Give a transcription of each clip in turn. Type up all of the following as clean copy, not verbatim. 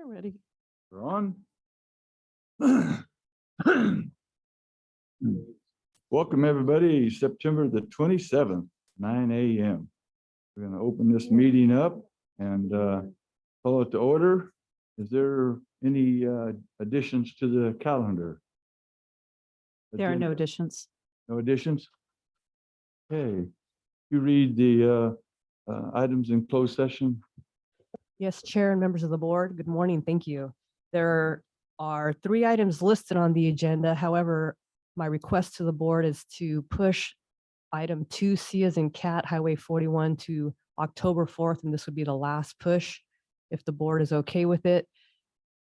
We're ready. We're on. Welcome, everybody. September the 27th, 9 a.m. We're going to open this meeting up and call it to order. Is there any additions to the calendar? There are no additions. No additions? Okay. You read the items in closed session. Yes, Chair and members of the board, good morning. Thank you. There are 3 items listed on the agenda. However, my request to the board is to push item 2C as in cat Highway 41 to October 4th, and this would be the last push if the board is okay with it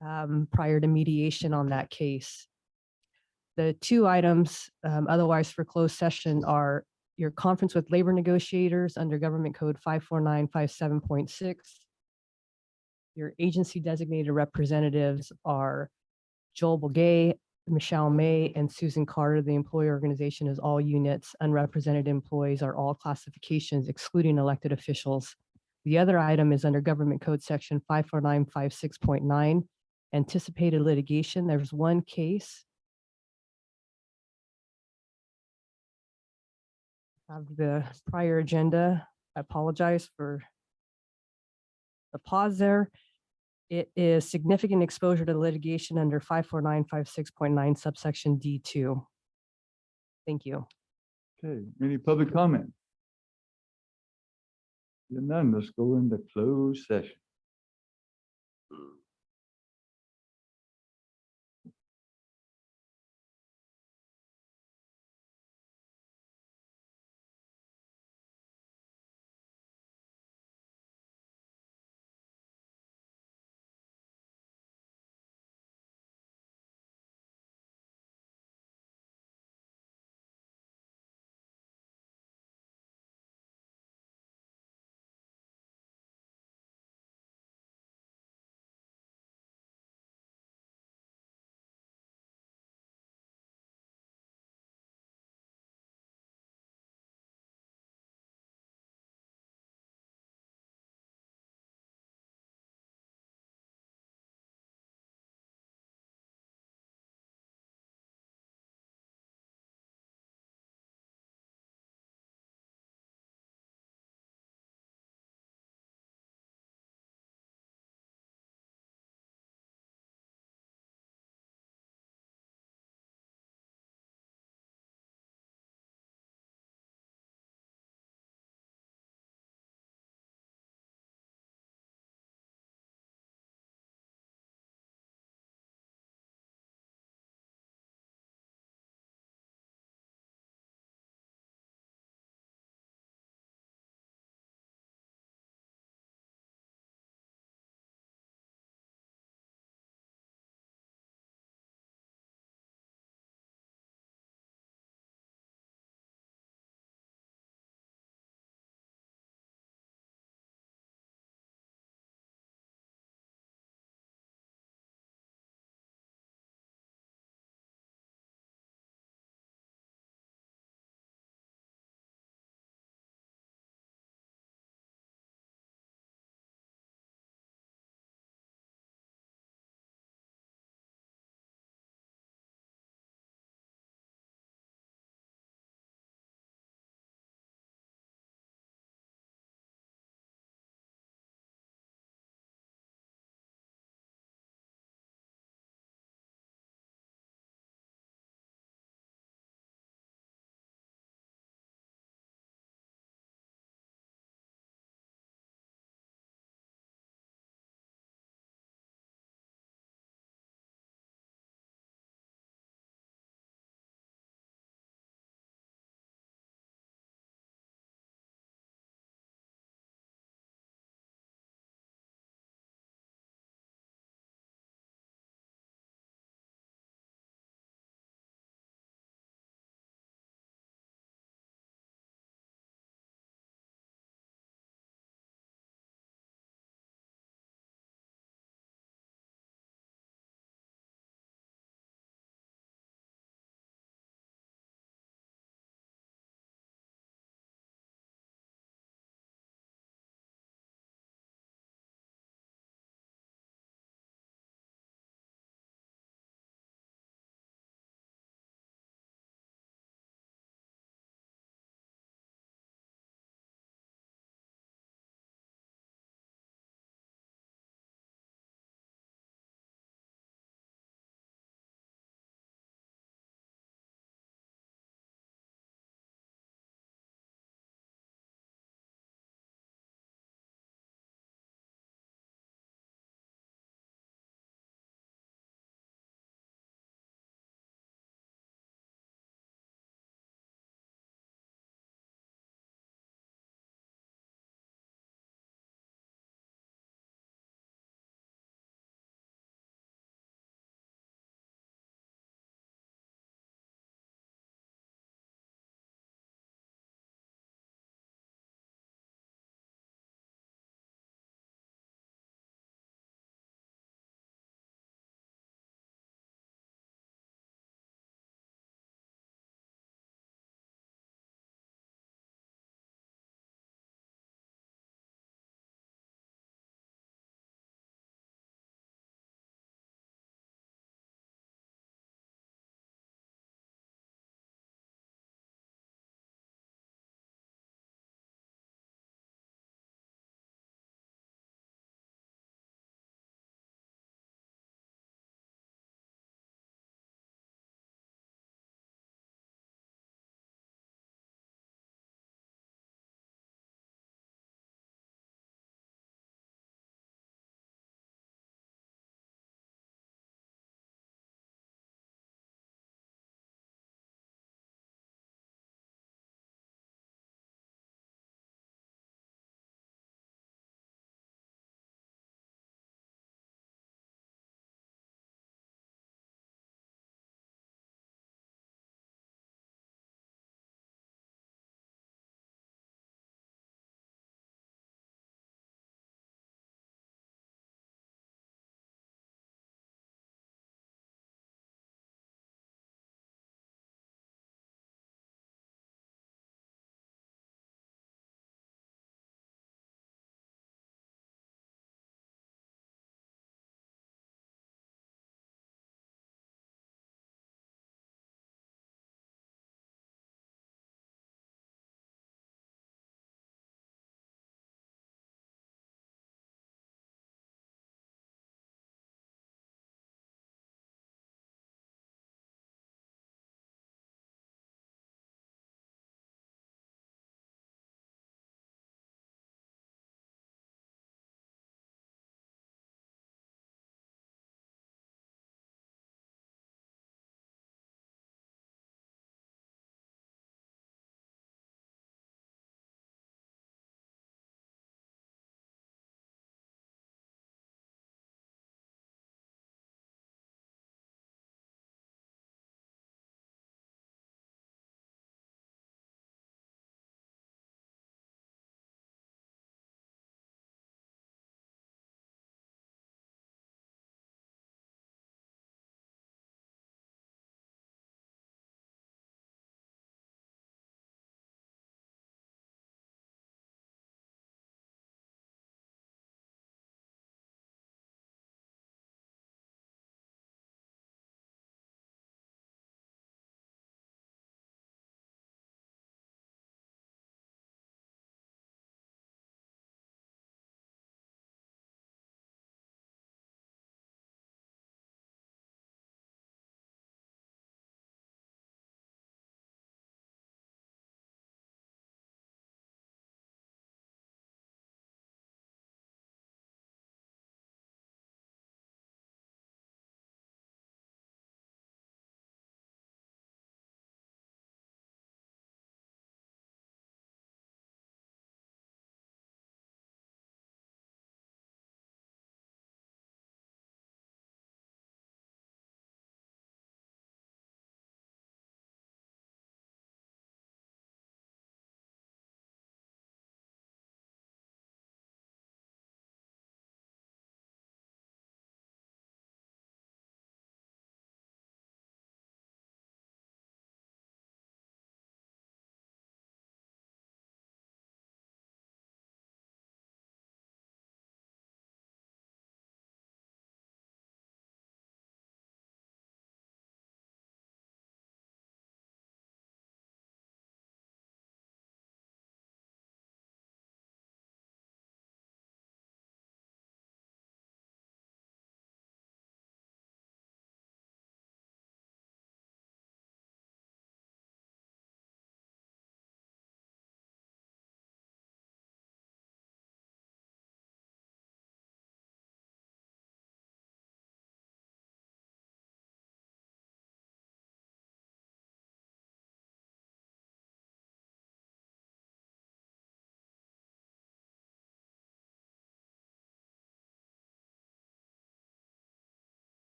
prior to mediation on that case. The 2 items otherwise for closed session are your conference with labor negotiators under Government Code 54957.6. Your agency designated representatives are Joel Bogay, Michelle May, and Susan Carter. The employee organization is all units. Unrepresented employees are all classifications, excluding elected officials. The other item is under Government Code Section 54956.9, anticipated litigation. There's one case. Of the prior agenda. I apologize for the pause there. It is significant exposure to litigation under 54956.9 subsection D2. Thank you. Okay, any public comment? None, let's go into closed session.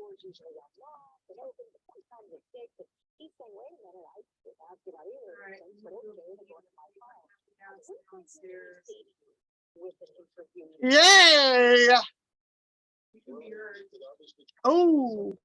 doors usually unlocked and open, but sometimes it's fixed. And he's saying, wait a minute, I didn't ask you about irrigation, but okay, they're going to my home. With an interview. Yay! Oh.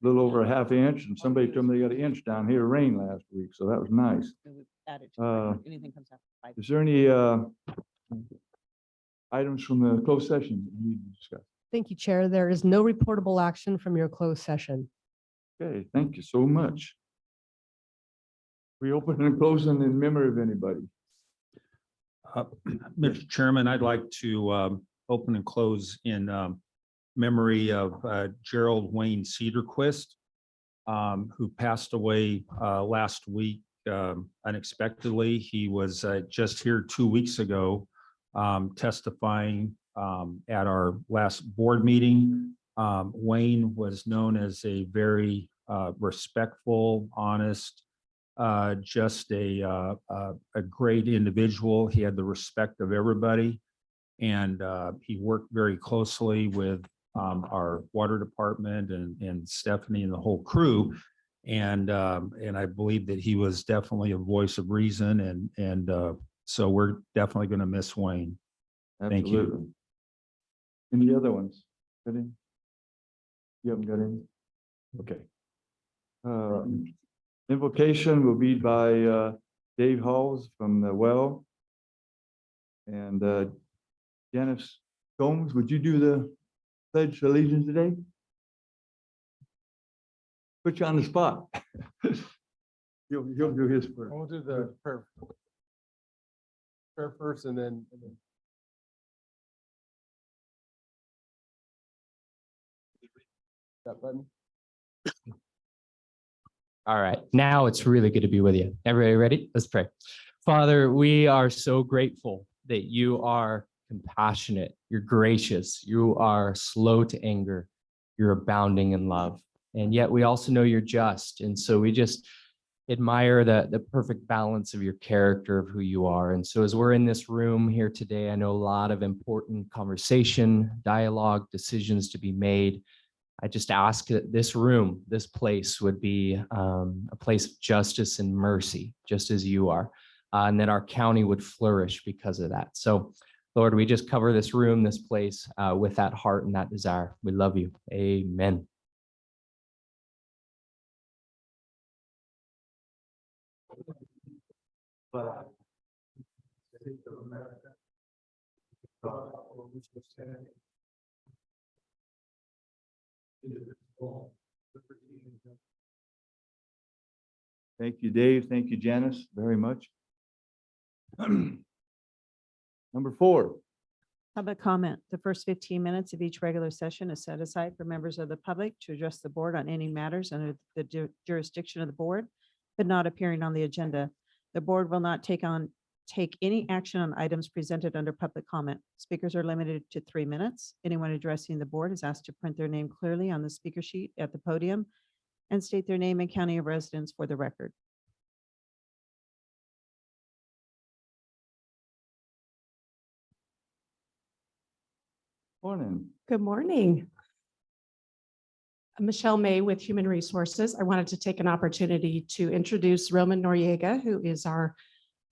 little over a half inch, and somebody told me they got an inch down here rain last week, so that was nice. Added Uh, to anything comes after 5. Is there any items from the closed session that you need to discuss? Thank you, Chair. There is no reportable action from your closed session. Okay, thank you so much. We open and closing in memory of anybody. Mr. Chairman, I'd like to open and close in memory of Gerald Wayne Cedarquist, who passed away last week unexpectedly. He was just here 2 weeks ago testifying at our last board meeting. Wayne was known as a very respectful, honest, just a great individual. He had the respect of everybody, and he worked very closely with our water department and Stephanie and the whole crew. And I believe that he was definitely a voice of reason, and so we're definitely going to miss Wayne. Thank you. Absolutely. Any other ones? Got any? You haven't got any? Okay. Invocation will be by Dave Halls from the Well. And Janice Gomes, would you do the Pledge of Allegiance today? Put you on the spot. You'll do his first. We'll do the prayer first and then. That button. All right, now it's really good to be with you. Everybody ready? Let's pray. Father, we are so grateful that you are compassionate, you're gracious, you are slow to anger, you're abounding in love. And yet we also know you're just. And so we just admire the perfect balance of your character, of who you are. And so as we're in this room here today, I know a lot of important conversation, dialogue, decisions to be made. I just ask that this room, this place would be a place of justice and mercy, just as you are, and that our county would flourish because of that. So, Lord, we just cover this room, this place with that heart and that desire. We love you. Amen. Thank you, Dave. Thank you, Janice, very much. Number 4. Public comment. The first 15 minutes of each regular session is set aside for members of the public to address the board on any matters under the jurisdiction of the board, but not appearing on the agenda. The board will not take any action on items presented under public comment. Speakers are limited to 3 minutes. Anyone addressing the board is asked to print their name clearly on the speaker sheet at the podium and state their name and county of residence for the record. Morning. Good morning. Michelle May with Human Resources. I wanted to take an opportunity to introduce Roman Noriega, who is our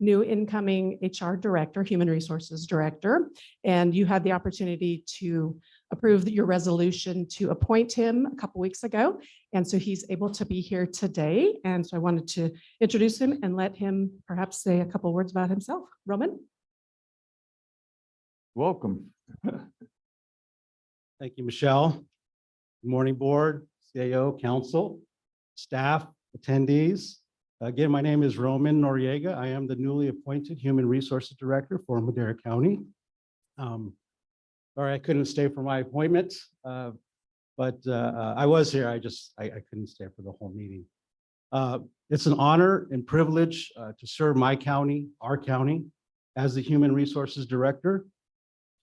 new incoming HR Director, Human Resources Director. And you had the opportunity to approve your resolution to appoint him a couple weeks ago. And so he's able to be here today. And so I wanted to introduce him and let him perhaps say a couple words about himself. Roman? Welcome. Thank you, Michelle. Good morning, board, CAO, council, staff, attendees. Again, my name is Roman Noriega. I am the newly appointed Human Resources Director for Madera County. Sorry, I couldn't stay for my appointment, but I was here. I couldn't stay for the whole meeting. It's an honor and privilege to serve my county, our county, as the Human Resources Director.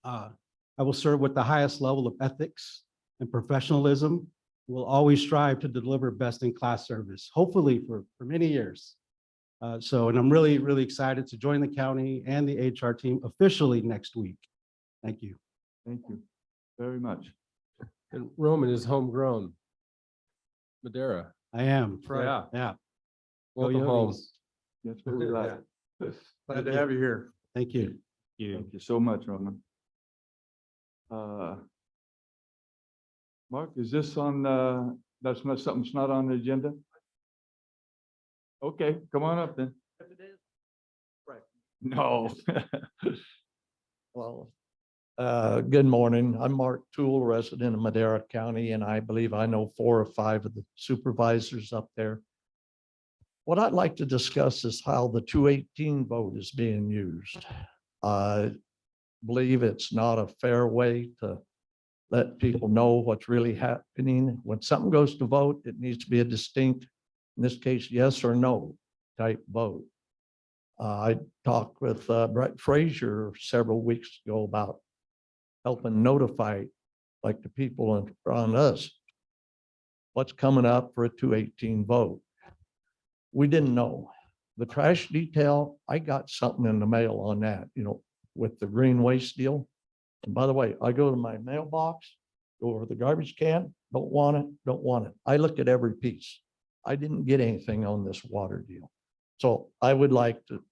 I will serve with the highest level of ethics and professionalism. We'll always strive to deliver best-in-class service, hopefully for many years. And I'm really, really excited to join the county and the HR team officially next week. Thank you. Thank you very much. And Roman is homegrown. Madera. I am. Right. Yeah. Yeah. Welcome Go home. Yogies. That's what we like. Glad to have you here. Thank you. Thank you so much, Roman. Mark, is this on That's not something that's not on the agenda? Okay, come on up then. No. Well, good morning. I'm Mark Toole, resident of Madera County, and I believe I know 4 or 5 of the supervisors up there. What I'd like to discuss is how the 218 vote is being used. I believe it's not a fair way to let people know what's really happening. When something goes to vote, it needs to be a distinct, in this case, yes or no type vote. I talked with Brett Frazier several weeks ago about helping notify like the people around us what's coming up for a 218 vote. We didn't know. The trash detail, I got something in the mail on that, with the green waste deal. And by the way, I go to my mailbox, go over the garbage can, don't want it, don't want it. I looked at every piece. I didn't get anything on this water deal. So I would like to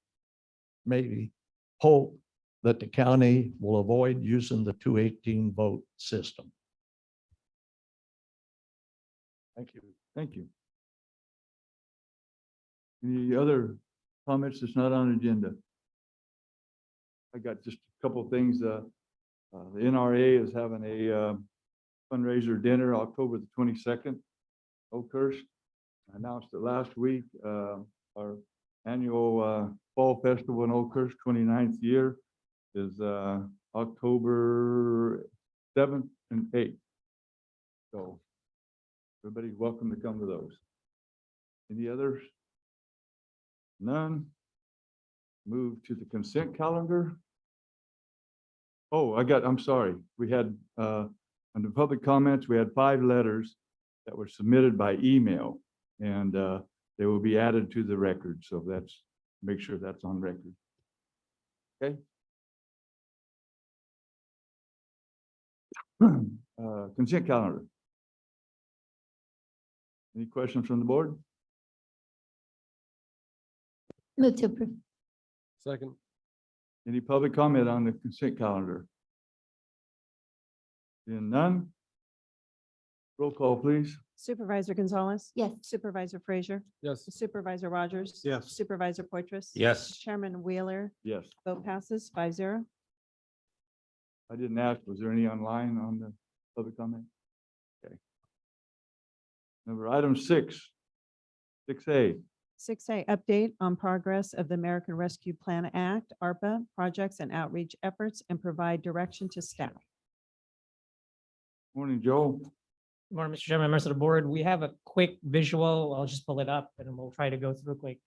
maybe hope that the county will avoid using the 218 vote system. Thank you. Thank you. Any other comments that's not on agenda? I got just a couple of things. The NRA is having a fundraiser dinner October the 22nd. Oakhurst. I announced it last week. Our annual Fall Festival in Oakhurst, 29th year, is October 7th and 8th. So everybody's welcome to come to those. Any others? None. Move to the consent calendar. Oh, I'm sorry. We had, under public comments, we had 5 letters that were submitted by email, and they will be added to the record. So make sure that's on record. Okay. Consent calendar. Any questions from the board? Move to approve. Second. Any public comment on the consent calendar? Seeing none? Roll call, please. Supervisor Gonzalez. Yes. Supervisor Frazier. Yes. Supervisor Rogers. Yes. Supervisor Poythress. Yes. Chairman Wheeler. Yes. Vote passes 5-0. I didn't ask, was there any online on the public comment? Okay. Number item 6, 6A. 6A, update on progress of the American Rescue Plan Act, ARPA, projects and outreach efforts, and provide direction to staff. Morning, Joe. Good morning, Mr. Chairman, members of the board. We have a quick visual. I'll just pull it up and we'll try to go through quick.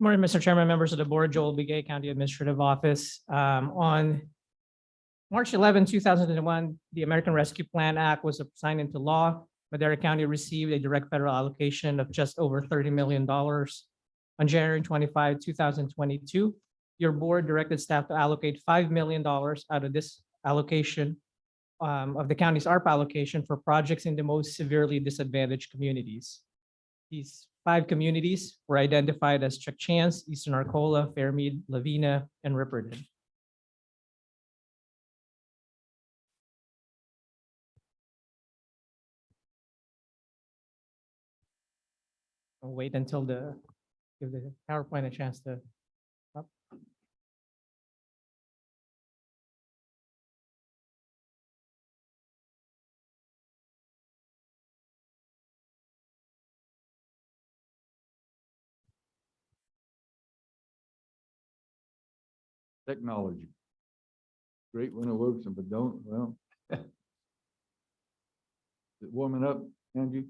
Morning, Mr. Chairman, members of the board, Joel Begay, County Administrative Office. On March 11, 2001, the American Rescue Plan Act was signed into law. Madera County received a direct federal allocation of just over $30 million. On January 25, 2022, your board directed staff to allocate $5 million out of this allocation of the county's ARPA allocation for projects in the most severely disadvantaged communities. These 5 communities were identified as Chuck Chance, Eastern Arcola, Fairmead, Lavina, and Ripperton. I'll wait until give the PowerPoint a chance to up. Technology. Great when it works, but don't, well. Is it warming up, Angie?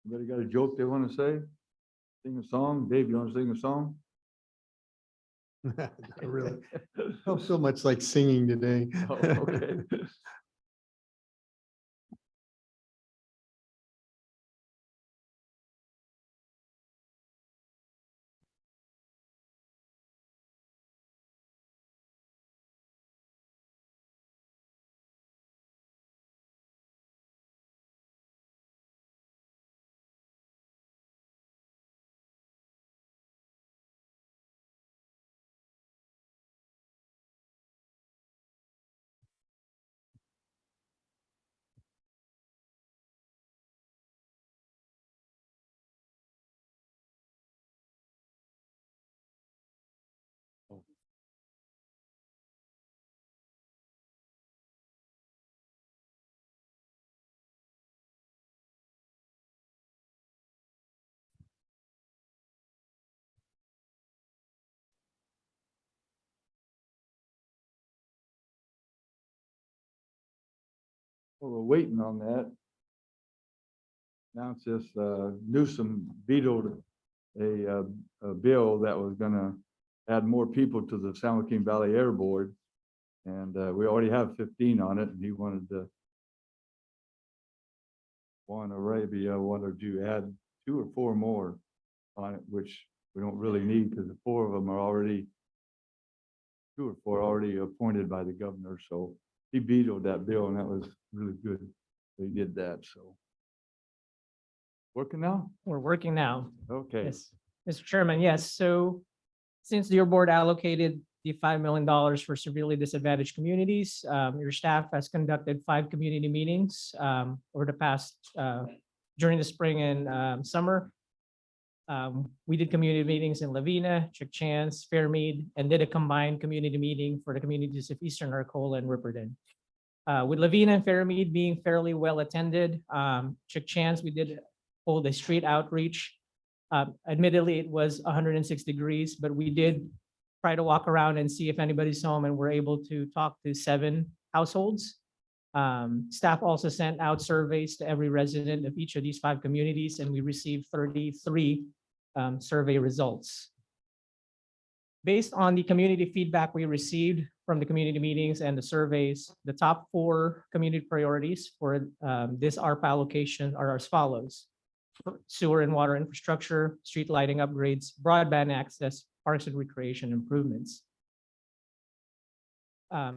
Anybody got a joke they want to say? Sing a song? Dave, you want to sing a song? Really, I don't feel much like singing today. Oh, okay. Well, we're waiting on that. Now it's just Newsom vetoed a bill that was gonna add more people to the San Joaquin Valley Air Board. And we already have 15 on it, and he wanted to wanted to add 2 or 4 more on it, which we don't really need because the 4 of them are already 2 or 4 already appointed by the governor. So he vetoed that bill, and that was really good. They did that. So working now? We're working now. Okay. Yes, Mr. Chairman, yes. So since your board allocated the $5 million for severely disadvantaged communities, your staff has conducted 5 community meetings over the past, during the spring and summer. We did community meetings in Lavina, Chickchance, Fairmead, and did a combined community meeting for the communities of Eastern Arcola and Ripperton. With Lavina and Fairmead being fairly well attended, Chickchance, we did hold a street outreach. Admittedly, it was 106 degrees, but we did try to walk around and see if anybody's home, and we're able to talk to 7 households. Staff also sent out surveys to every resident of each of these 5 communities, and we received 33 survey results. Based on the community feedback we received from the community meetings and the surveys, the top 4 community priorities for this ARPA allocation are as follows: sewer and water infrastructure, street lighting upgrades, broadband access, parks and recreation improvements.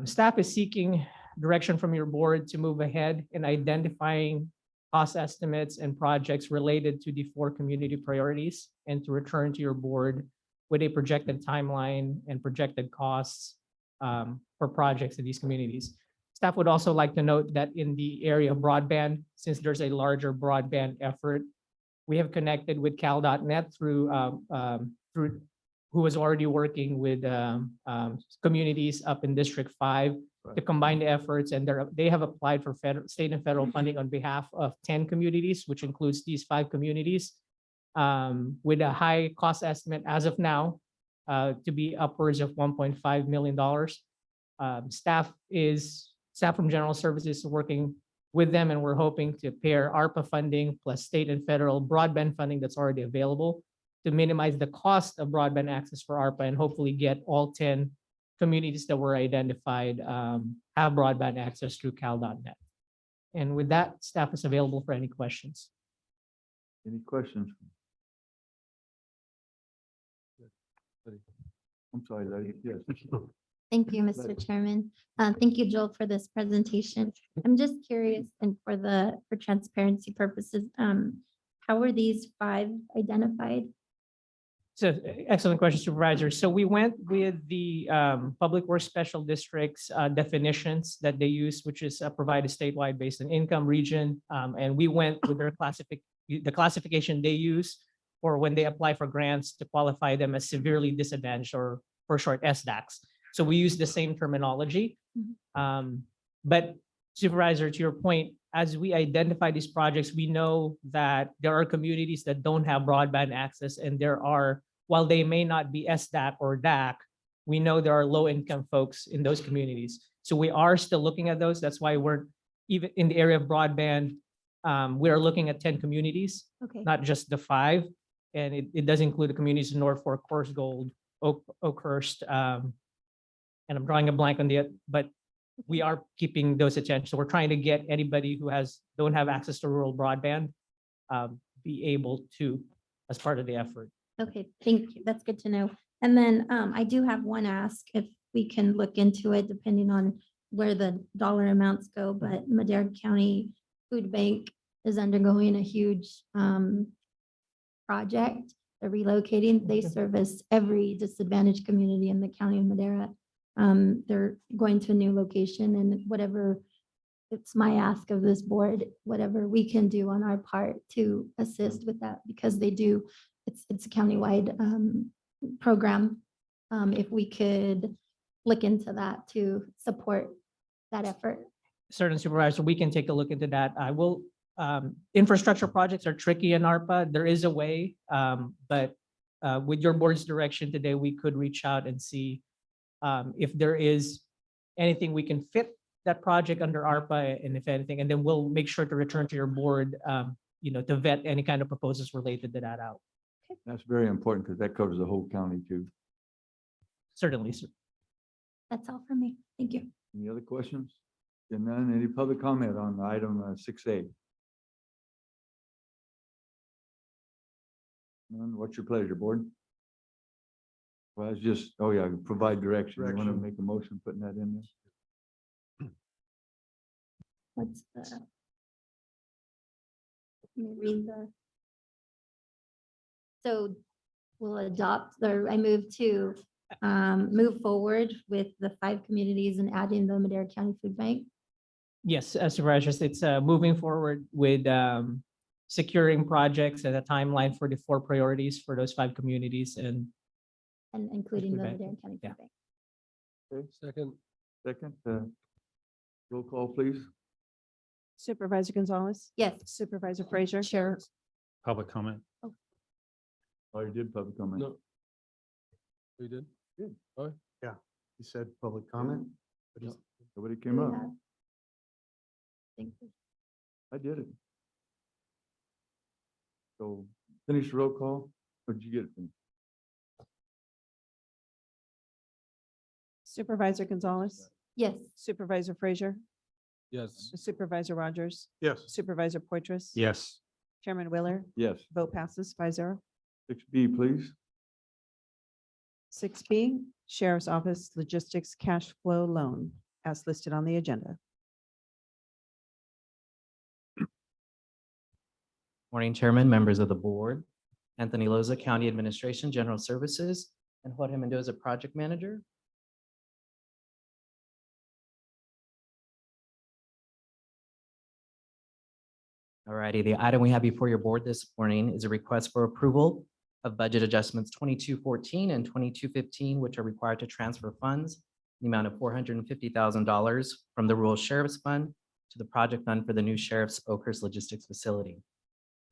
Staff is seeking direction from your board to move ahead in identifying cost estimates and projects related to the 4 community priorities, and to return to your board with a projected timeline and projected costs for projects in these communities. Staff would also like to note that in the area of broadband, since there's a larger broadband effort, we have connected with cal.net through who was already working with communities up in District 5 to combine the efforts, and they have applied for state and federal funding on behalf of 10 communities, which includes these 5 communities, with a high cost estimate as of now to be upwards of $1.5 million. Staff from General Services is working with them, and we're hoping to pair ARPA funding plus state and federal broadband funding that's already available to minimize the cost of broadband access for ARPA, and hopefully get all 10 communities that were identified have broadband access through cal.net. And with that, staff is available for any questions. Any questions? I'm sorry, Letty. Yes. Thank you, Mr. Chairman. Thank you, Joel, for this presentation. I'm just curious, and for transparency purposes, how were these 5 identified? So excellent question, Supervisor. So we went with the Public Works Special Districts definitions that they use, which is provided statewide based on income region. And we went with their the classification they use for when they apply for grants to qualify them as severely disadvantaged, or for short SDACs. So we use the same terminology. But Supervisor, to your point, as we identify these projects, we know that there are communities that don't have broadband access, and there are, while they may not be SDAC or DAC, we know there are low-income folks in those communities. So we are still looking at those. That's why we're even in the area of broadband. We are looking at 10 communities, Okay. not just the 5. And it does include the communities in Norfolk, Forest Gold, Oakhurst, and I'm drawing a blank on but we are keeping those attention. So we're trying to get anybody who don't have access to rural broadband, be able to, as part of the effort. Okay, thank you. That's good to know. And then I do have one ask, if we can look into it, depending on where the dollar amounts go, but Madera County Food Bank is undergoing a huge project. They're relocating. They service every disadvantaged community in the county of Madera. They're going to a new location, and whatever, it's my ask of this board, whatever we can do on our part to assist with that, because they do, it's a countywide program. If we could look into that to support that effort. Certain supervisor, we can take a look into that. I will, infrastructure projects are tricky in ARPA. There is a way, but with your board's direction today, we could reach out and see if there is anything we can fit that project under ARPA, and if anything, and then we'll make sure to return to your board, to vet any kind of proposals related to that out. That's very important because that covers the whole county too. Certainly, sir. That's all for me. Thank you. Any other questions? If none, any public comment on item 6A? None. What's your pleasure, board? Well, it's just, oh yeah, provide direction. You want to Direction. make a motion putting that in there? What's the? Let me read the. So we'll adopt, or I move to move forward with the 5 communities and adding the Madera County Food Bank. Yes, supervisors, it's moving forward with securing projects and a timeline for the 4 priorities for those 5 communities, and And including Food the bank. Madera County Yeah. Food Bank. Okay, second, roll call, please. Supervisor Gonzalez, Yes. Supervisor Frazier. Chair, Public comment. Oh, you did public comment. No. We did? Good. Oh, yeah. You said public comment? but he's- Nobody came up. Thank you. I did it. So finish the roll call, or did you get it? from- Supervisor Gonzalez, Yes. Supervisor Frazier, Yes. Supervisor Rogers, Yes. Supervisor Poythress. Yes. Chairman Willer, Yes. vote passes 5-0. 6B, please. 6B, Sheriff's Office Logistics Cash Flow Loan, as listed on the agenda. Morning, Chairman, members of the board. Anthony Loza, County Administration, General Services, and Jorge Mendoza, Project Manager. Alrighty, the item we have before your board this morning is a request for approval of budget adjustments 2214 and 2215, which are required to transfer funds in the amount of $450,000 from the Rural Sheriff's Fund to the project fund for the new Sheriff's Oakhurst Logistics Facility.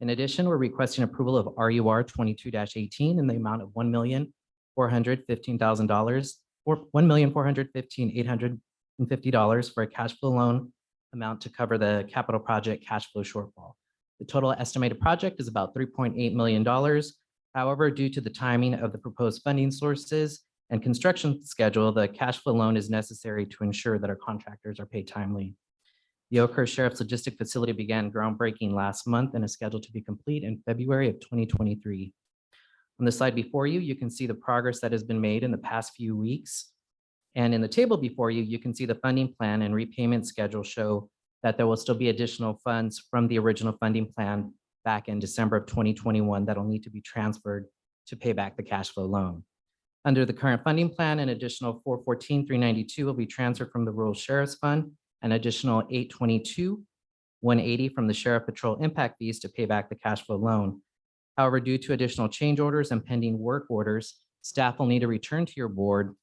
In addition, we're requesting approval of RUR 22-18 in the amount of $1,415,000 or $1,415,850 for a cash flow loan amount to cover the capital project cash flow shortfall. The total estimated project is about $3.8 million. However, due to the timing of the proposed funding sources and construction schedule, the cash flow loan is necessary to ensure that our contractors are paid timely. The Oakhurst Sheriff's Logistic Facility began groundbreaking last month and is scheduled to be complete in February of 2023. On the slide before you, you can see the progress that has been made in the past few weeks. And in the table before you, you can see the funding plan and repayment schedule show that there will still be additional funds from the original funding plan back in December of 2021 that'll need to be transferred to pay back the cash flow loan. Under the current funding plan, an additional $414,392 will be transferred from the Rural Sheriff's Fund, an additional $822,180 from the Sheriff Patrol impact fees to pay back the cash flow loan. However, due to additional change orders and pending work orders, staff will need to return to your board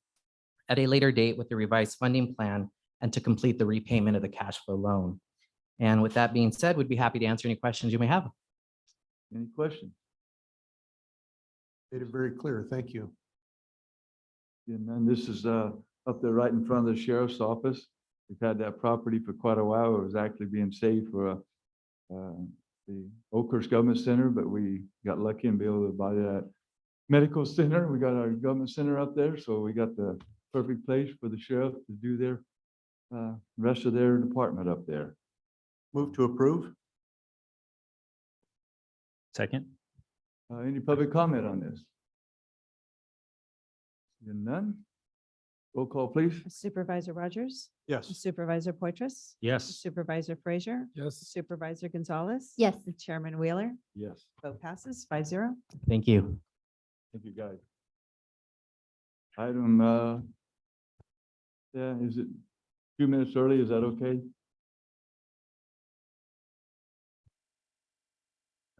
at a later date with the revised funding plan and to complete the repayment of the cash flow loan. And with that being said, we'd be happy to answer any questions you may have. Any questions? Made it very clear. Thank you. And then this is up there right in front of the sheriff's office. We've had that property for quite a while. It was actually being saved for the Oakhurst Government Center, but we got lucky and be able to buy that medical center. We got our government center up there, so we got the perfect place for the sheriff to do their rest of their department up there. Move to approve? Second. Any public comment on this? Seeing none? Roll call, please. Supervisor Rogers, Yes. Supervisor Poythress, Yes. Supervisor Frazier, Yes. Supervisor Gonzalez. Yes. Chairman Wheeler, Yes. vote passes 5-0. Thank you. Thank you, guys. Item, yeah, is it 2 minutes early? Is that okay?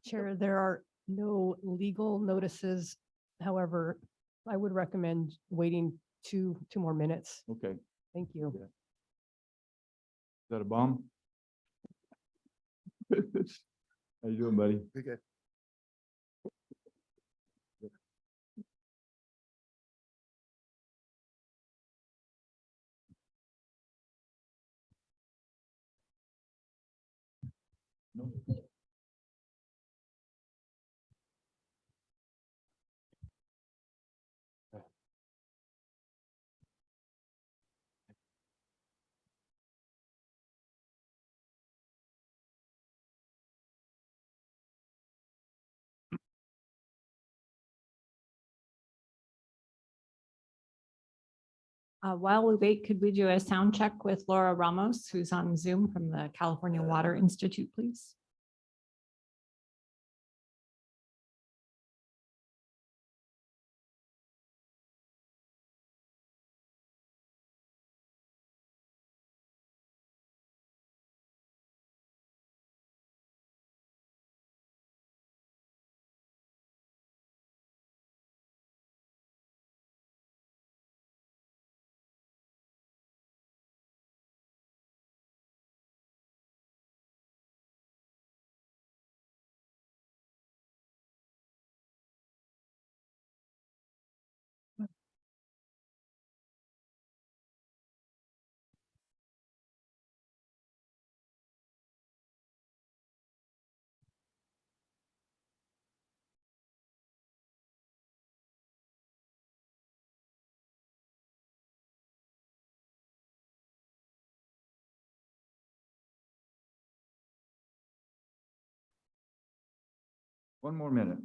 Chair, there are no legal notices. However, I would recommend waiting two more minutes. Okay. Thank you. Yeah. Is that a bomb? How you doing, buddy? Okay. No. While we wait, could we do a sound check with Laura Ramos, who's on Zoom from the California Water Institute, please? One more minute.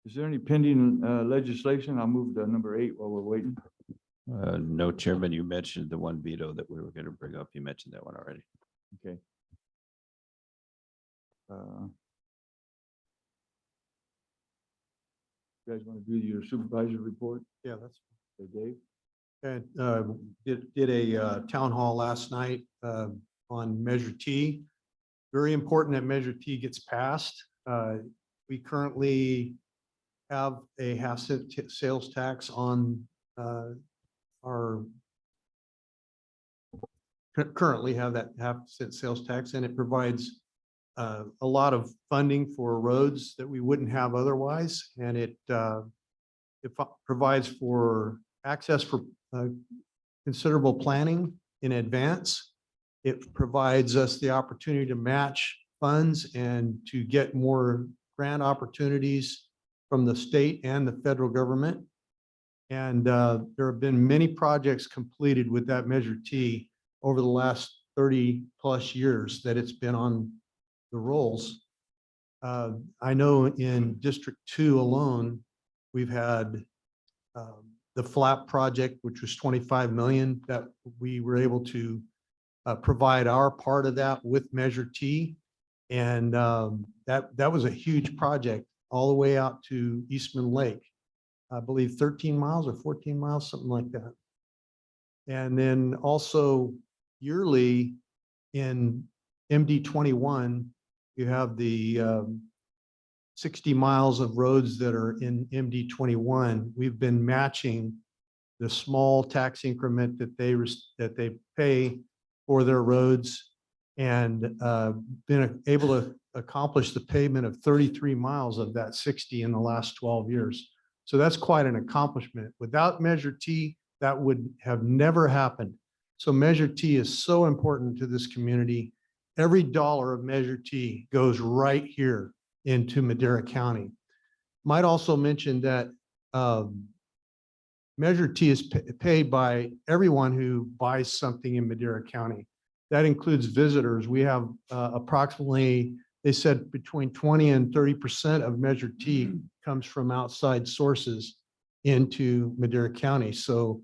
Is there any pending legislation? I'll move to number 8 while we're waiting. No, Chairman, you mentioned the one veto that we were going to bring up. You mentioned that one already. Okay. You guys want to do your supervisor report? Yeah, that's. Okay, Dave? And did a town hall last night on Measure T. Very important that Measure T gets passed. We currently have a half-cent sales tax on our currently have that half-cent sales tax, and it provides a lot of funding for roads that we wouldn't have otherwise, and it provides for access for considerable planning in advance. It provides us the opportunity to match funds and to get more grant opportunities from the state and the federal government. And there have been many projects completed with that Measure T over the last 30+ years that it's been on the rolls. I know in District 2 alone, we've had the FLAP project, which was 25 million, that we were able to provide our part of that with Measure T. And that was a huge project all the way out to Eastman Lake. I believe 13 miles or 14 miles, something like that. And then also yearly in MD 21, you have the 60 miles of roads that are in MD 21. We've been matching the small tax increment that they pay for their roads, and been able to accomplish the pavement of 33 miles of that 60 in the last 12 years. So that's quite an accomplishment. Without Measure T, that would have never happened. So Measure T is so important to this community. Every dollar of Measure T goes right here into Madera County. Might also mention that Measure T is paid by everyone who buys something in Madera County. That includes visitors. We have approximately, they said between 20 and 30% of Measure T comes from outside sources into Madera County. So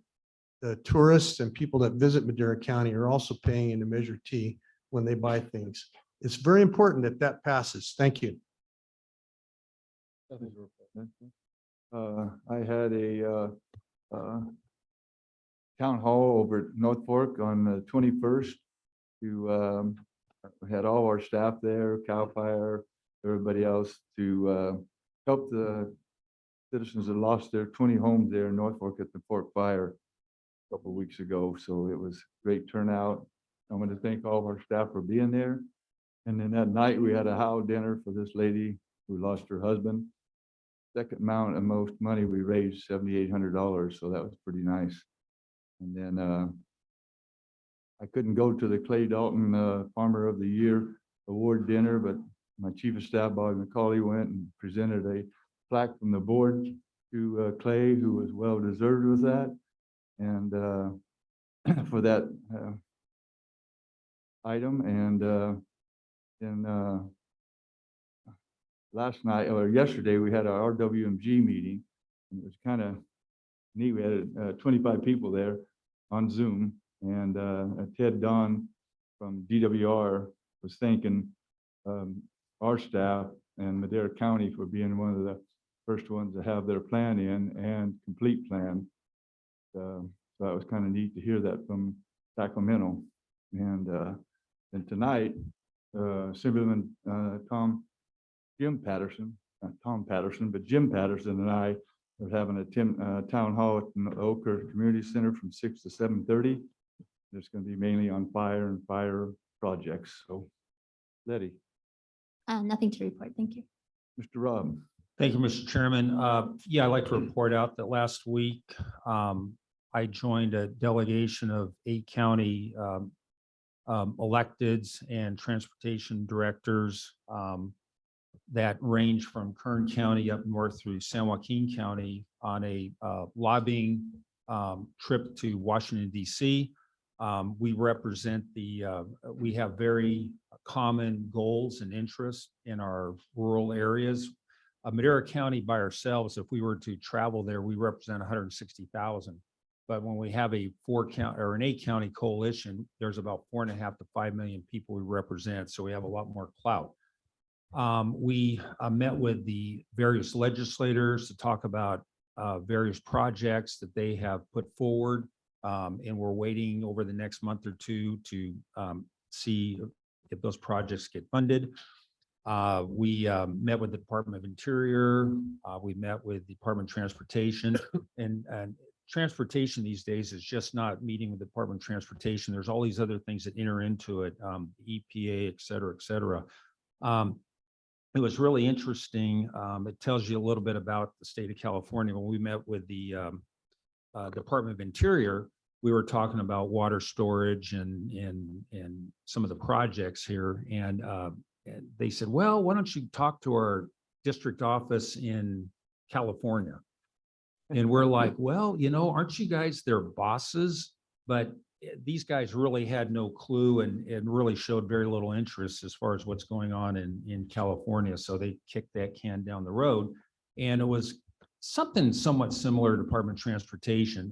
the tourists and people that visit Madera County are also paying into Measure T when they buy things. It's very important that that passes. Thank you. I had a town hall over at North Fork on the 21st. We had all our staff there, CAL FIRE, everybody else, to help the citizens that lost their 20 homes there in North Fork at the Fork Fire a couple of weeks ago. So it was great turnout. I want to thank all of our staff for being there. And then that night we had a howl dinner for this lady who lost her husband. Second amount of most money we raised, $7,800. So that was pretty nice. And then I couldn't go to the Clay Dalton Farmer of the Year award dinner, but my chief of staff, Bobby McCauley, went and presented a plaque from the board to Clay, who was well deserved with that. And for that item. And then last night or yesterday, we had our RWMG meeting. And it was kind of neat. We had 25 people there on Zoom. And Ted Don from DWR was thanking our staff and Madera County for being one of the first ones to have their plan in and complete plan. So that was kind of neat to hear that from Sacramento. And tonight, Assemblyman Jim Patterson, not Tom Patterson, but Jim Patterson and I are having a town hall at the Oker Community Center from 6 to 7:30. It's going to be mainly on fire and fire projects. So, Letty. Nothing to report. Thank you. Mr. Rob. Thank you, Mr. Chairman. Yeah, I'd like to report out that last week I joined a delegation of 8 county electeds and transportation directors that range from Kern County up north through San Joaquin County on a lobbying trip to Washington, D.C. We represent we have very common goals and interests in our rural areas. Madera County by ourselves, if we were to travel there, we represent 160,000. But when we have a 4-county or an 8-county coalition, there's about 4.5 to 5 million people we represent. So we have a lot more clout. We met with the various legislators to talk about various projects that they have put forward. And we're waiting over the next month or two to see if those projects get funded. We met with the Department of Interior. We met with the Department of Transportation. And transportation these days is just not meeting with the Department of Transportation. There's all these other things that enter into it, EPA, et cetera, et cetera. It was really interesting. It tells you a little bit about the state of California. When we met with the Department of Interior, we were talking about water storage and some of the projects here. And they said, well, why don't you talk to our district office in California? And we're like, well, you know, aren't you guys their bosses? But these guys really had no clue and really showed very little interest as far as what's going on in California. So they kicked that can down the road. And it was something somewhat similar to Department of Transportation.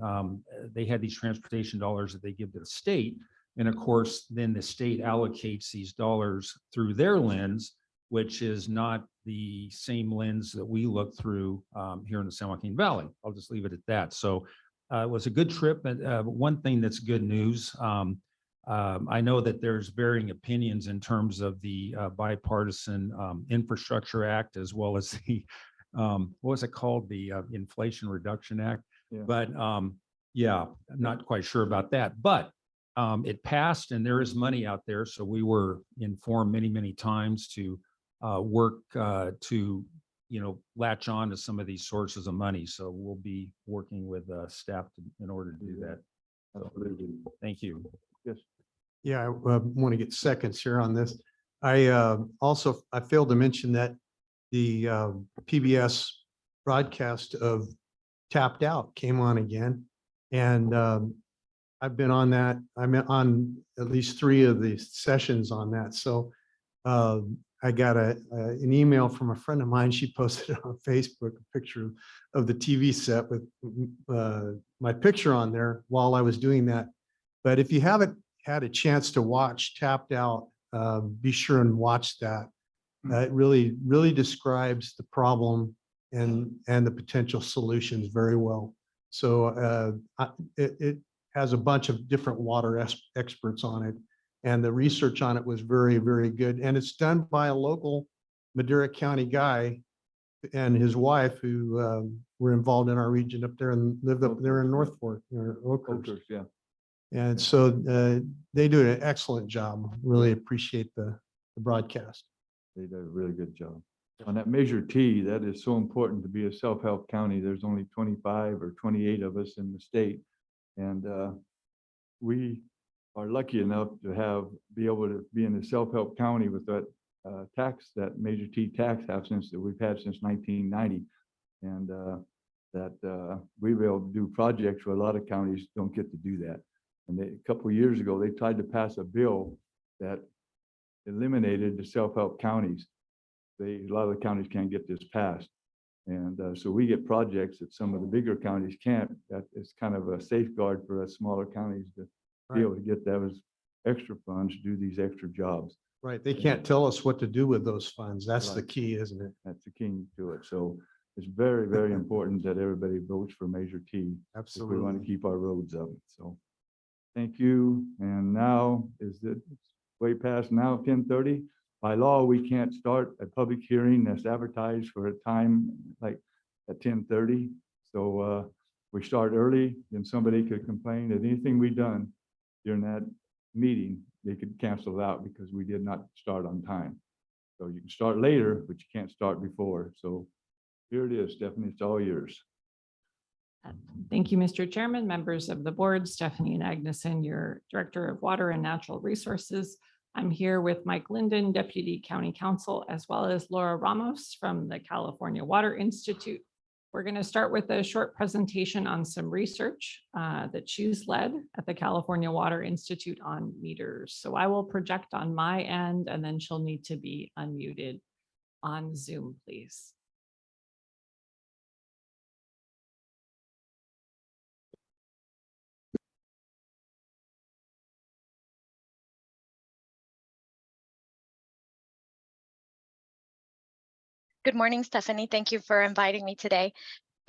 They had these transportation dollars that they give to the state. And of course, then the state allocates these dollars through their lens, which is not the same lens that we look through here in the San Joaquin Valley. I'll just leave it at that. So it was a good trip. And one thing that's good news, I know that there's varying opinions in terms of the bipartisan Infrastructure Act, as well as the, what was it called? The Inflation Reduction Act. Yeah. But Yeah, I'm not quite sure about that, but it passed and there is money out there. So we were informed many, many times to work to, latch on to some of these sources of money. So we'll be working with staff in order to do that. So, thank you. Yes. Yeah, I want to get seconds here on this. I failed to mention that the PBS broadcast of Tapped Out came on again. And I've been on that. I'm on at least 3 of the sessions on that. So I got an email from a friend of mine. She posted on Facebook a picture of the TV set with my picture on there while I was doing that. But if you haven't had a chance to watch Tapped Out, be sure and watch that. It really describes the problem and the potential solutions very well. So it has a bunch of different water experts on it. And the research on it was very, very good. And it's done by a local Madera County guy and his wife who were involved in our region up there and lived up there in North Fork, or Oakhurst. Yeah. And so they do an excellent job. Really appreciate the broadcast. They did a really good job. On that Measure T, that is so important to be a self-help county. There's only 25 or 28 of us in the state. And we are lucky enough to be able to be in a self-help county with that that Measure T tax that we've had since 1990. And that we've been able to do projects where a lot of counties don't get to do that. And a couple of years ago, they tried to pass a bill that eliminated the self-help counties. A lot of the counties can't get this passed. And so we get projects that some of the bigger counties can't. That is kind of a safeguard for us smaller counties to be able to get those extra funds to do these extra jobs. Right. They can't tell us what to do with those funds. That's the Right. key, isn't it? That's the key to it. So it's very, very important that everybody votes for Measure T. If we want to keep our roads up. So thank you. And now it's way past now 10:30. By law, we can't start a public hearing that's advertised for a time like at 10:30. So we start early, then somebody could complain that anything we done during that meeting, they could cancel it out because we did not start on time. So you can start later, but you can't start before. So here it is, Stephanie, it's all yours. Thank you, Mr. Chairman, members of the board, Stephanie Anagnoson, your Director of Water and Natural Resources. I'm here with Mike Linden, Deputy County Counsel, as well as Laura Ramos from the California Water Institute. We're going to start with a short presentation on some research that she's led at the California Water Institute on meters. So I will project on my end, and then she'll need to be unmuted on Zoom, please. Good morning, Stephanie. Thank you for inviting me today.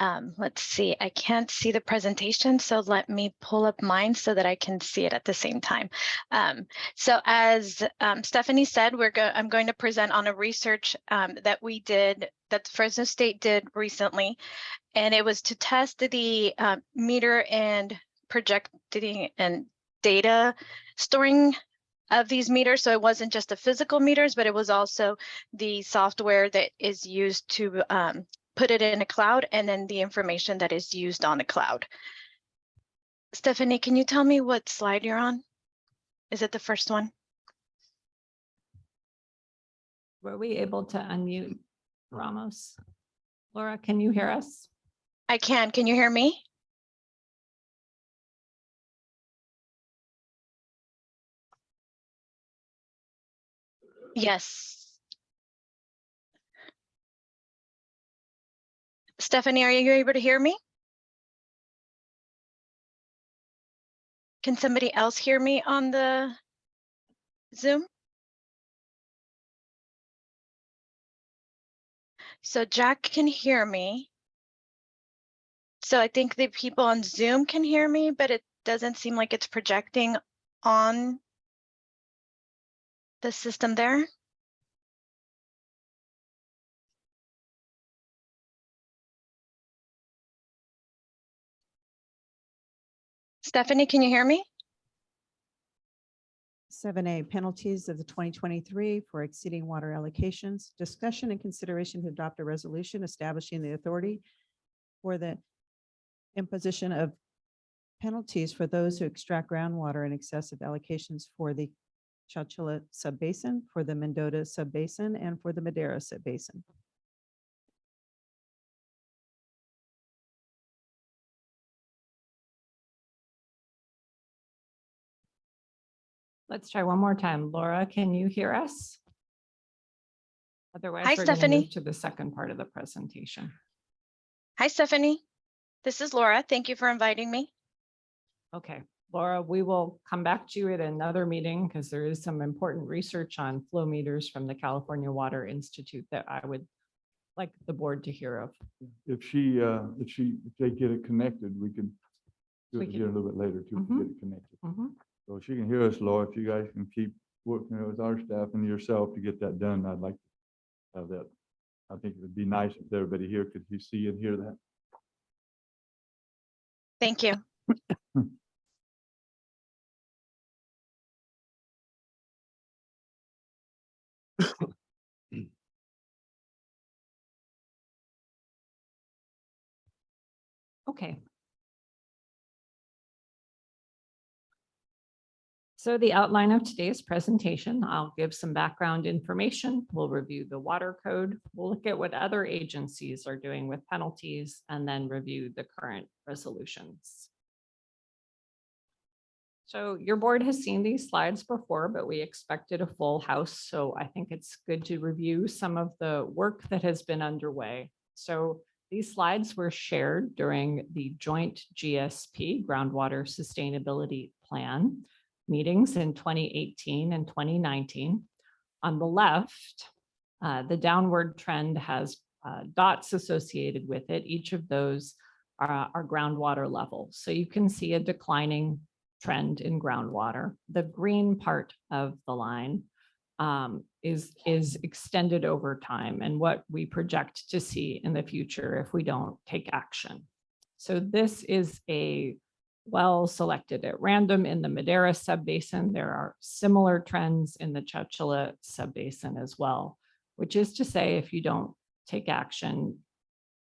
Let's see, I can't see the presentation, so let me pull up mine so that I can see it at the same time. So as Stephanie said, I'm going to present on a research that we did, that Fresno State did recently, and it was to test the meter and projecting and data storing of these meters. So it wasn't just the physical meters, but it was also the software that is used to put it in a cloud, and then the information that is used on the cloud. Stephanie, can you tell me what slide you're on? Is it the first one? Were we able to unmute Ramos? Laura, can you hear us? I can. Can you hear me? Yes. Stephanie, are you able to hear me? Can somebody else hear me on the Zoom? So Jack can hear me. So I think the people on Zoom can hear me, but it doesn't seem like it's projecting on the system there. Stephanie, can you hear me? 7A, penalties of the 2023 for exceeding water allocations. Discussion and consideration to adopt a resolution establishing the authority for the imposition of penalties for those who extract groundwater in excess of allocations for the Chowchilla Subbasin, for the Mendota Subbasin, and for the Madera Subbasin. Let's try one more time. Laura, can you hear us? Otherwise, Hi, we're going to Stephanie. move to the second part of the presentation. Hi, Stephanie. This is Laura. Thank you for inviting me. Okay, Laura, we will come back to you at another meeting because there is some important research on flow meters from the California Water Institute that I would like the board to hear of. If they get it connected, we can do We it can- here a little bit later too, to get it connected. Mhm. So she can hear us, Laura, if you guys can keep working with our staff and yourself to get that done, I'd like to have that. I think it would be nice if everybody here could see and hear that. Thank you. Okay. So the outline of today's presentation, I'll give some background information. We'll review the water code. We'll look at what other agencies are doing with penalties and then review the current resolutions. So your board has seen these slides before, but we expected a full house. So I think it's good to review some of the work that has been underway. So these slides were shared during the joint GSP Groundwater Sustainability Plan meetings in 2018 and 2019. On the left, the downward trend has dots associated with it. Each of those are groundwater levels. So you can see a declining trend in groundwater. The green part of the line is extended over time and what we project to see in the future if we don't take action. So this is a well selected at random in the Madera subbasin. There are similar trends in the Chowchilla subbasin as well, which is to say, if you don't take action,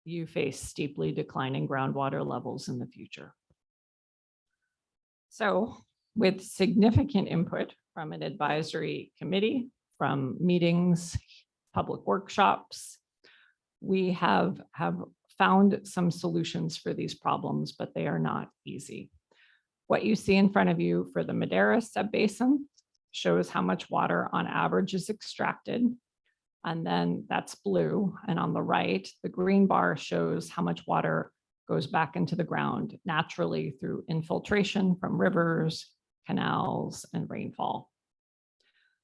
you face steeply declining groundwater levels in the future. So with significant input from an advisory committee, from meetings, public workshops, we have found some solutions for these problems, but they are not easy. What you see in front of you for the Madera subbasin shows how much water on average is extracted. And then that's blue. And on the right, the green bar shows how much water goes back into the ground naturally through infiltration from rivers, canals, and rainfall.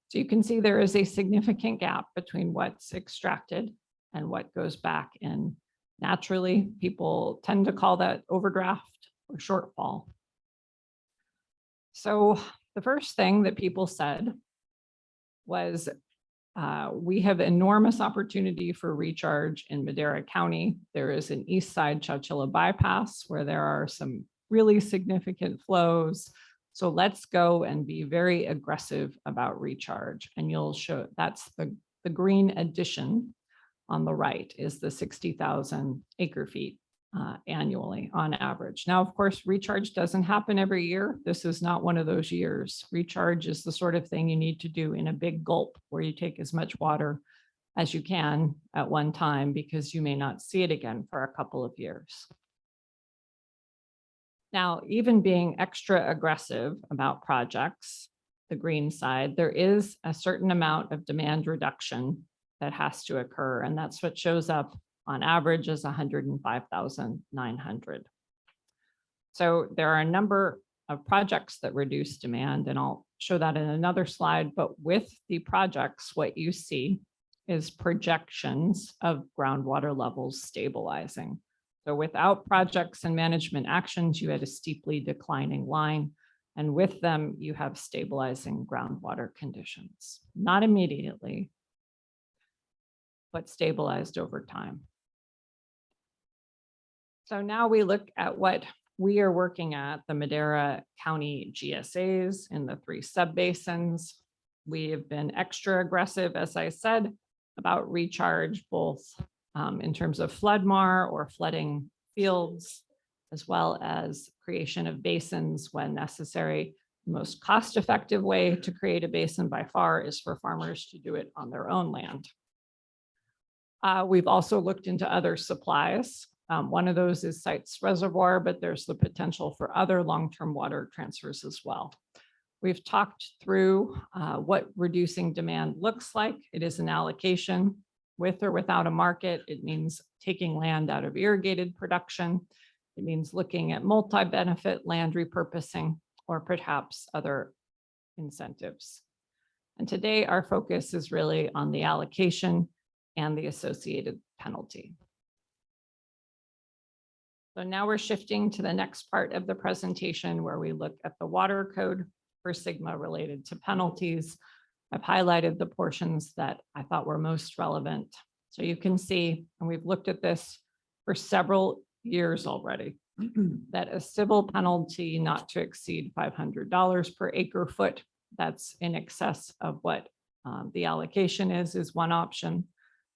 So you can see there is a significant gap between what's extracted and what goes back in. Naturally, people tend to call that overdraft or shortfall. So the first thing that people said was, we have enormous opportunity for recharge in Madera County. There is an east side Chowchilla bypass where there are some really significant flows. So let's go and be very aggressive about recharge. And you'll show that's the green addition on the right is the 60,000 acre feet annually on average. Now, of course, recharge doesn't happen every year. This is not one of those years. Recharge is the sort of thing you need to do in a big gulp where you take as much water as you can at one time because you may not see it again for a couple of years. Now, even being extra aggressive about projects, the green side, there is a certain amount of demand reduction that has to occur. And that's what shows up on average as 105,900. So there are a number of projects that reduce demand, and I'll show that in another slide. But with the projects, what you see is projections of groundwater levels stabilizing. So without projects and management actions, you had a steeply declining line. And with them, you have stabilizing groundwater conditions. Not immediately, but stabilized over time. So now we look at what we are working at the Madera County GSAs in the 3 subbasins. We have been extra aggressive, as I said, about recharge, both in terms of floodmar or flooding fields, as well as creation of basins when necessary. The most cost-effective way to create a basin by far is for farmers to do it on their own land. We've also looked into other supplies. One of those is Sites Reservoir, but there's the potential for other long-term water transfers as well. We've talked through what reducing demand looks like. It is an allocation with or without a market. It means taking land out of irrigated production. It means looking at multi-benefit land repurposing or perhaps other incentives. And today our focus is really on the allocation and the associated penalty. So now we're shifting to the next part of the presentation where we look at the water code for Sigma related to penalties. I've highlighted the portions that I thought were most relevant. So you can see, and we've looked at this for several years already, that a civil penalty not to exceed $500 per acre foot, that's in excess of what the allocation is one option.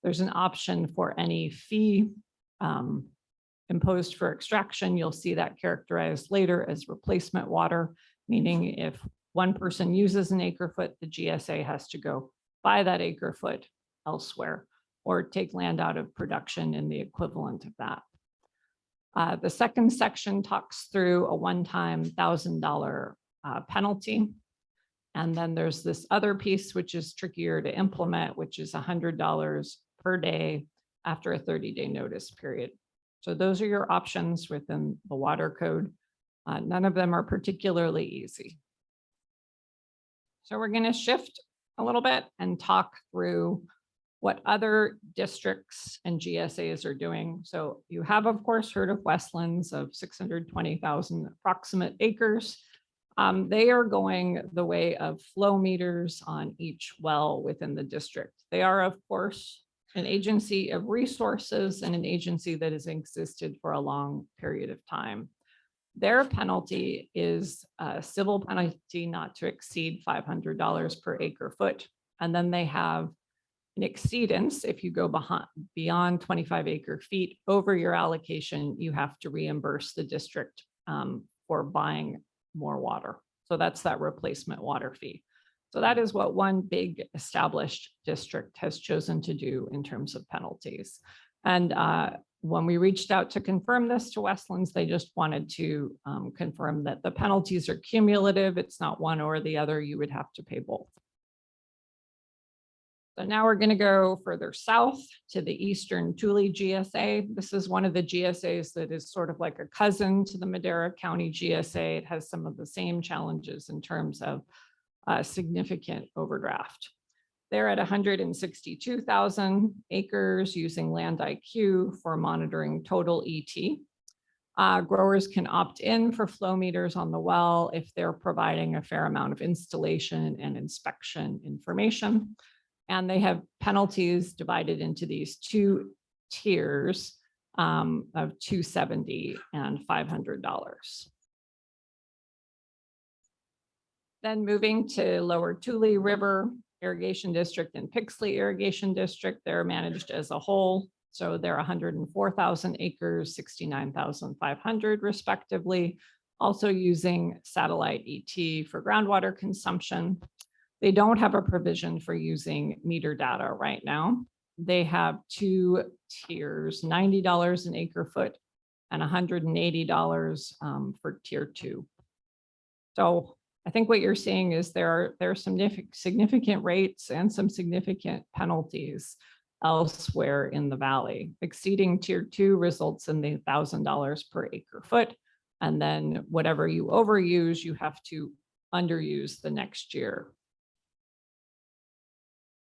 There's an option for any fee imposed for extraction. You'll see that characterized later as replacement water, meaning if one person uses an acre foot, the GSA has to go buy that acre foot elsewhere or take land out of production in the equivalent of that. The second section talks through a one-time $1,000 penalty. And then there's this other piece, which is trickier to implement, which is $100 per day after a 30-day notice period. So those are your options within the water code. None of them are particularly easy. So we're going to shift a little bit and talk through what other districts and GSAs are doing. So you have, of course, heard of Westlands of 620,000 approximate acres. They are going the way of flow meters on each well within the district. They are, of course, an agency of resources and an agency that has existed for a long period of time. Their penalty is a civil penalty not to exceed $500 per acre foot. And then they have an exceedance. If you go beyond 25 acre feet over your allocation, you have to reimburse the district for buying more water. So that's that replacement water fee. So that is what one big established district has chosen to do in terms of penalties. And when we reached out to confirm this to Westlands, they just wanted to confirm that the penalties are cumulative. It's not one or the other. You would have to pay both. So now we're going to go further south to the Eastern Toole GSA. This is one of the GSAs that is sort of like a cousin to the Madera County GSA. It has some of the same challenges in terms of significant overdraft. They're at 162,000 acres using Land IQ for monitoring total ET. Growers can opt in for flow meters on the well if they're providing a fair amount of installation and inspection information. And they have penalties divided into these two tiers of $270 and $500. Then moving to Lower Toole River Irrigation District and Pixley Irrigation District, they're managed as a whole. So they're 104,000 acres, 69,500 respectively, also using satellite ET for groundwater consumption. They don't have a provision for using meter data right now. They have two tiers, $90 an acre foot and $180 for tier 2. So I think what you're seeing is there are some significant rates and some significant penalties elsewhere in the valley. Exceeding tier 2 results in the $1,000 per acre foot. And then whatever you overuse, you have to underuse the next year.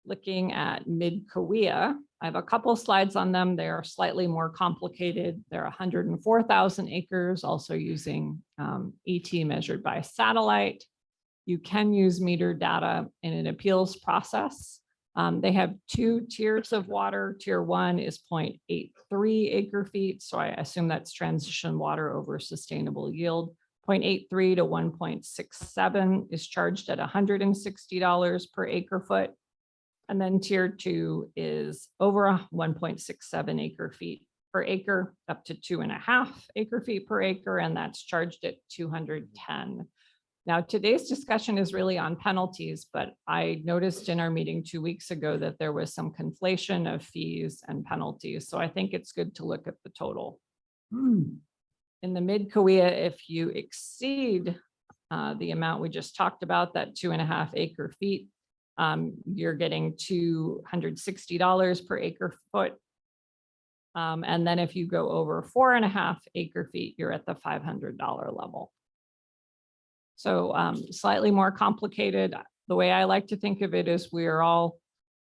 Looking at Mid-Kauai, I have a couple slides on them. They are slightly more complicated. They're 104,000 acres, also using ET measured by satellite. You can use meter data in an appeals process. They have two tiers of water. Tier 1 is 0.83 acre feet. So I assume that's transition water over sustainable yield. 0.83 to 1.67 is charged at $160 per acre foot. And then tier 2 is over 1.67 acre feet per acre, up to 2.5 acre feet per acre, and that's charged at $210. Now, today's discussion is really on penalties, but I noticed in our meeting 2 weeks ago that there was some conflation of fees and penalties. So I think it's good to look at the total. In the mid-Kauai, if you exceed the amount we just talked about, that 2.5 acre feet, you're getting $260 per acre foot. And then if you go over 4.5 acre feet, you're at the $500 level. So slightly more complicated. The way I like to think of it is we are all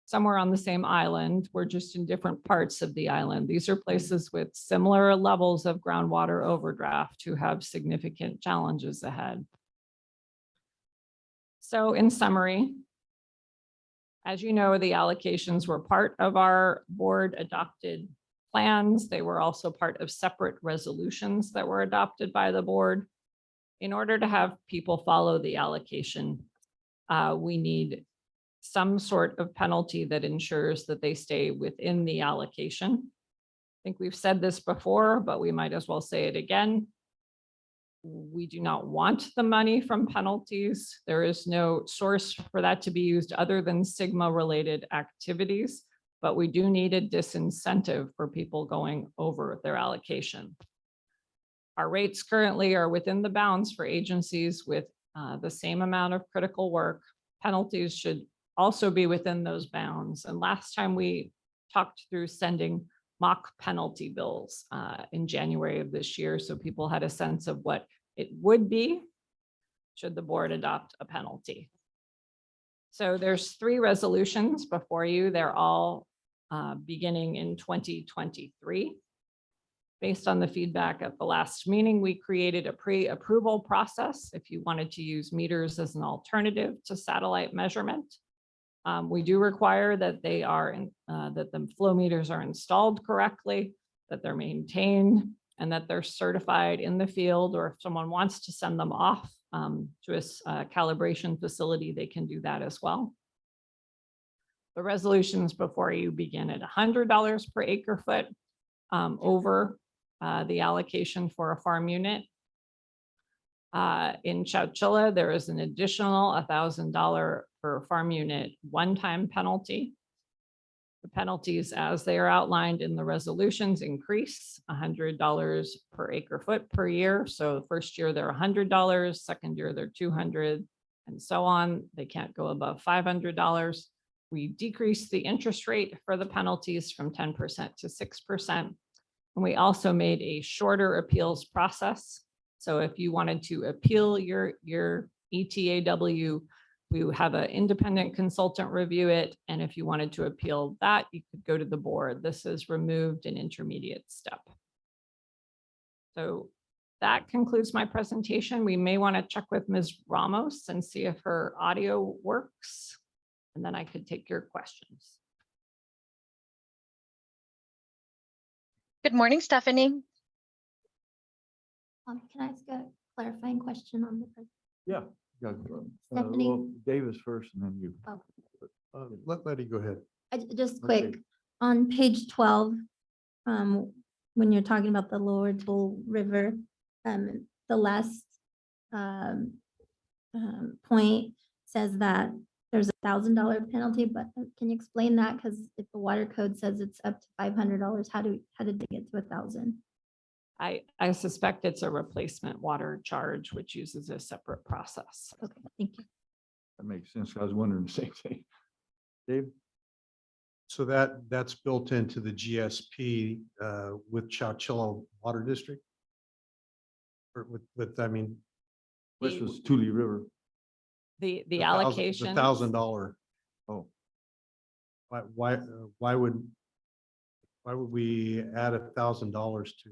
somewhere on the same island. We're just in different parts of the island. These are places with similar levels of groundwater overdraft who have significant challenges ahead. So in summary, as you know, the allocations were part of our board adopted plans. They were also part of separate resolutions that were adopted by the board. In order to have people follow the allocation, we need some sort of penalty that ensures that they stay within the allocation. I think we've said this before, but we might as well say it again. We do not want the money from penalties. There is no source for that to be used other than Sigma-related activities, but we do need a disincentive for people going over their allocation. Our rates currently are within the bounds for agencies with the same amount of critical work. Penalties should also be within those bounds. And last time we talked through sending mock penalty bills in January of this year, so people had a sense of what it would be should the board adopt a penalty. So there's 3 resolutions before you. They're all beginning in 2023. Based on the feedback at the last meeting, we created a pre-approval process if you wanted to use meters as an alternative to satellite measurement. We do require that they are that the flow meters are installed correctly, that they're maintained, and that they're certified in the field, or if someone wants to send them off to a calibration facility, they can do that as well. The resolutions before you begin at $100 per acre foot over the allocation for a farm unit. In Chowchilla, there is an additional $1,000 per farm unit one-time penalty. The penalties, as they are outlined in the resolutions, increase $100 per acre foot per year. So the first year they're $100, second year they're $200, and so on. They can't go above $500. We decreased the interest rate for the penalties from 10% to 6%. And we also made a shorter appeals process. So if you wanted to appeal your ETAW, we have an independent consultant review it. And if you wanted to appeal that, you could go to the board. This has removed an intermediate step. So that concludes my presentation. We may want to check with Ms. Ramos and see if her audio works. And then I could take your questions. Good morning, Stephanie. Can I ask a clarifying question on the? Yeah. Stephanie? Well, Davis first and then you. Oh. Let Letty go ahead. Just quick, on page 12, when you're talking about the lower Toole River, the last point says that there's $1,000 penalty, but can you explain that? Because if the water code says it's up to $500, how did they get to 1,000? I suspect it's a replacement water charge, which uses a separate process. Okay, thank you. That makes sense. I was wondering the same thing. Dave? So that's built into the GSP with Chowchilla Water District? Or I mean. This was Toole River. The allocation. The $1,000. Oh. Why would we add $1,000 to?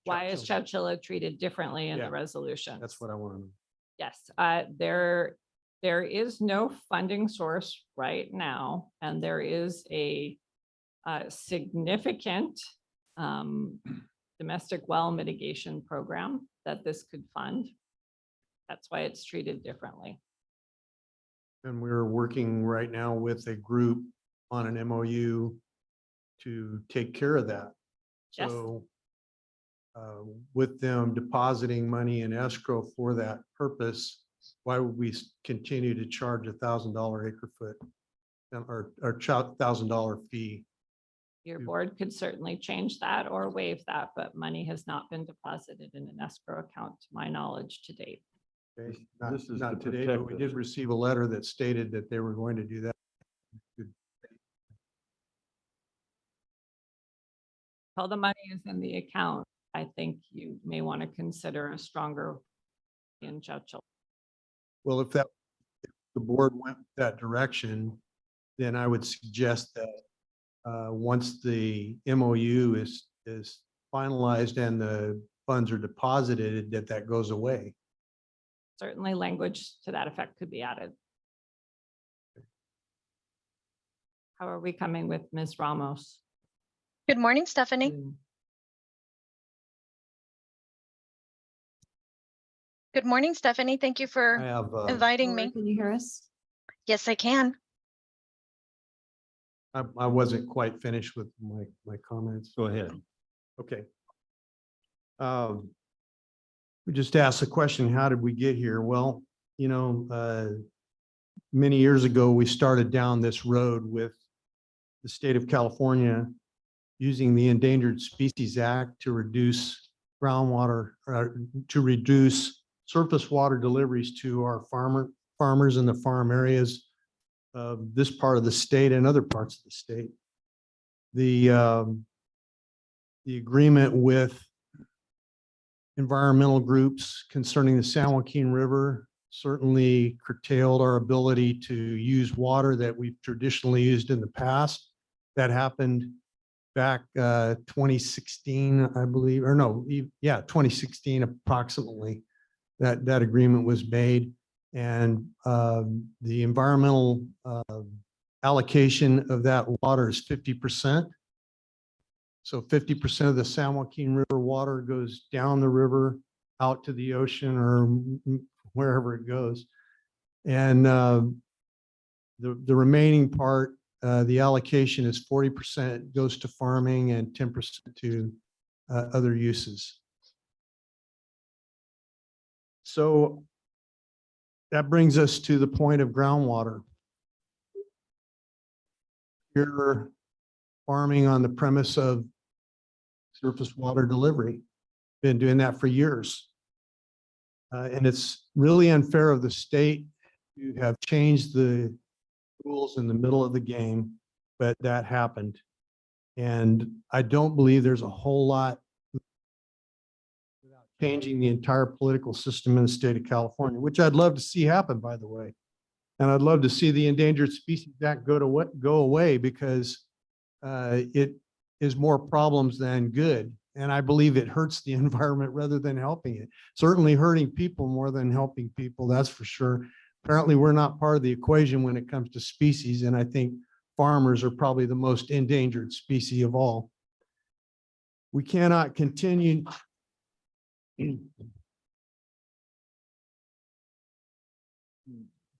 Why is Chowchilla treated differently in Yeah, the resolution? That's what I want to know. Yes, there There is no funding source right now, and there is a significant domestic well mitigation program that this could fund. That's why it's treated differently. And we're working right now with a group on an MOU to take care of that. Yes. So with them depositing money in escrow for that purpose, why would we continue to charge $1,000 acre foot or $1,000 fee? Your board could certainly change that or waive that, but money has not been deposited in an escrow account to my knowledge to date. Okay, This is not to today, but protect we us. did receive a letter that stated that they were going to do that. While the money is in the account, I think you may want to consider a stronger in Churchill. Well, if the board went that direction, then I would suggest that once the MOU is finalized and the funds are deposited, that goes away. Certainly language to that effect could be added. How are we coming with Ms. Ramos? Good morning, Stephanie. Good morning, Stephanie. Thank you I for have, inviting Lori, me. can you hear us? Yes, I can. I wasn't quite finished with my comments. Go ahead. Okay. We just asked the question, how did we get here? Well, you know, many years ago, we started down this road with the state of California using the Endangered Species Act to reduce groundwater, to reduce surface water deliveries to our farmers in the farm areas of this part of the state and other parts of the state. The agreement with environmental groups concerning the San Joaquin River certainly curtailed our ability to use water that we've traditionally used in the past. That happened back 2016, I believe, or no, 2016 approximately. That agreement was made, and the environmental allocation of that water is 50%. So 50% of the San Joaquin River water goes down the river out to the ocean or wherever it goes. And the remaining part, the allocation is 40% goes to farming and 10% to other uses. So that brings us to the point of groundwater. You're farming on the premise of surface water delivery. Been doing that for years. And it's really unfair of the state to have changed the rules in the middle of the game, but that happened. And I don't believe there's a whole lot without changing the entire political system in the state of California, which I'd love to see happen, by the way. And I'd love to see the Endangered Species Act go away because it is more problems than good. And I believe it hurts the environment rather than helping it. Certainly hurting people more than helping people, that's for sure. Apparently, we're not part of the equation when it comes to species, and I think farmers are probably the most endangered species of all. We cannot continue.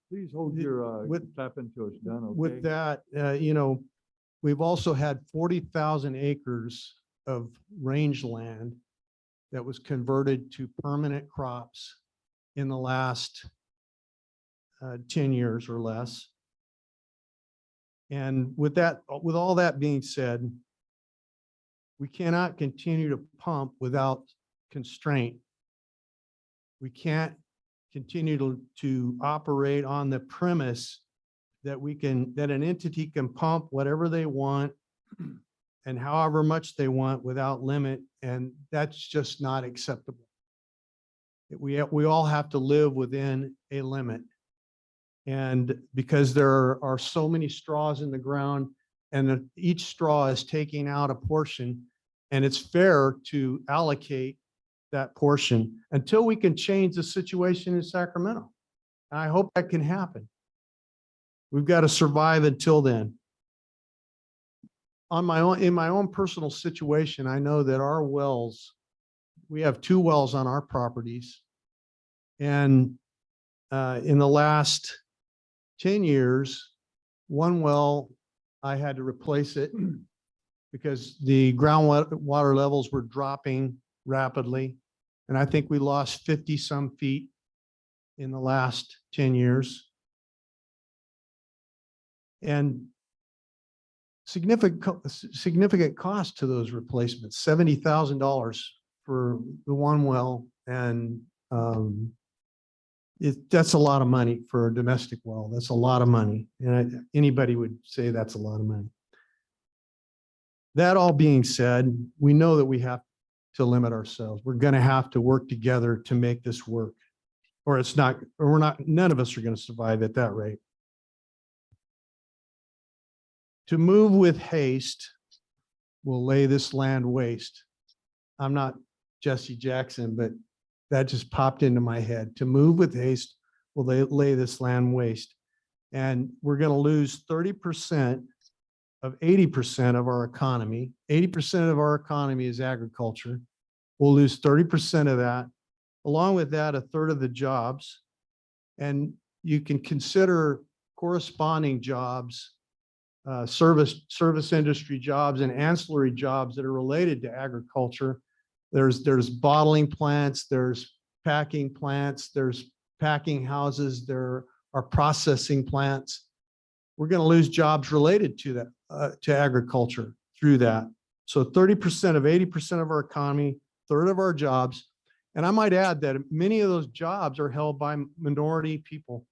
Please hold your clap until it's done, okay? With that, you know, we've also had 40,000 acres of rangeland that was converted to permanent crops in the last 10 years or less. And with all that being said, we cannot continue to pump without constraint. We can't continue to operate on the premise that an entity can pump whatever they want and however much they want without limit, and that's just not acceptable. We all have to live within a limit. And because there are so many straws in the ground and each straw is taking out a portion, and it's fair to allocate that portion until we can change the situation in Sacramento. I hope that can happen. We've got to survive until then. In my own personal situation, I know that our wells, we have 2 wells on our properties. And in the last 10 years, 1 well, I had to replace it because the groundwater levels were dropping rapidly. And I think we lost 50 some feet in the last 10 years. And significant cost to those replacements, $70,000 for the 1 well. And that's a lot of money for a domestic well. That's a lot of money. And anybody would say that's a lot of money. That all being said, we know that we have to limit ourselves. We're going to have to work together to make this work, or none of us are going to survive at that rate. To move with haste will lay this land waste. I'm not Jesse Jackson, but that just popped into my head. To move with haste will lay this land waste. And we're going to lose 30% of 80% of our economy. 80% of our economy is agriculture. We'll lose 30% of that. Along with that, 1/3 of the jobs. And you can consider corresponding jobs, service industry jobs and ancillary jobs that are related to agriculture. There's bottling plants, there's packing plants, there's packing houses, there are processing plants. We're going to lose jobs related to that, to agriculture through that. So 30% of 80% of our economy, 1/3 of our jobs. And I might add that many of those jobs are held by minority people.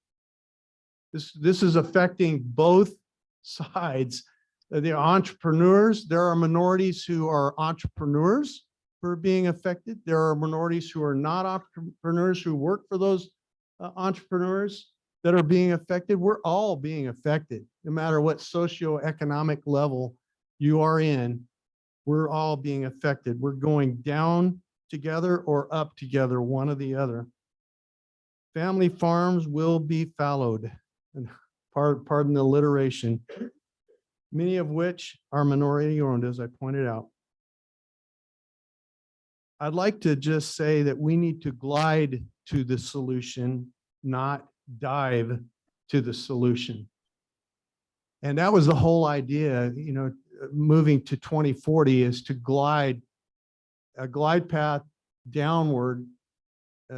This is affecting both sides. The entrepreneurs, there are minorities who are entrepreneurs who are being affected. There are minorities who are not entrepreneurs who work for those entrepreneurs that are being affected. We're all being affected, no matter what socioeconomic level you are in. We're all being affected. We're going down together or up together, one or the other. Family farms will be fallowed, and pardon the alliteration, many of which are minority owned, as I pointed out. I'd like to just say that we need to glide to the solution, not dive to the solution. And that was the whole idea, moving to 2040 is to glide a glide path downward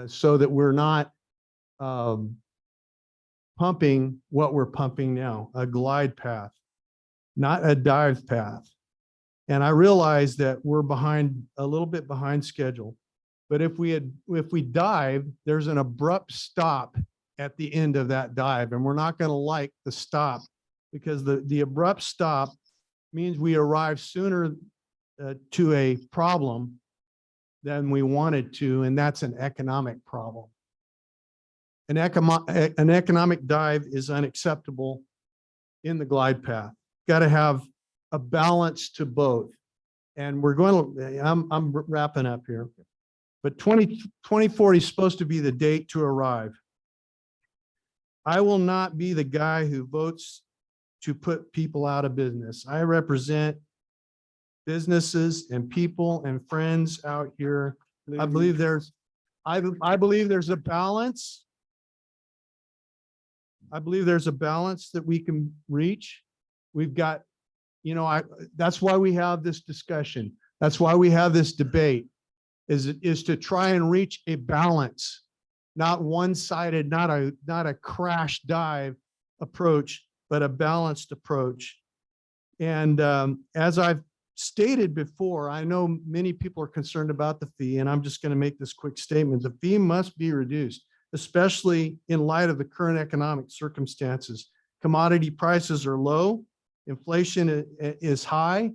so that we're not pumping what we're pumping now, a glide path, not a dive path. And I realize that we're a little bit behind schedule, but if we dive, there's an abrupt stop at the end of that dive, and we're not going to like the stop, because the abrupt stop means we arrive sooner to a problem than we wanted to, and that's an economic problem. An economic dive is unacceptable in the glide path. Got to have a balance to both. And I'm wrapping up here, but 2040 is supposed to be the date to arrive. I will not be the guy who votes to put people out of business. I represent businesses and people and friends out here. I believe there's a balance. I believe there's a balance that we can reach. We've got, that's why we have this discussion. That's why we have this debate, is to try and reach a balance, not one-sided, not a crash dive approach, but a balanced approach. And as I've stated before, I know many people are concerned about the fee, and I'm just going to make this quick statement. The fee must be reduced, especially in light of the current economic circumstances. Commodity prices are low, inflation is high,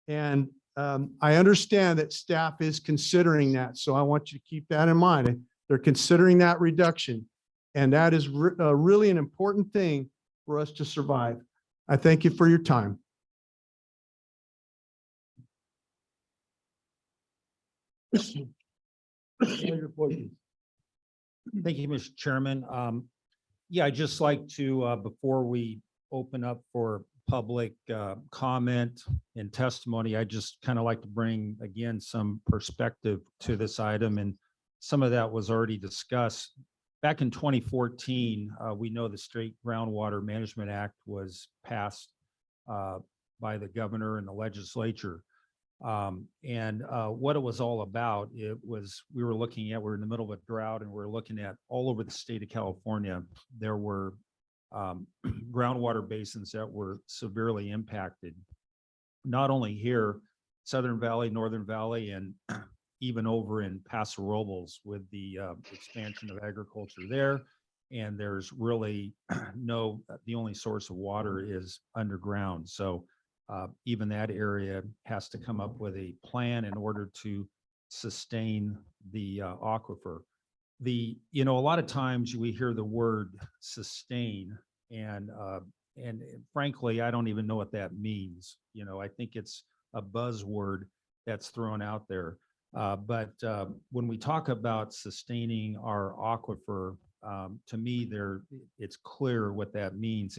and I understand that staff is considering that. So I want you to keep that in mind. They're considering that reduction, and that is really an important thing for us to survive. I thank you for your time. Thank you, Mr. Chairman. Yeah, I'd just like to, before we open up for public comment and testimony, I just kind of like to bring again some perspective to this item, and some of that was already discussed. Back in 2014, we know the State Groundwater Management Act was passed by the governor and the legislature. And what it was all about, it was, we're in the middle of a drought, and we're looking at all over the state of California, there were groundwater basins that were severely impacted. Not only here, Southern Valley, Northern Valley, and even over in Paso Robles with the expansion of agriculture there. And there's really the only source of water is underground. So even that area has to come up with a plan in order to sustain the aquifer. A lot of times we hear the word sustain, and frankly, I don't even know what that means. I think it's a buzzword that's thrown out there. But when we talk about sustaining our aquifer, to me, it's clear what that means.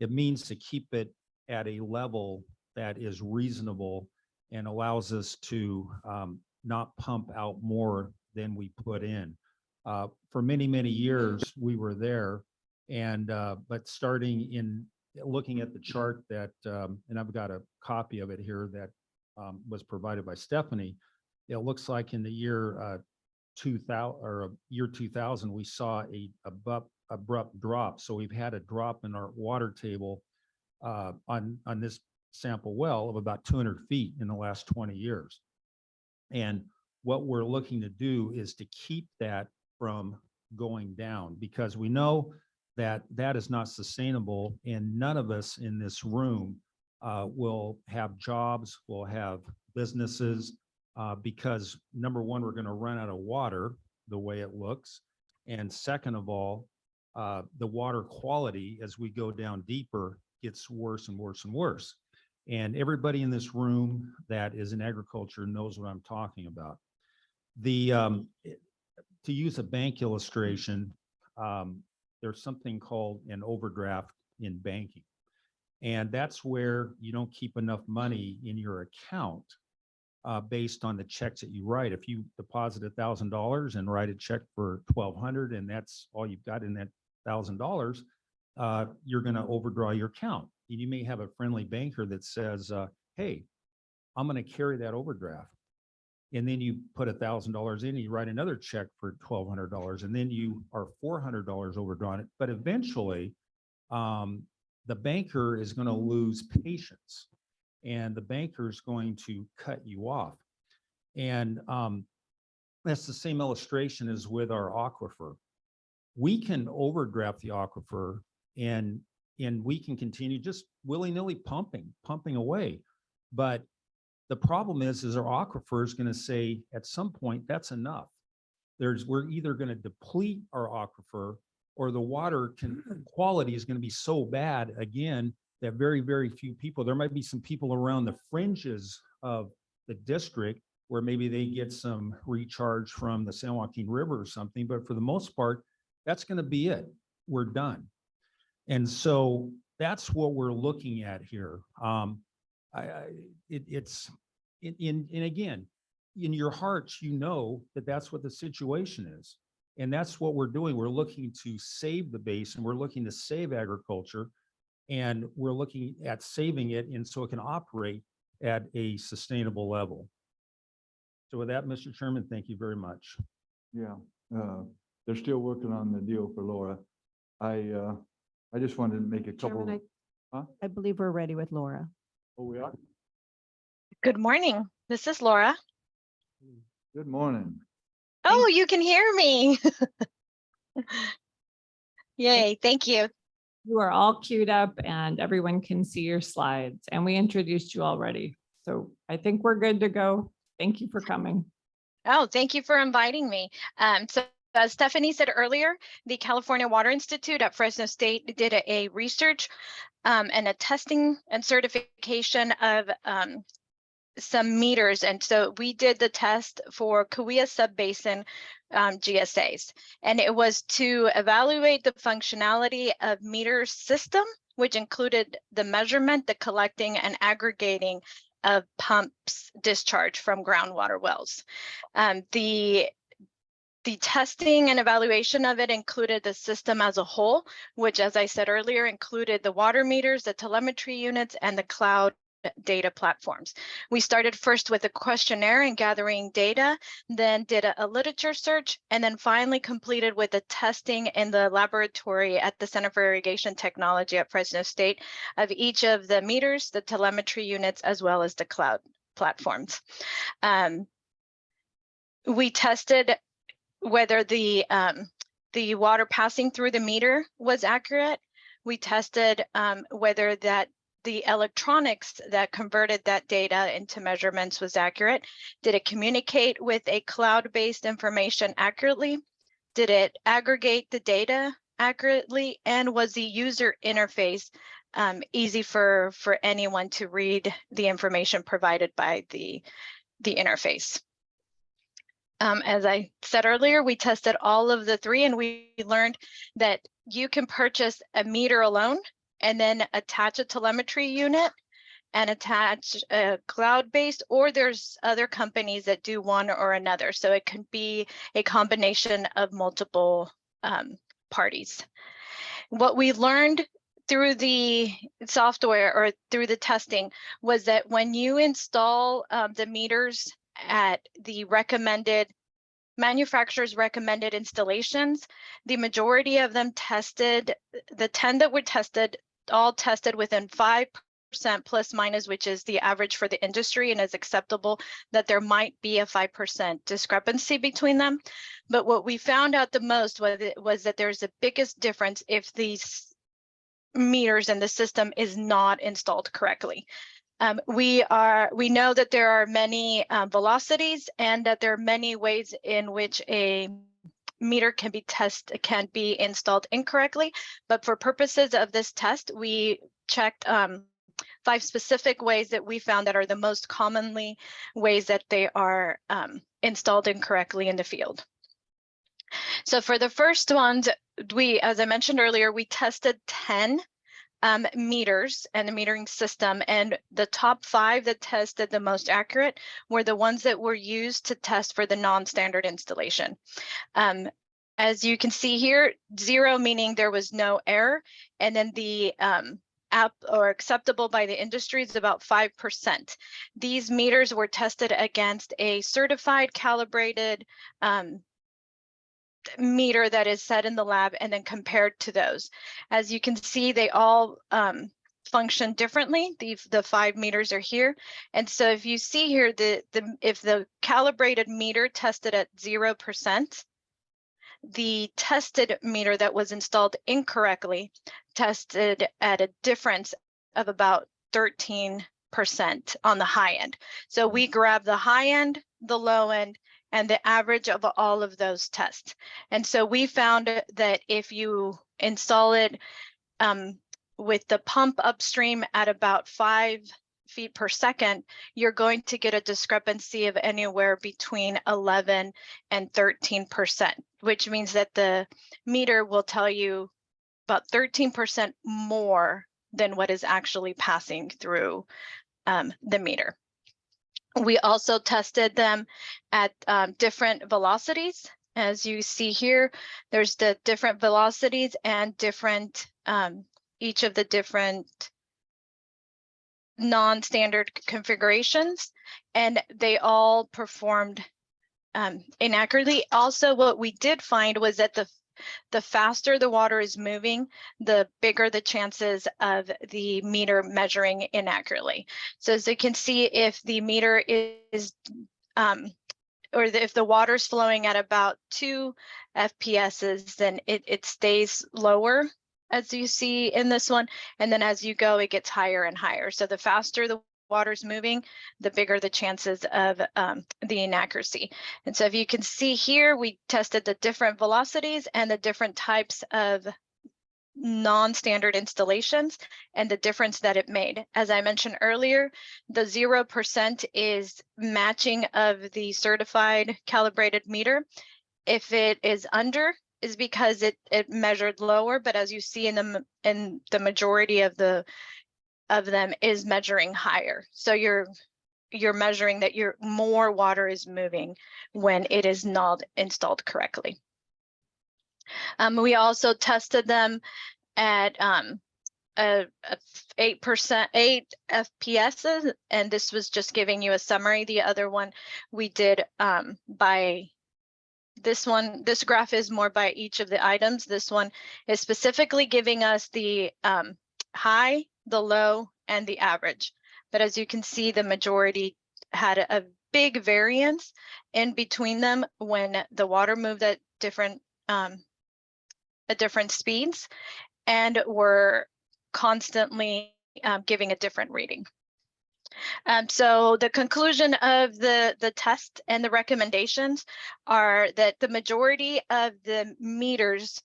It means to keep it at a level that is reasonable and allows us to not pump out more than we put in. For many, many years, we were there, and but starting in looking at the chart that, and I've got a copy of it here that was provided by Stephanie. It looks like in the year 2000, we saw a abrupt drop. So we've had a drop in our water table on this sample well of about 200 feet in the last 20 years. And what we're looking to do is to keep that from going down, because we know that that is not sustainable, and none of us in this room will have jobs, will have businesses, because number one, we're going to run out of water the way it looks. And second of all, the water quality as we go down deeper gets worse and worse and worse. And everybody in this room that is in agriculture knows what I'm talking about. To use a bank illustration, there's something called an overdraft in banking. And that's where you don't keep enough money in your account based on the checks that you write. If you deposit $1,000 and write a check for $1,200, and that's all you've got in that $1,000, you're going to overdraw your account. And you may have a friendly banker that says, hey, I'm going to carry that overdraft. And then you put $1,000 in, you write another check for $1,200, and then you are $400 overdrawn it. But eventually, the banker is going to lose patience, and the banker is going to cut you off. And that's the same illustration as with our aquifer. We can overdraft the aquifer, and we can continue just willy-nilly pumping away. But the problem is our aquifer is going to say at some point that's enough. We're either going to deplete our aquifer, or the water quality is going to be so bad again that very, very few people, there might be some people around the fringes of the district where maybe they get some recharge from the San Joaquin River or something, but for the most part, that's going to be it. We're done. And so that's what we're looking at here. It's again, in your hearts, you know that that's what the situation is. And that's what we're doing. We're looking to save the basin. We're looking to save agriculture, and we're looking at saving it, and so it can operate at a sustainable level. So with that, Mr. Chairman, thank you very much. Yeah, they're still working on the deal for Laura. I just wanted to make a couple. Chairman, Huh? I believe we're ready with Laura. Oh, we are? Good morning. This is Laura. Good morning. Oh, you can hear me. Yay, thank you. You are all queued up and everyone can see your slides, and we introduced you already. So I think we're good to go. Thank you for coming. Oh, thank you for inviting me. So as Stephanie said earlier, the California Water Institute at Fresno State did a research and a testing and certification of some meters. And so we did the test for Kauai Subbasin GSAs, and it was to evaluate the functionality of meter system, which included the measurement, the collecting, and aggregating of pumps discharge from groundwater wells. The testing and evaluation of it included the system as a whole, which, as I said earlier, included the water meters, the telemetry units, and the cloud data platforms. We started first with a questionnaire and gathering data, then did a literature search, and then finally completed with the testing in the laboratory at the Center for Irrigation Technology at Fresno State of each of the meters, the telemetry units, as well as the cloud platforms. We tested whether the water passing through the meter was accurate. We tested whether that the electronics that converted that data into measurements was accurate. Did it communicate with a cloud-based information accurately? Did it aggregate the data accurately? And was the user interface easy for anyone to read the information provided by the interface? As I said earlier, we tested all of the three, and we learned that you can purchase a meter alone and then attach a telemetry unit and attach a cloud-based, or there's other companies that do one or another. So it can be a combination of multiple parties. What we learned through the software or through the testing was that when you install the meters at the manufacturer's recommended installations, the majority of them tested, the 10 that were tested, all tested within 5% plus minus, which is the average for the industry and is acceptable, that there might be a 5% discrepancy between them. But what we found out the most was that there's the biggest difference if these meters in the system is not installed correctly. We know that there are many velocities and that there are many ways in which a meter can be installed incorrectly. But for purposes of this test, we checked 5 specific ways that we found that are the most commonly ways that they are installed incorrectly in the field. So for the first ones, as I mentioned earlier, we tested 10 meters and the metering system, and the top 5 that tested the most accurate were the ones that were used to test for the non-standard installation. As you can see here, 0 meaning there was no error, and then the app or acceptable by the industry is about 5%. These meters were tested against a certified calibrated meter that is set in the lab and then compared to those. As you can see, they all function differently. The 5 meters are here. And so if you see here, if the calibrated meter tested at 0%, the tested meter that was installed incorrectly tested at a difference of about 13% on the high end. So we grabbed the high end, the low end, and the average of all of those tests. And so we found that if you install it with the pump upstream at about 5 feet per second, you're going to get a discrepancy of anywhere between 11 and 13%, which means that the meter will tell you about 13% more than what is actually passing through the meter. We also tested them at different velocities. As you see here, there's the different velocities and different, each of the different non-standard configurations, and they all performed inaccurately. Also, what we did find was that the faster the water is moving, the bigger the chances of the meter measuring inaccurately. So as you can see, if the meter is, if the water's flowing at about 2 FPSs, then it stays lower, as you see in this one. And then as you go, it gets higher and higher. So the faster the water's moving, the bigger the chances of the inaccuracy. And so if you can see here, we tested the different velocities and the different types of non-standard installations and the difference that it made. As I mentioned earlier, the 0% is matching of the certified calibrated meter. If it is under, is because it measured lower, but as you see in the majority of them is measuring higher. So you're measuring that more water is moving when it is not installed correctly. We also tested them at 8 FPS, and this was just giving you a summary. The other one we did by this one. This graph is more by each of the items. This one is specifically giving us the high, the low, and the average. But as you can see, the majority had a big variance in between them when the water moved at different speeds, and were constantly giving a different reading. So the conclusion of the test and the recommendations are that the majority of the meters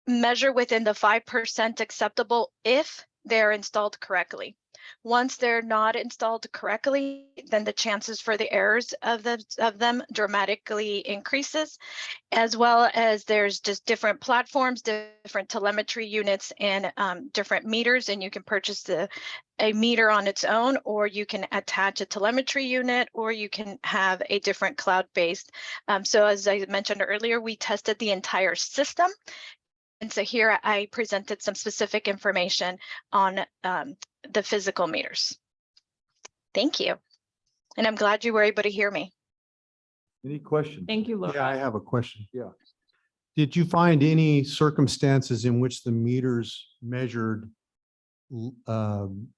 measure within the 5% acceptable if they're installed correctly. Once they're not installed correctly, then the chances for the errors of them dramatically increases, as well as there's just different platforms, different telemetry units, and different meters, and you can purchase a meter on its own, or you can attach a telemetry unit, or you can have a different cloud-based. So as I mentioned earlier, we tested the entire system. And so here I presented some specific information on the physical meters. Thank you. And I'm glad you were able to hear me. Any questions? Thank you, Laura. Yeah, I have a question. Yeah. Did you find any circumstances in which the meters measured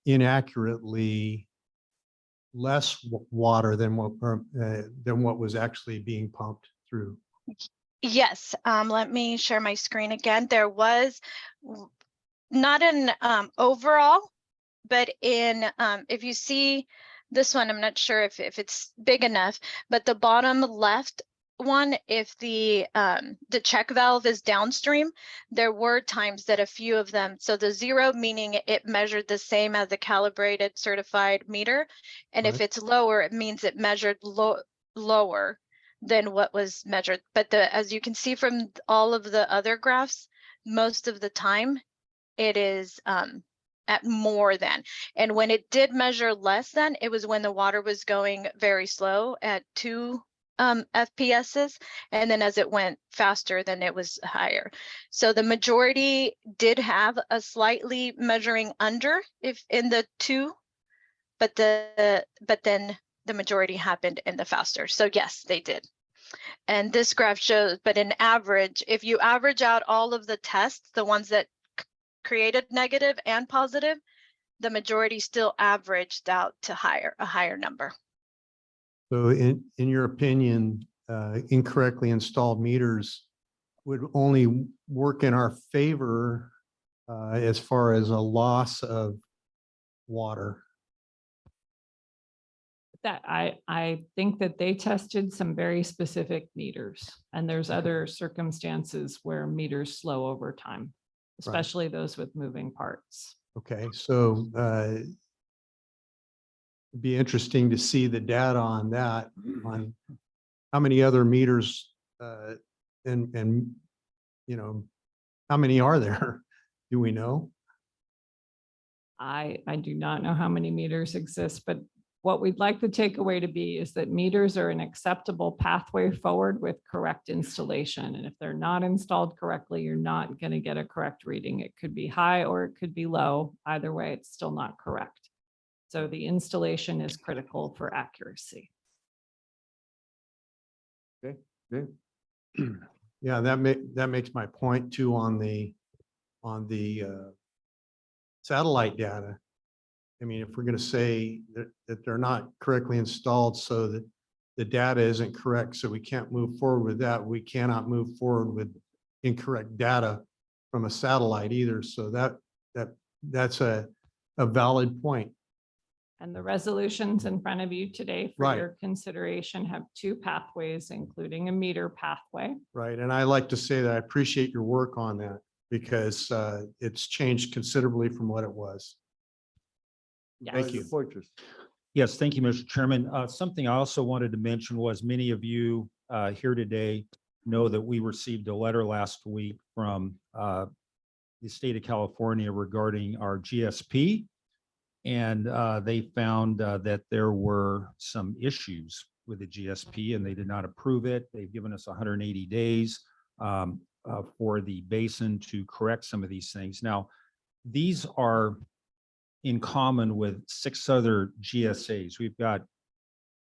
inaccurately less water than what was actually being pumped through? Yes, let me share my screen again. There was not an overall, but in if you see this one, I'm not sure if it's big enough, but the bottom left one, if the check valve is downstream, there were times that a few of them, so the 0 meaning it measured the same as the calibrated certified meter, and if it's lower, it means it measured lower than what was measured. But as you can see from all of the other graphs, most of the time it is at more than. And when it did measure less than, it was when the water was going very slow at 2 FPSs, and then as it went faster, then it was higher. So the majority did have a slightly measuring under if in the 2, but then the majority happened in the faster. So yes, they did. And this graph shows, but in average, if you average out all of the tests, the ones that created negative and positive, the majority still averaged out to a higher number. So in your opinion, incorrectly installed meters would only work in our favor as far as a loss of water? That I think that they tested some very specific meters, and there's other circumstances where meters slow over time, especially those with moving parts. Okay, so it'd be interesting to see the data on that, on how many other meters and you know, how many are there? Do we know? I do not know how many meters exist, but what we'd like the takeaway to be is that meters are an acceptable pathway forward with correct installation. And if they're not installed correctly, you're not going to get a correct reading. It could be high or it could be low. Either way, it's still not correct. So the installation is critical for accuracy. Okay, good. Yeah, that makes my point too on the satellite data. I mean, if we're going to say that they're not correctly installed so that the data isn't correct, so we can't move forward with that, we cannot move forward with incorrect data from a satellite either. So that's a valid point. And the resolutions in front of you today for Right. your consideration have 2 pathways, including a meter pathway. Right. And I like to say that I appreciate your work on that. because it's changed considerably from what it was. Thank you. Poythress. Yes, thank you, Mr. Chairman. Something I also wanted to mention was many of you here today know that we received a letter last week from the state of California regarding our GSP. And they found that there were some issues with the GSP and they did not approve it. They've given us 180 days for the basin to correct some of these things. Now, these are in common with 6 other GSAs. We've got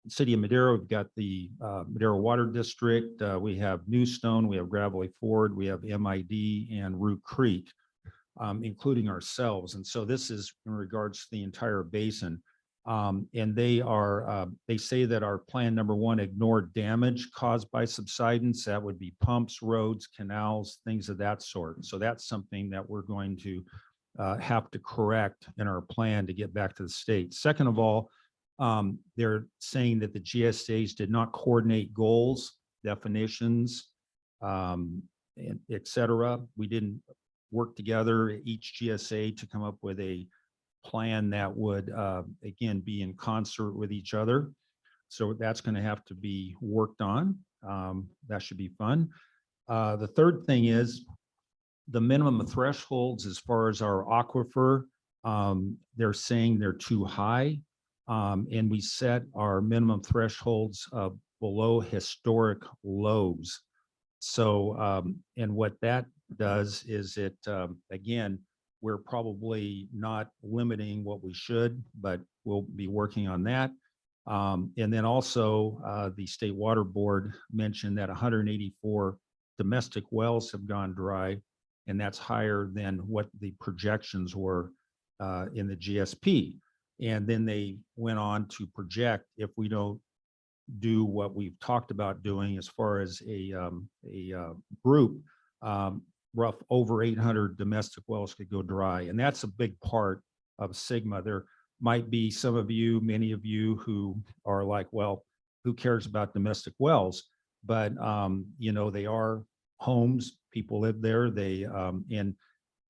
City of Madera, we've got the Madera Water District, we have Newstone, we have Gravelly Ford, we have MID and Root Creek, including ourselves. And so this is in regards to the entire basin. And they say that our plan number 1 ignored damage caused by subsidence. That would be pumps, roads, canals, things of that sort. So that's something that we're going to have to correct in our plan to get back to the state. Second of all, they're saying that the GSAs did not coordinate goals, definitions, et cetera. We didn't work together, each GSA, to come up with a plan that would, again, be in concert with each other. So that's going to have to be worked on. That should be fun. The third thing is the minimum thresholds as far as our aquifer. They're saying they're too high. And we set our minimum thresholds below historic lows. So, and what that does is it, again, we're probably not limiting what we should, but we'll be working on that. And then also the State Water Board mentioned that 184 domestic wells have gone dry, and that's higher than what the projections were in the GSP. And then they went on to project if we don't do what we've talked about doing as far as a group, rough over 800 domestic wells could go dry. And that's a big part of Sigma. There might be some of you, many of you who are like, well, who cares about domestic wells? But, you know, they are homes, people live there. They, and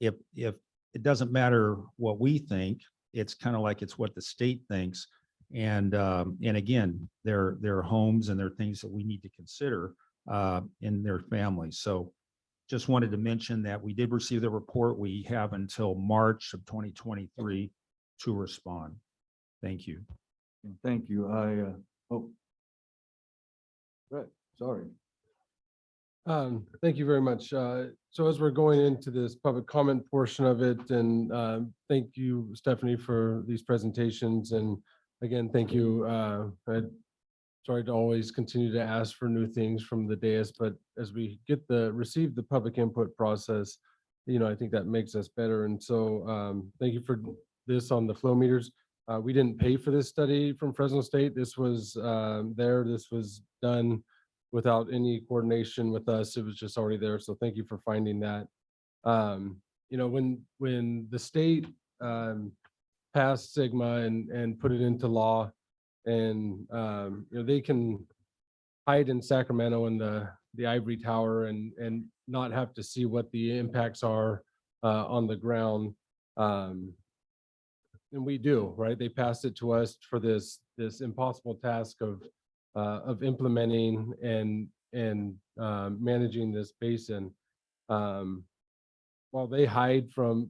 if it doesn't matter what we think, it's kind of like it's what the state thinks. And again, they're homes and they're things that we need to consider in their families. So just wanted to mention that we did receive the report. We have until March of 2023 to respond. Thank you. Thank you. Right, sorry. Thank you very much. So as we're going into this public comment portion of it, and thank you, Stephanie, for these presentations. And again, thank you. Sorry to always continue to ask for new things from the dais, but as we receive the public input process, you know, I think that makes us better. And so thank you for this on the flow meters. We didn't pay for this study from Fresno State. This was this was done without any coordination with us. It was just already there. So thank you for finding that. You know, when the state passed Sigma and put it into law, and you know, they can hide in Sacramento in the ivory tower and not have to see what the impacts are on the ground. And we do, right? They passed it to us for this impossible task of implementing and managing this basin. While they hide from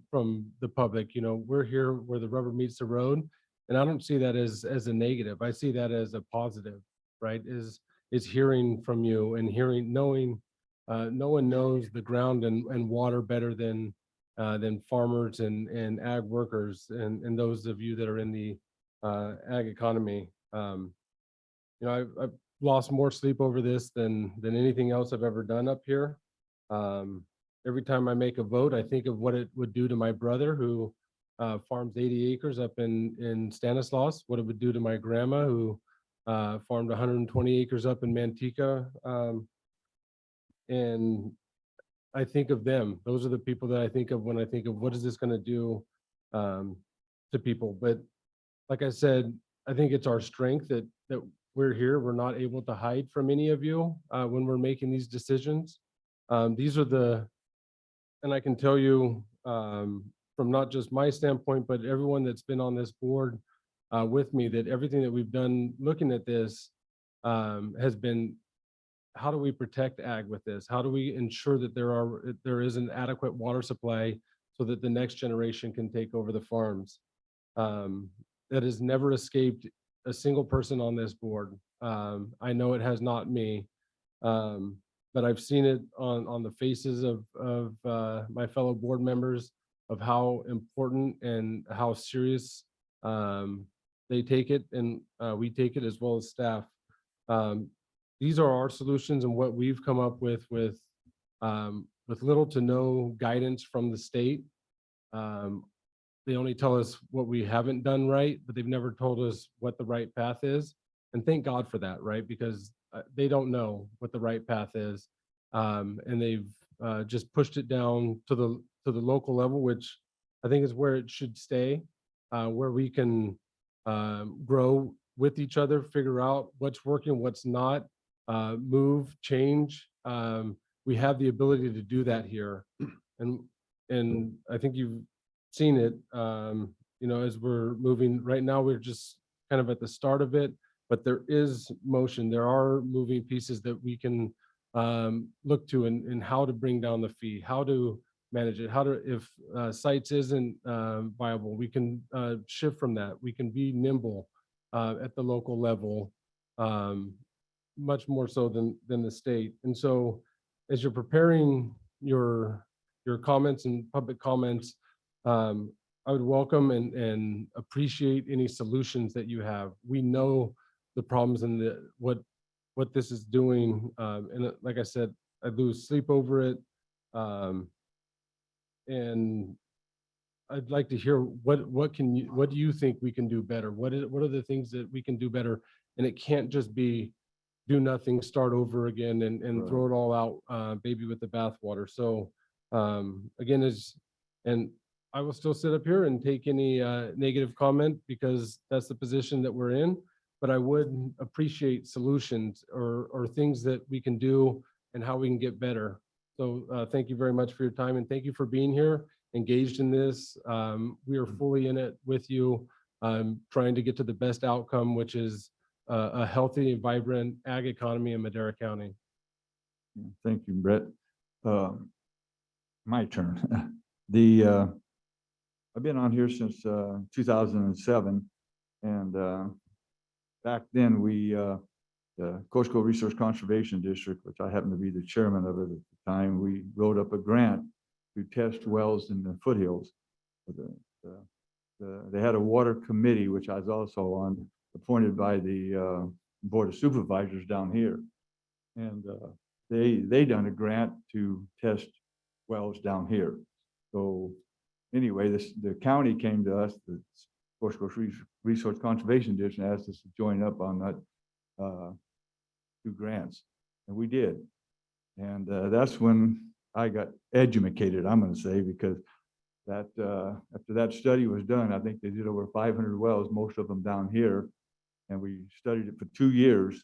the public, you know, we're here where the rubber meets the road, and I don't see that as a negative. I see that as a positive, right? Is hearing from you and knowing no one knows the ground and water better than farmers and ag workers and those of you that are in the ag economy. You know, I've lost more sleep over this than anything else I've ever done up here. Every time I make a vote, I think of what it would do to my brother who farms 80 acres up in Stanislaus, what it would do to my grandma who farmed 120 acres up in Manteca. And I think of them. Those are the people that I think of when I think of what is this going to do to people. But like I said, I think it's our strength that we're here. We're not able to hide from any of you when we're making these decisions. These are the and I can tell you from not just my standpoint, but everyone that's been on this board with me, that everything that we've done looking at this has been, how do we protect ag with this? How do we ensure that there is an adequate water supply so that the next generation can take over the farms? That has never escaped a single person on this board. I know it has not me, but I've seen it on the faces of my fellow board members of how important and how serious they take it, and we take it as well as staff. These are our solutions and what we've come up with little to no guidance from the state. They only tell us what we haven't done right, but they've never told us what the right path is. And thank God for that, right? Because they don't know what the right path is. And they've just pushed it down to the local level, which I think is where it should stay, where we can grow with each other, figure out what's working, what's not, move, change. We have the ability to do that here. And I think you've seen it, as we're moving right now, we're just kind of at the start of it, but there is motion. There are moving pieces that we can look to in how to bring down the fee, how to manage it, how to, if sites isn't viable, we can shift from that. We can be nimble at the local level, much more so than the state. And so as you're preparing your comments and public comments, I would welcome and appreciate any solutions that you have. We know the problems and what this is doing. And like I said, I lose sleep over it. And I'd like to hear what do you think we can do better? What are the things that we can do better? And it can't just be do nothing, start over again and Right. throw it all out, baby with the bathwater. So again, and I will still sit up here and take any negative comment because that's the position that we're in. But I would appreciate solutions or things that we can do and how we can get better. So thank you very much for your time and thank you for being here, engaged in this. We are fully in it with you, trying to get to the best outcome, which is a healthy, vibrant ag economy in Madera County. Thank you, Brett. My turn. I've been on here since 2007, and back then the Coastal Resource Conservation District, which I happen to be the chairman of it at the time, we wrote up a grant to test wells in the foothills. They had a water committee, which I was also on, appointed by the Board of Supervisors down here, and they done a grant to test wells down here. So anyway, the county came to us, the Coastal Resource Conservation District, asked us to join up on that 2 grants, and we did. And that's when I got educated, I'm going to say, because that after that study was done, I think they did over 500 wells, most of them down here, and we studied it for 2 years.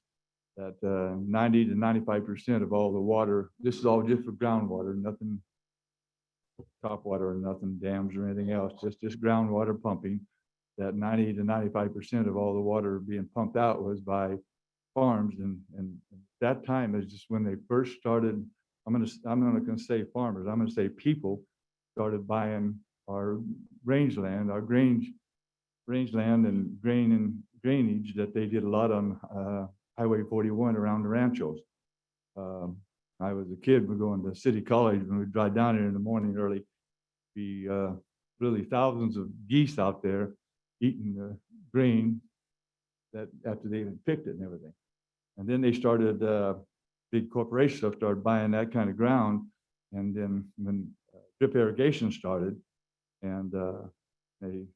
That 90 to 95% of all the water, this is all just for groundwater, nothing top water or nothing, dams or anything else, just groundwater pumping. That 90 to 95% of all the water being pumped out was by farms, and that time is just when they first started. I'm not going to say farmers. I'm going to say people started buying our rangeland, our rangeland and drainage that they did a lot on Highway 41 around the ranchos. I was a kid, we're going to City College when we drive down here in the morning early. Be really thousands of geese out there eating the grain that after they had picked it and everything. And then they started, big corporations started buying that kind of ground. And then when drip irrigation started, and they,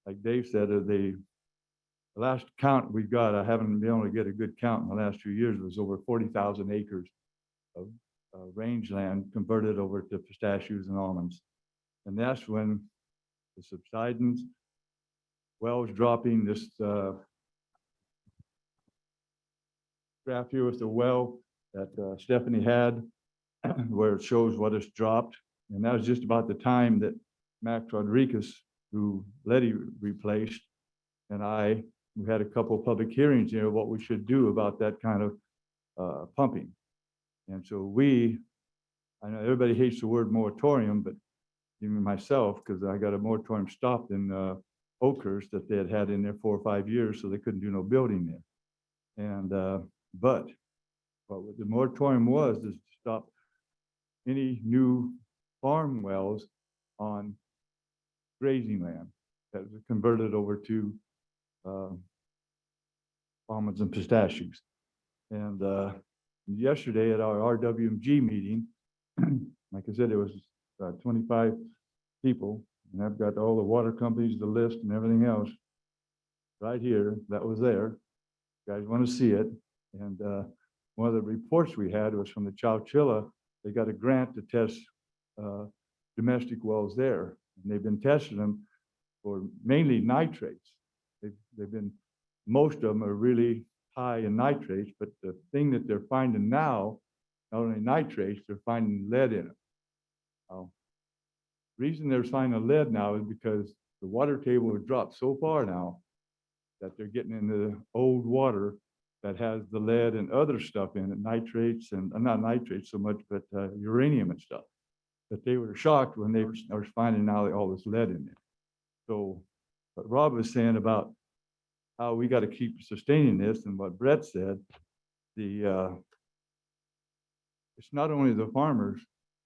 like Dave said, the last count we got, I haven't been able to get a good count in the last few years, was over 40,000 acres of rangeland converted over to pistachios and almonds. And that's when the subsidence, wells dropping, this graph here with the well that Stephanie had, where it shows what has dropped And that was just about the time that Max Rodriguez, who Letty replaced, and we had a couple of public hearings, what we should do about that kind of pumping. And so I know everybody hates the word moratorium, but even myself, because I got a moratorium stopped in Oakhurst that they had in there 4 or 5 years, so they couldn't do no building there. And but what the moratorium was is to stop any new farm wells on grazing land that was converted over to almonds and pistachios. And yesterday at our RWMG meeting, like I said, it was 25 people, and I've got all the water companies, the list and everything else right here that was there. You guys want to see it. And one of the reports we had was from the Chowchilla. They got a grant to test domestic wells there. And they've been testing them for mainly nitrates. They've been, most of them are really high in nitrates, but the thing that they're finding now, not only nitrates, they're finding lead in it. Reason they're finding lead now is because the water table has dropped so far now that they're getting into old water that has the lead and other stuff in it, nitrates and not nitrates so much, but uranium and stuff. But they were shocked when they were finding out all this lead in there. So what Rob was saying about how we got to keep sustaining this, and what Brett said, it's not only the farmers,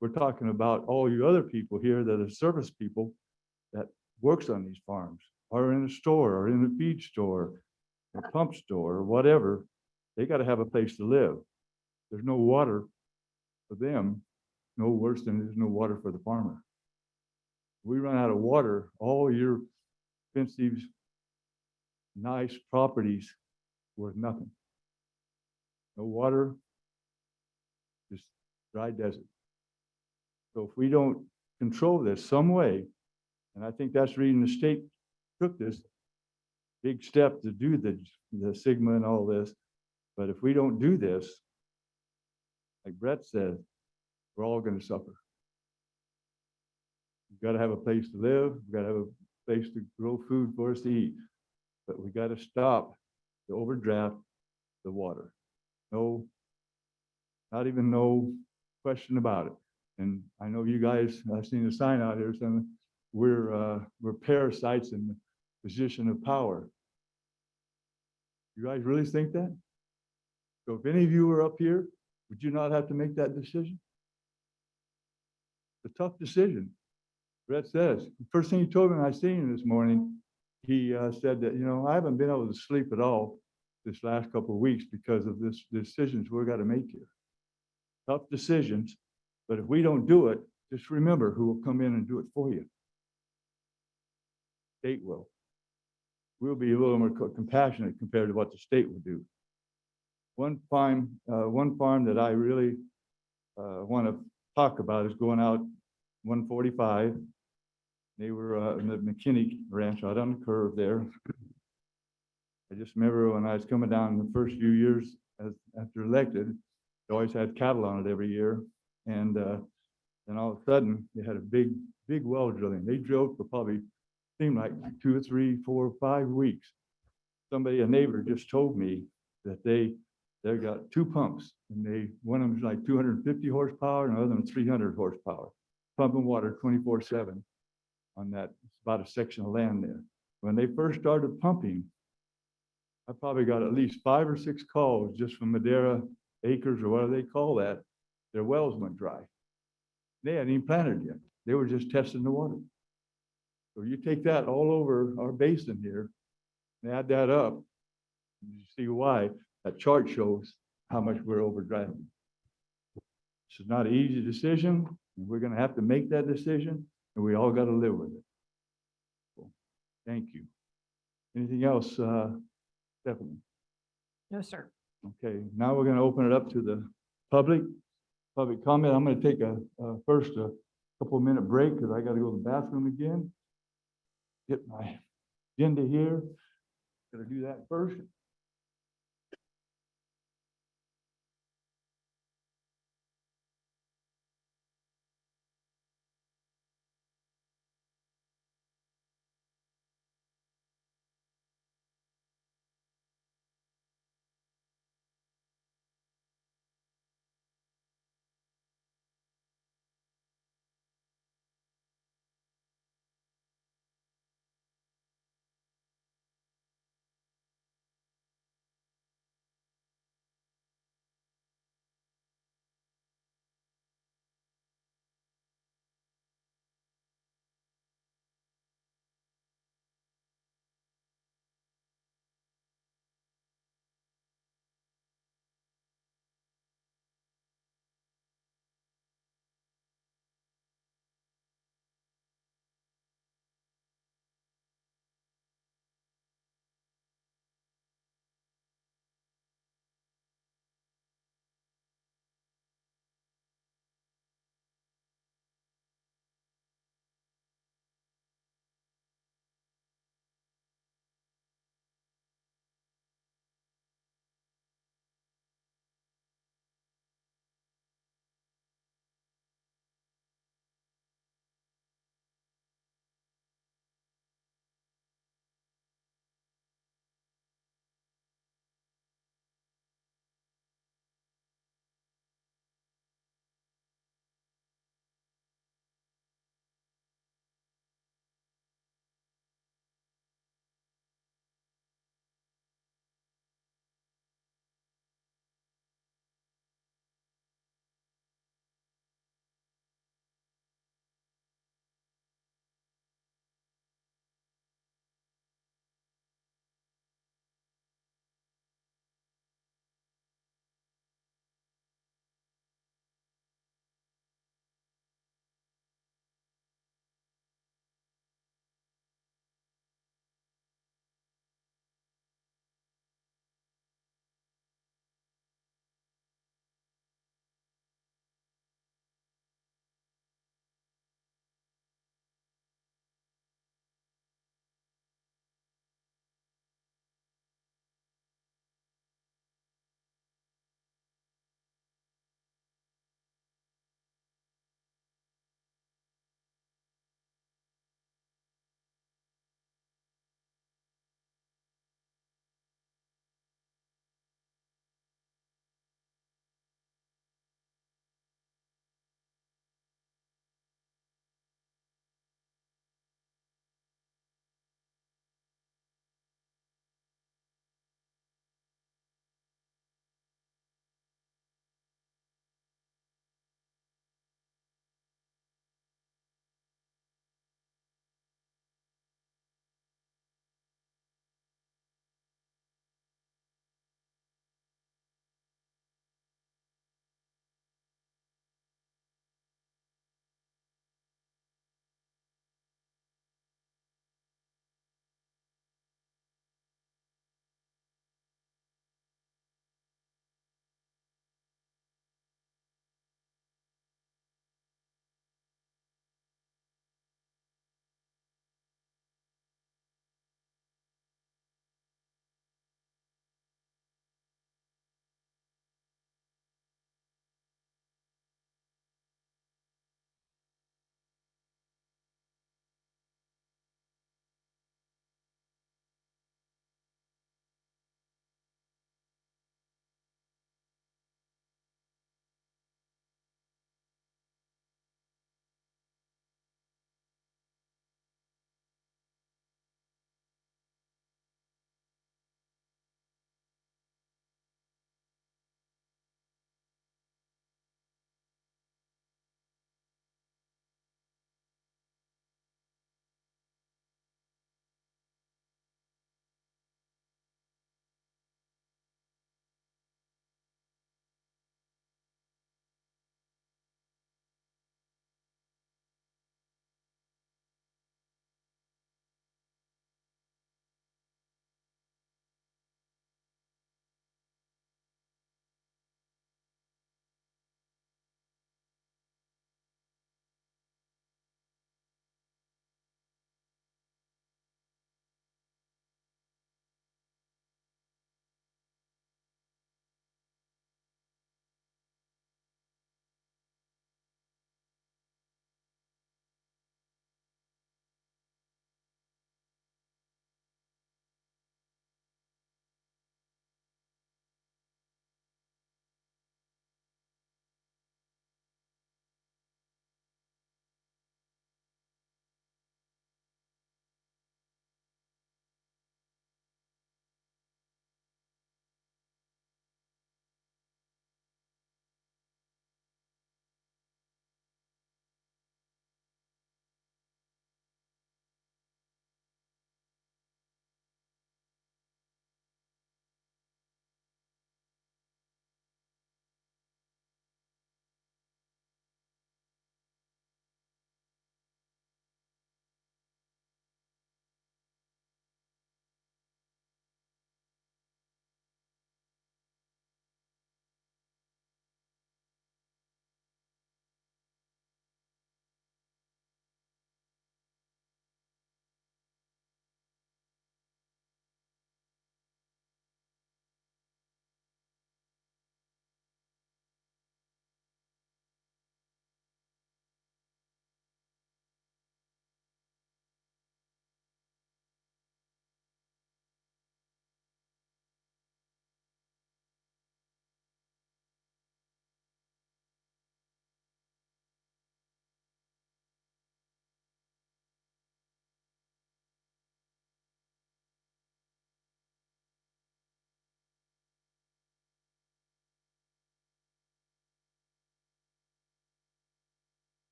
we're talking about all you other people here that are service people that works on these farms, or in a store, or in a feed store, a pump store, or whatever. They got to have a place to live. There's no water for them, no worse than there's no water for the farmer. We run out of water, all your expensive, nice properties worth nothing. No water, just dry desert. So if we don't control this some way, and I think that's the reason the state took this big step to do the Sigma and all this. But if we don't do this, like Brett said, we're all going to suffer. We've got to have a place to live. We've got to have a place to grow food for us to eat. But we got to stop the overdraft the water. No, not even no question about it. And I know you guys, I've seen a sign out here saying we're parasites in the position of power. You guys really think that? So if any of you were up here, would you not have to make that decision? It's a tough decision. Brett says, the first thing he told me when I seen him this morning, he said that, I haven't been able to sleep at all this last couple of weeks because of this decisions we've got to make here. Tough decisions, but if we don't do it, just remember who will come in and do it for you. State will. We'll be a little more compassionate compared to what the state will do. One farm that I really want to talk about is going out 145. They were in the McKinney Ranch out on the curve there. I just remember when I was coming down the first few years after elected, they always had cattle on it every year. And then all of a sudden they had a big well drilling. They drilled for probably seemed like 2 or 3, 4, 5 weeks. A neighbor just told me that they got 2 pumps, and one of them is like 250 horsepower and the other one 300 horsepower, pumping water 24/7 on that. It's about a section of land there. When they first started pumping, I probably got at least 5 or 6 calls just from Madera acres or whatever they call that. Their wells went dry. They hadn't even planted yet. They were just testing the water. So you take that all over our basin here and add that up, you see why that chart shows how much we're overdrafting. This is not an easy decision, and we're going to have to make that decision, and we all got to live with it. So, thank you. Anything else, Stephanie? No, sir. Okay, now we're going to open it up to the public comment. I'm going to take first a couple minute break because I got to go to the bathroom again. Get my agenda here. Got to do that first.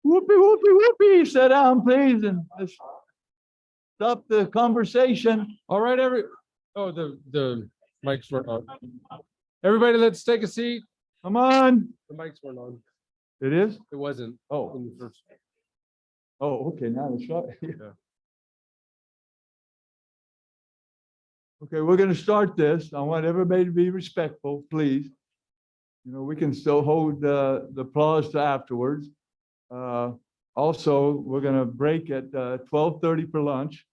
Whoopee, whoopee, whoopee. Sit down, please, and let's stop the conversation. All right, the mics weren't on. Everybody, let's take a seat. Come on. The mics weren't on. It is? It wasn't. Oh. In the first. Oh, okay, now it's shut. Yeah. Okay, we're gonna start this. I want everybody to be respectful, please. You know, we can still hold the applause to afterwards. Also, we're gonna break at 12:30 for lunch.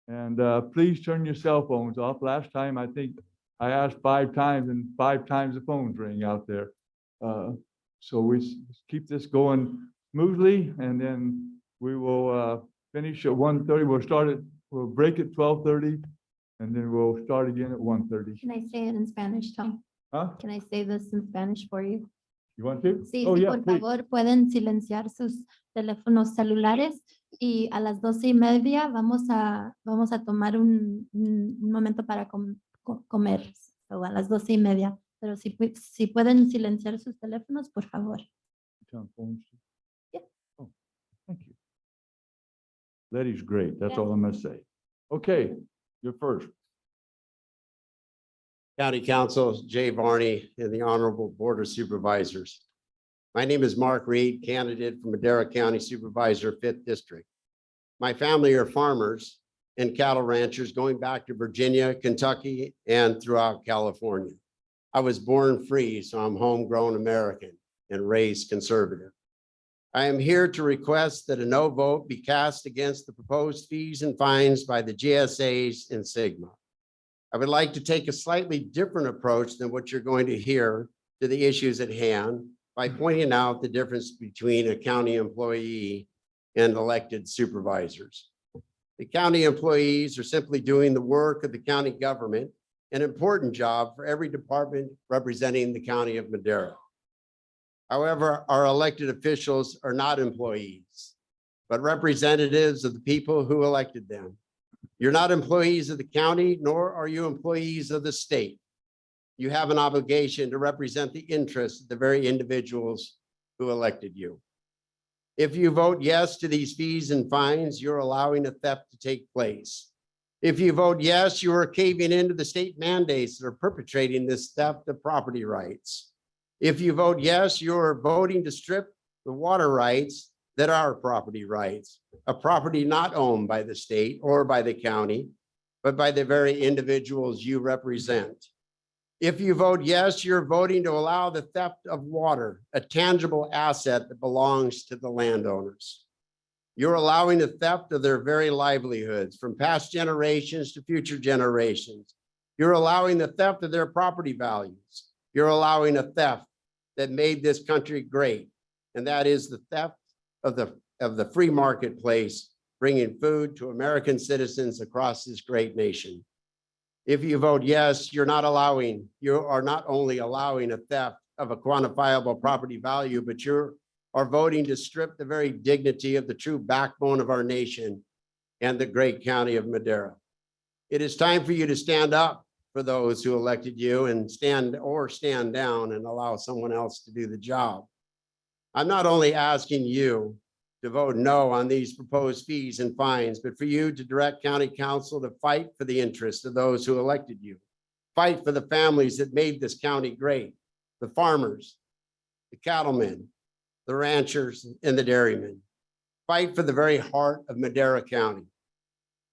And please turn your cell phones off. Last time, I think I asked 5 times and 5 times the phones rang out there. So we keep this going smoothly, and then we will finish at 1:30. We'll break at 12:30, and then we'll start again at 1:30. Can I say it in Spanish, Tom? Huh? Can I say this in Spanish for you? You want to? Sí, Oh, sí, yeah, por please. favor, pueden silenciar sus teléfonos celulares y a las 12:30 vamos a tomar un momento para comer. So, a las 12:30. Pero si pueden silenciar sus teléfonos, por favor. Turn phones. Yeah. Oh, thank you. Letty's great. That's all I'm gonna say. Okay, you're first. County Council, Jay Varney, and the Honorable Board of Supervisors. My name is Mark Reed, candidate for Madera County Supervisor, 5th District. My family are farmers and cattle ranchers going back to Virginia, Kentucky, and throughout California. I was born free, so I'm homegrown American and raised conservative. I am here to request that a no vote be cast against the proposed fees and fines by the GSAs and Sigma. I would like to take a slightly different approach than what you're going to hear to the issues at hand by pointing out the difference between a county employee and elected supervisors. The county employees are simply doing the work of the county government, an important job for every department representing the county of Madera. However, our elected officials are not employees, but representatives of the people who elected them. You're not employees of the county, nor are you employees of the state. You have an obligation to represent the interests of the very individuals who elected you. If you vote yes to these fees and fines, you're allowing a theft to take place. If you vote yes, you are caving into the state mandates that are perpetrating this theft of property rights. If you vote yes, you're voting to strip the water rights that are property rights, a property not owned by the state or by the county, but by the very individuals you represent. If you vote yes, you're voting to allow the theft of water, a tangible asset that belongs to the landowners. You're allowing the theft of their very livelihoods from past generations to future generations. You're allowing the theft of their property values. You're allowing a theft that made this country great, and that is the theft of the free marketplace, bringing food to American citizens across this great nation. If you vote yes, you are not only allowing a theft of a quantifiable property value, but you are voting to strip the very dignity of the true backbone of our nation and the great county of Madera. It is time for you to stand up for those who elected you and stand down and allow someone else to do the job. I'm not only asking you to vote no on these proposed fees and fines, but for you to direct county council to fight for the interests of those who elected you. Fight for the families that made this county great, the farmers, the cattlemen, the ranchers, and the dairymen. Fight for the very heart of Madera County.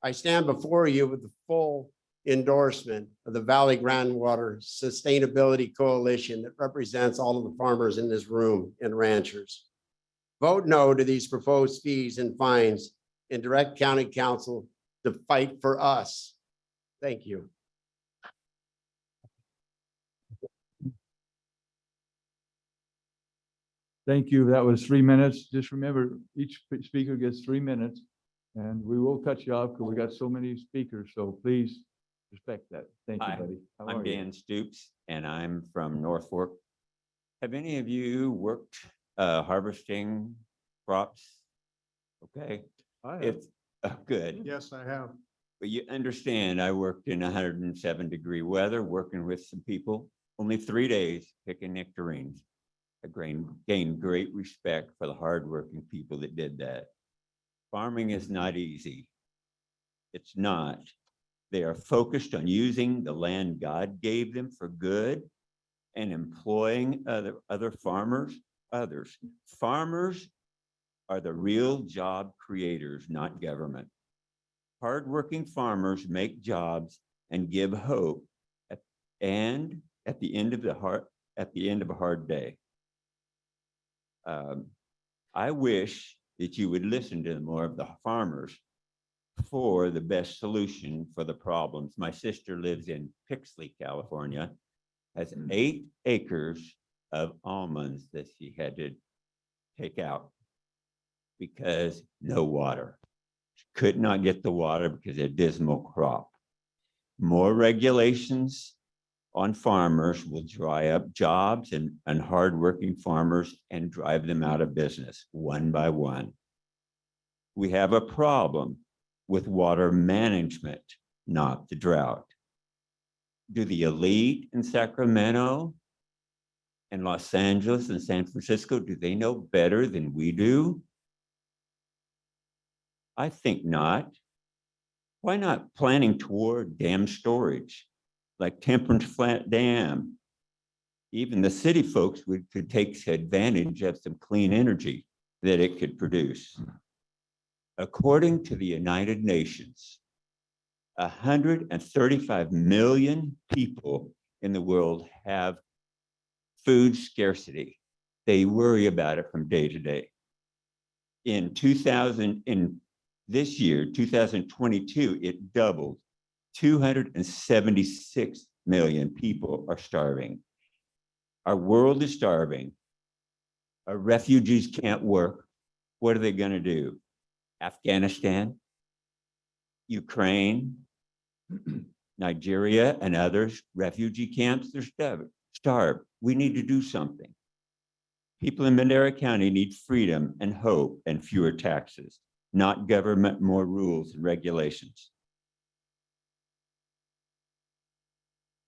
I stand before you with the full endorsement of the Valley Groundwater Sustainability Coalition that represents all of the farmers in this room and ranchers. Vote no to these proposed fees and fines and direct county council to fight for us. Thank you. Thank you. That was 3 minutes. Just remember, each speaker gets 3 minutes, and we will cut you off because we got so many speakers. So please respect that. Thank you, Hi, buddy. How I'm are you? Dan Stoops and I'm from North Fork. Have any of you worked harvesting crops? Okay. I have. If good. Yes, I have. But you understand, I worked in 107-degree weather, working with some people only 3 days picking nectarines. I gained great respect for the hardworking people that did that. Farming is not easy. It's not. They are focused on using the land God gave them for good and employing other farmers, others. Farmers are the real job creators, not government. Hardworking farmers make jobs and give hope at the end of a hard day. I wish that you would listen to more of the farmers for the best solution for the problems. My sister lives in Pixley, California, has 8 acres of almonds that she had to take out because no water. She could not get the water because of a dismal crop. More regulations on farmers will dry up jobs and hardworking farmers and drive them out of business one by one. We have a problem with water management, not the drought. Do the elite in Sacramento and Los Angeles and San Francisco, do they know better than we do? I think not. Why not planning toward dam storage, like Temperance Flat Dam? Even the city folks could take advantage of some clean energy that it could produce. According to the United Nations, 135 million people in the world have food scarcity. They worry about it from day to day. In this year, 2022, it doubled. 276 million people are starving. Our world is starving. Our refugees can't work. What are they going to do? Afghanistan, Ukraine, Nigeria, and others, refugee camps, they're starved. We need to do something. People in Madera County need freedom and hope and fewer taxes, not government, more rules and regulations.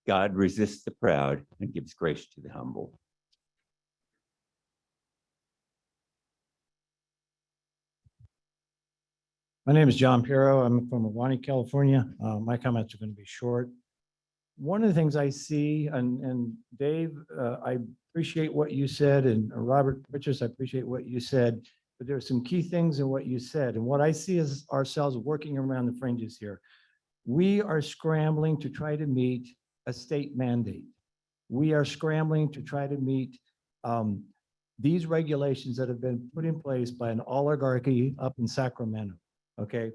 God resists the proud and gives grace to the humble. My name is John Piero. I'm from Awani, California. My comments are going to be short. One of the things I see, and Dave, I appreciate what you said, and Robert Richards, I appreciate what you said, but there are some key things in what you said. And what I see is ourselves working around the fringes here. We are scrambling to try to meet a state mandate. We are scrambling to try to meet these regulations that have been put in place by an oligarchy up in Sacramento. Okay,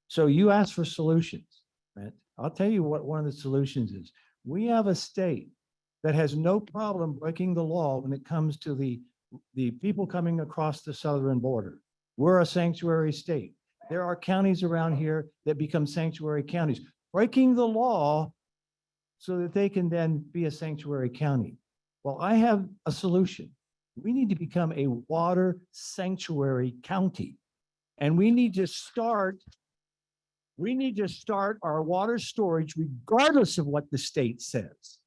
so you asked for solutions, right? I'll tell you what one of the solutions is. We have a state that has no problem breaking the law when it comes to the people coming across the southern border. We're a sanctuary state. There are counties around here that become sanctuary counties, breaking the law so that they can then be a sanctuary county. Well, I have a solution. We need to become a water sanctuary county. And we need to start our water storage regardless of what the state says.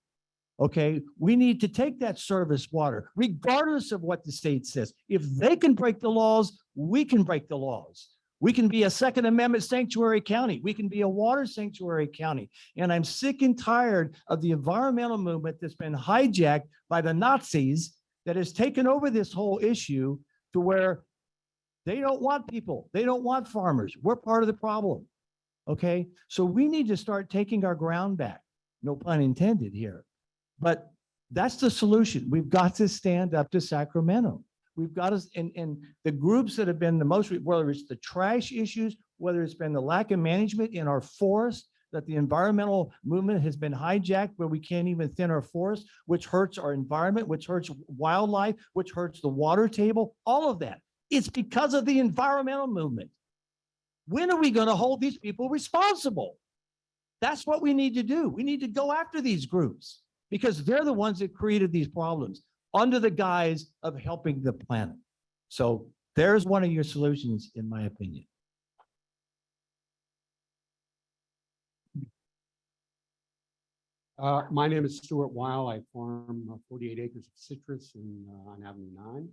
Okay, we need to take that service water regardless of what the state says. If they can break the laws, we can break the laws. We can be a Second Amendment sanctuary county. We can be a water sanctuary county. And I'm sick and tired of the environmental movement that's been hijacked by the Nazis that has taken over this whole issue to where they don't want people. They don't want farmers. We're part of the problem. Okay, so we need to start taking our ground back. No pun intended here. But that's the solution. We've got to stand up to Sacramento. We've got to, and the groups that have been the most, whether it's the trash issues, whether it's been the lack of management in our forest, that the environmental movement has been hijacked where we can't even thin our forest, which hurts our environment, which hurts wildlife, which hurts the water table, all of that. It's because of the environmental movement. When are we going to hold these people responsible? That's what we need to do. We need to go after these groups because they're the ones that created these problems under the guise of helping the planet. So there's one of your solutions, in my opinion. My name is Stuart Welk. I farm 48 acres of citrus on Avenue 9.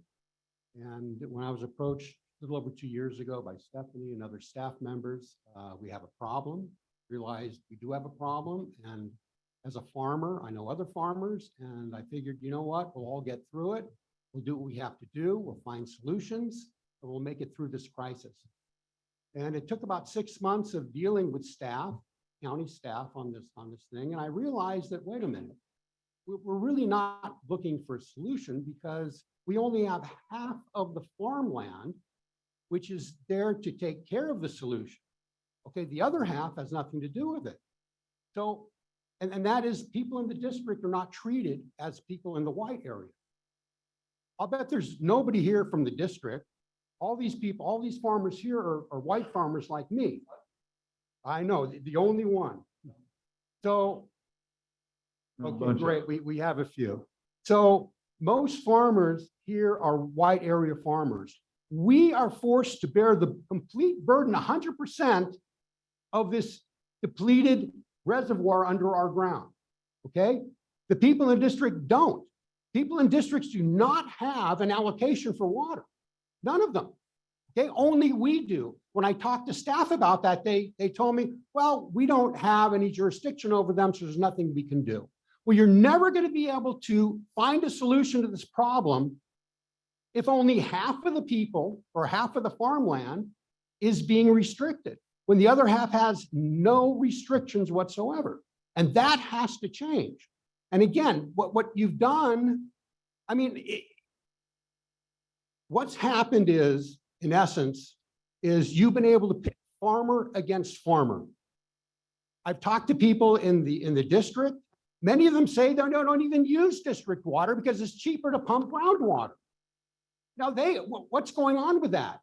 And when I was approached a little over 2 years ago by Stephanie and other staff members, we have a problem. Realized we do have a problem. And as a farmer, I know other farmers, and I figured, you know what, we'll all get through it. We'll do what we have to do. We'll find solutions, and we'll make it through this crisis. And it took about 6 months of dealing with staff, county staff on this thing. And I realized that, wait a minute, we're really not looking for a solution because we only have half of the farmland, which is there to take care of the solution. Okay, the other half has nothing to do with it. So, and that is people in the district are not treated as people in the white area. I'll bet there's nobody here from the district. All these people, all these farmers here are white farmers like me. I know, the only one. So, okay, great, we have a few. So most farmers here are white area farmers. We are forced to bear the complete burden, 100% of this depleted reservoir under our ground, okay? The people in the district don't. People in districts do not have an allocation for water. None of them. Okay, only we do. When I talked to staff about that, they told me, well, we don't have any jurisdiction over them, so there's nothing we can do. Well, you're never going to be able to find a solution to this problem if only half of the people or half of the farmland is being restricted, when the other half has no restrictions whatsoever. And that has to change. And again, what you've done, I mean, what's happened is, in essence, is you've been able to pick farmer against farmer. I've talked to people in the district. Many of them say they don't even use district water because it's cheaper to pump groundwater. Now, what's going on with that?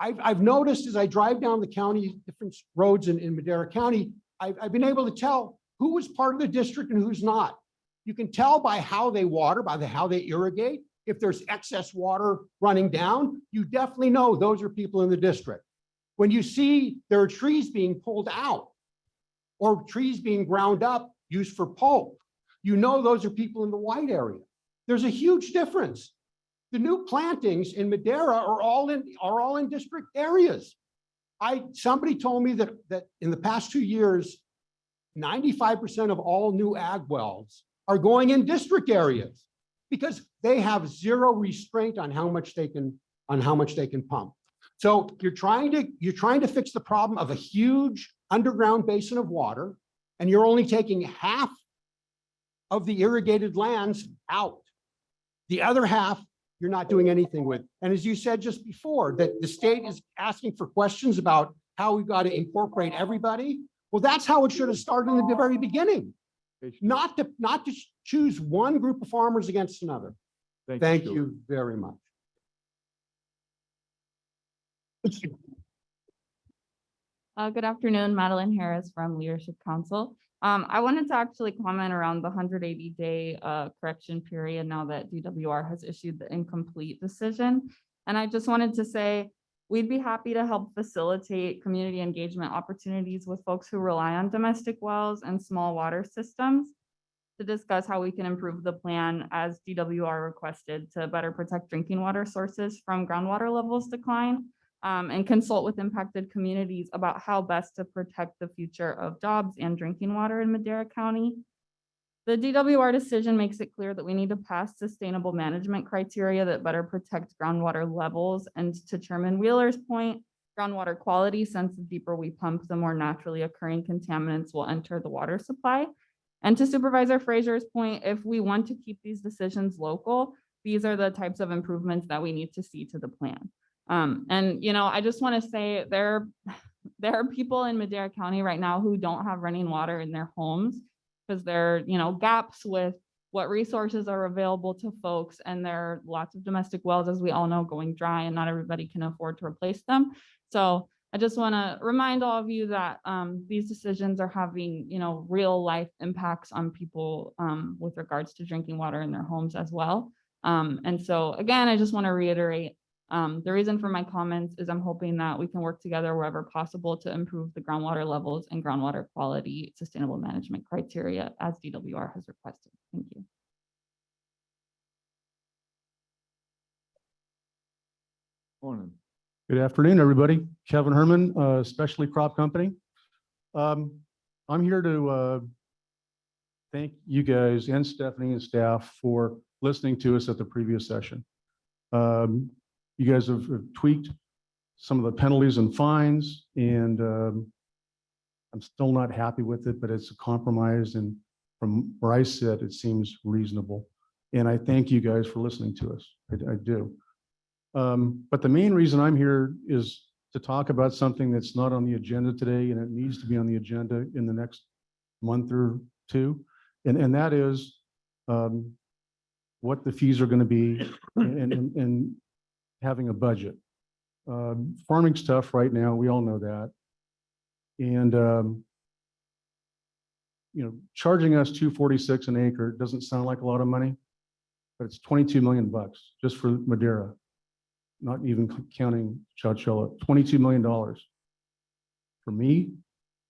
I've noticed as I drive down the county, different roads in Madera County, I've been able to tell who was part of the district and who's not. You can tell by how they water, by how they irrigate. If there's excess water running down, you definitely know those are people in the district. When you see there are trees being pulled out or trees being ground up, used for pulp, you know those are people in the white area. There's a huge difference. The new plantings in Madera are all in district areas. Somebody told me that in the past 2 years, 95% of all new ag wells are going in district areas because they have zero restraint on how much they can pump. So you're trying to fix the problem of a huge underground basin of water, and you're only taking half of the irrigated lands out. The other half you're not doing anything with. And as you said just before, that the state is asking for questions about how we've got to incorporate everybody. Well, that's how it should have started in the very beginning. Not to choose one group of farmers against another. Thank you very much. Good afternoon, Madeline Harris from Leadership Council. I wanted to actually comment around the 180-day correction period now that DWR has issued the incomplete decision. And I just wanted to say, we'd be happy to help facilitate community engagement opportunities with folks who rely on domestic wells and small water systems to discuss how we can improve the plan as DWR requested to better protect drinking water sources from groundwater levels decline. And consult with impacted communities about how best to protect the future of jobs and drinking water in Madera County. The DWR decision makes it clear that we need to pass sustainable management criteria that better protect groundwater levels. And to Chairman Wheeler's point, groundwater quality, since the deeper we pump, the more naturally occurring contaminants will enter the water supply. And to Supervisor Frazier's point, if we want to keep these decisions local, these are the types of improvements that we need to see to the plan. And, you know, I just want to say there are people in Madera County right now who don't have running water in their homes because there are, you know, gaps with what resources are available to folks. And there are lots of domestic wells, as we all know, going dry, and not everybody can afford to replace them. So I just want to remind all of you that these decisions are having, you know, real life impacts on people with regards to drinking water in their homes as well. And so, again, I just want to reiterate, The reason for my comments is I'm hoping that we can work together wherever possible to improve the groundwater levels and groundwater quality sustainable management criteria as DWR has requested. Thank you. Morning. Good afternoon, everybody. Kevin Herman, Specialty Crop Company. I'm here to thank you guys and Stephanie and staff for listening to us at the previous session. You guys have tweaked some of the penalties and fines, and I'm still not happy with it, but it's a compromise, and from where I sit, it seems reasonable. And I thank you guys for listening to us. I do. But the main reason I'm here is to talk about something that's not on the agenda today, and it needs to be on the agenda in the next month or two. And that is what the fees are going to be and having a budget. Farming's tough right now. We all know that. And, charging us $246 an acre doesn't sound like a lot of money, but it's 22 million bucks just for Madera. Not even counting Chowchilla, $22 million. For me,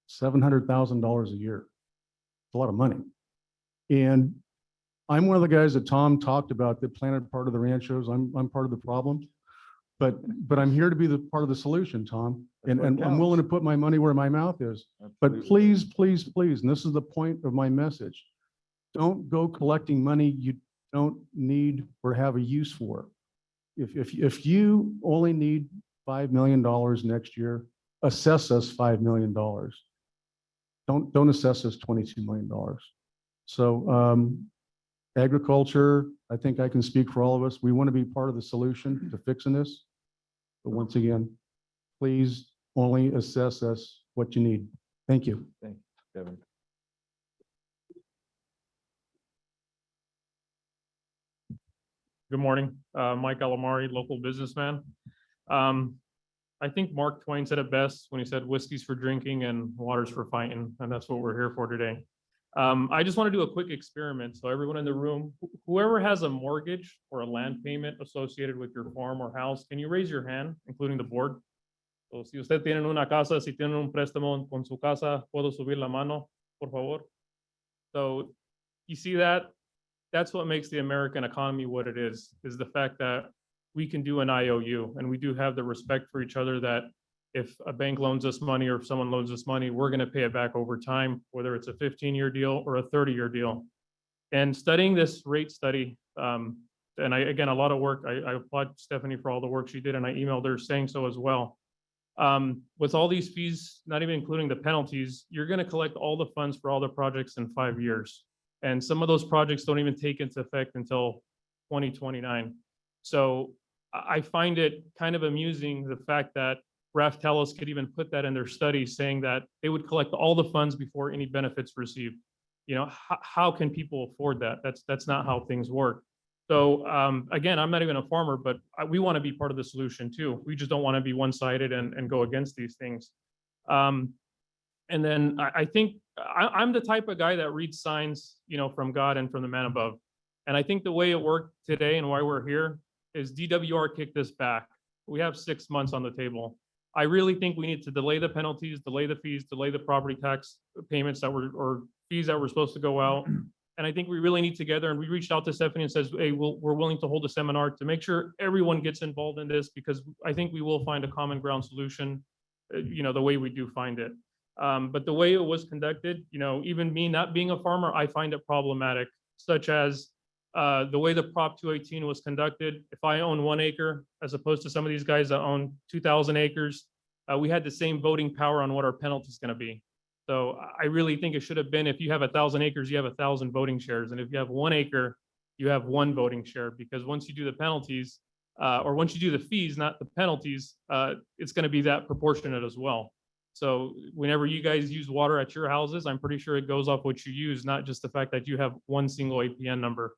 $700,000 a year. It's a lot of money. And I'm one of the guys that Tom talked about that planted part of the ranchos. I'm part of the problem, but I'm here to be the part of the solution, Tom. And I'm willing to put my money where my mouth is. But please, please, please, and this is the point of my message, don't go collecting money you don't need or have a use for. If you only need $5 million next year, assess us $5 million. Don't assess us $22 million. So agriculture, I think I can speak for all of us. We want to be part of the solution to fixing this. But once again, please only assess us what you need. Thank you. Thanks, Kevin. Good morning, Mike Alamari, local businessman. I think Mark Twain said it best when he said whiskey's for drinking and water's for fighting, and that's what we're here for today. I just want to do a quick experiment. So everyone in the room, whoever has a mortgage or a land payment associated with your farm or house, can you raise your hand, including the board? So si usted tiene una casa, si tiene un préstamo con su casa, puedo subir la mano, por favor. So you see that? That's what makes the American economy what it is the fact that we can do an IOU, and we do have the respect for each other that if a bank loans us money or if someone loans us money, we're going to pay it back over time, whether it's a 15-year deal or a 30-year deal. And studying this rate study, and again, a lot of work, I applaud Stephanie for all the work she did, and I emailed her saying so as well. With all these fees, not even including the penalties, you're going to collect all the funds for all the projects in 5 years. And some of those projects don't even take into effect until 2029. So I find it kind of amusing, the fact that Raftellus could even put that in their study, saying that they would collect all the funds before any benefits received. How can people afford that? That's not how things work. So again, I'm not even a farmer, but we want to be part of the solution too. We just don't want to be one-sided and go against these things. And then I think I'm the type of guy that reads signs, from God and from the man above. And I think the way it worked today and why we're here is DWR kicked this back. We have 6 months on the table. I really think we need to delay the penalties, delay the fees, delay the property tax payments or fees that were supposed to go out. And I think we really need together, and we reached out to Stephanie and says, hey, we're willing to hold a seminar to make sure everyone gets involved in this, because I think we will find a common ground solution, the way we do find it. But the way it was conducted, even me not being a farmer, I find it problematic, such as the way the Prop 218 was conducted. If I own 1 acre, as opposed to some of these guys that own 2,000 acres, we had the same voting power on what our penalty is going to be. So I really think it should have been, if you have 1,000 acres, you have 1,000 voting shares. And if you have 1 acre, you have 1 voting share, because once you do the penalties, or once you do the fees, not the penalties, it's going to be that proportionate as well. So whenever you guys use water at your houses, I'm pretty sure it goes off what you use, not just the fact that you have 1 single APN number.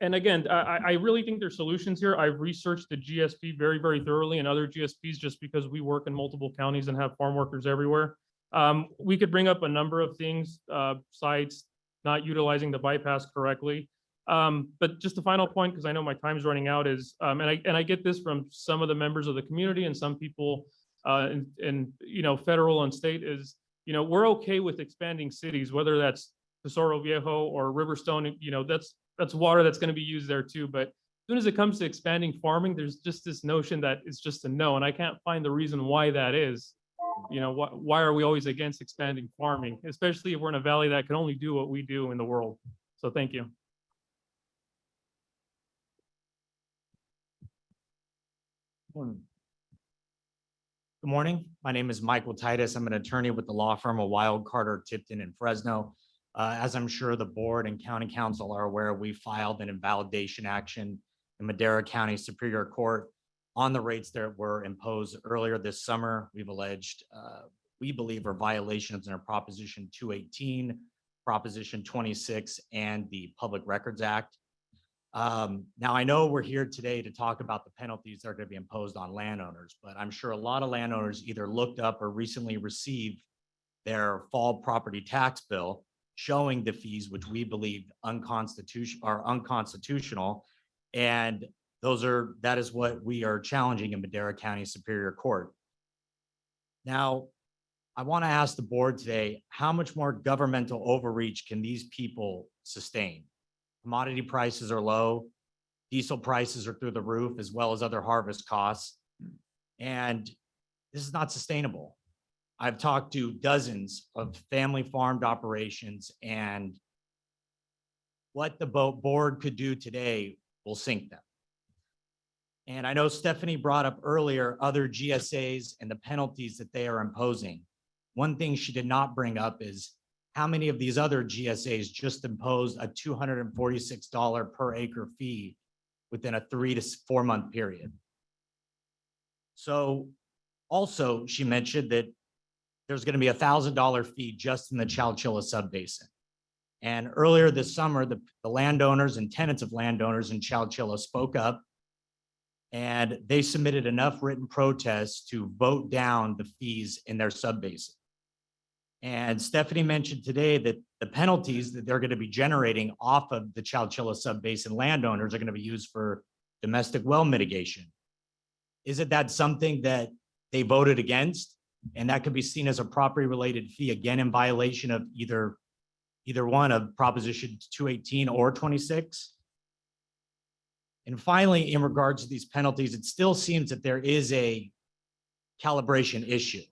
And again, I really think there's solutions here. I've researched the GSP very, very thoroughly, and other GSPs, just because we work in multiple counties and have farm workers everywhere. We could bring up a number of things, sites not utilizing the bypass correctly. But just the final point, because I know my time's running out, is, and I get this from some of the members of the community and some people in federal and state is, we're okay with expanding cities, whether that's Tesoro Viejo or Riverstone, that's water that's going to be used there too. But as soon as it comes to expanding farming, there's just this notion that it's just a no, and I can't find the reason why that is. Why are we always against expanding farming, especially if we're in a valley that can only do what we do in the world? So thank you. Good morning. My name is Michael Titus. I'm an attorney with the law firm of Wild, Carter, Tipton, and Fresno. As I'm sure the board and county council are aware, we filed an invalidation action in Madera County Superior Court on the rates that were imposed earlier this summer. We've alleged, we believe, are violations under Proposition 218, Proposition 26, and the Public Records Act. Now, I know we're here today to talk about the penalties that are going to be imposed on landowners, but I'm sure a lot of landowners either looked up or recently received their fall property tax bill showing the fees, which we believe are unconstitutional. And that is what we are challenging in Madera County Superior Court. Now, I want to ask the board today, how much more governmental overreach can these people sustain? Commodity prices are low, diesel prices are through the roof, as well as other harvest costs. And this is not sustainable. I've talked to dozens of family farmed operations, and what the board could do today will sink them. And I know Stephanie brought up earlier other GSAs and the penalties that they are imposing. One thing she did not bring up is how many of these other GSAs just imposed a $246 per acre fee within a 3 to 4 month period. So also she mentioned that there's going to be a $1,000 fee just in the Chowchilla subbasin. And earlier this summer, the landowners and tenants of landowners in Chowchilla spoke up, and they submitted enough written protests to vote down the fees in their subbasin. And Stephanie mentioned today that the penalties that they're going to be generating off of the Chowchilla subbasin landowners are going to be used for domestic well mitigation. Isn't that something that they voted against? And that could be seen as a property related fee, again, in violation of either one of Proposition 218 or 26. And finally, in regards to these penalties, it still seems that there is a calibration issue.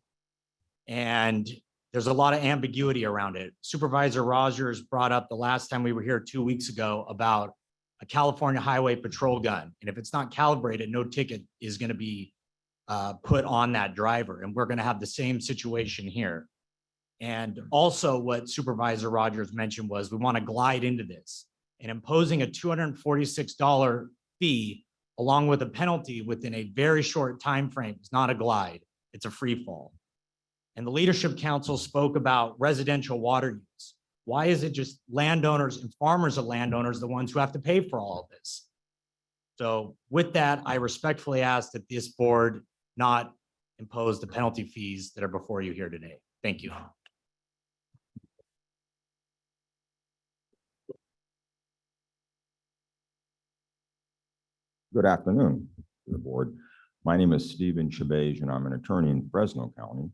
And there's a lot of ambiguity around it. Supervisor Rogers brought up the last time we were here 2 weeks ago about a California Highway Patrol gun. And if it's not calibrated, no ticket is going to be put on that driver. And we're going to have the same situation here. And also what Supervisor Rogers mentioned was we want to glide into this, and imposing a $246 fee along with a penalty within a very short time frame is not a glide, it's a free fall. And the Leadership Council spoke about residential water use. Why is it just landowners and farmers of landowners the ones who have to pay for all of this? So with that, I respectfully ask that this board not impose the penalty fees that are before you here today. Thank you. Good afternoon to the board. My name is Stephen Shahbazian, and I'm an attorney in Fresno County.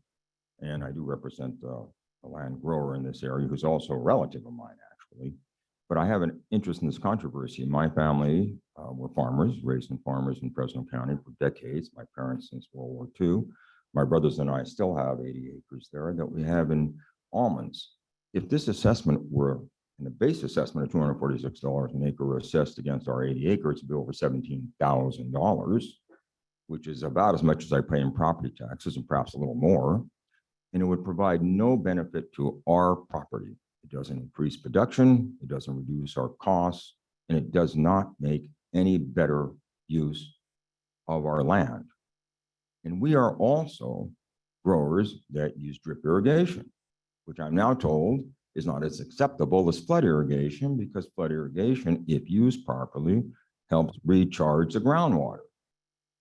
And I do represent a land grower in this area who's also a relative of mine, actually. But I have an interest in this controversy. My family were farmers, raised in farmers in Fresno County for decades. My parents since World War II. My brothers and I still have 80 acres there that we have in almonds. If this assessment were, and the base assessment of $246 an acre were assessed against our 80 acres, it'd be over $17,000, which is about as much as I pay in property taxes and perhaps a little more. And it would provide no benefit to our property. It doesn't increase production, it doesn't reduce our costs, and it does not make any better use of our land. And we are also growers that use drip irrigation, which I'm now told is not as acceptable as flood irrigation, because flood irrigation, if used properly, helps recharge the groundwater.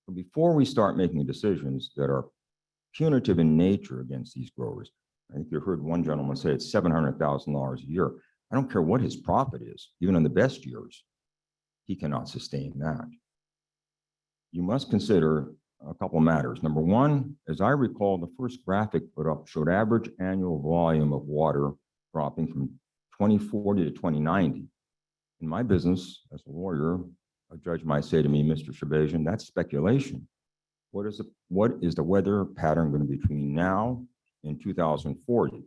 But before we start making decisions that are punitive in nature against these growers, I think you heard one gentleman say it's $700,000 a year. I don't care what his profit is, even in the best years, he cannot sustain that. You must consider a couple of matters. Number one, as I recall, the first graphic put up showed average annual volume of water dropping from 2040 to 2090. In my business, as a lawyer, a judge might say to me, Mr. Shahbazian, that's speculation. What is the weather pattern going to be between now and 2040?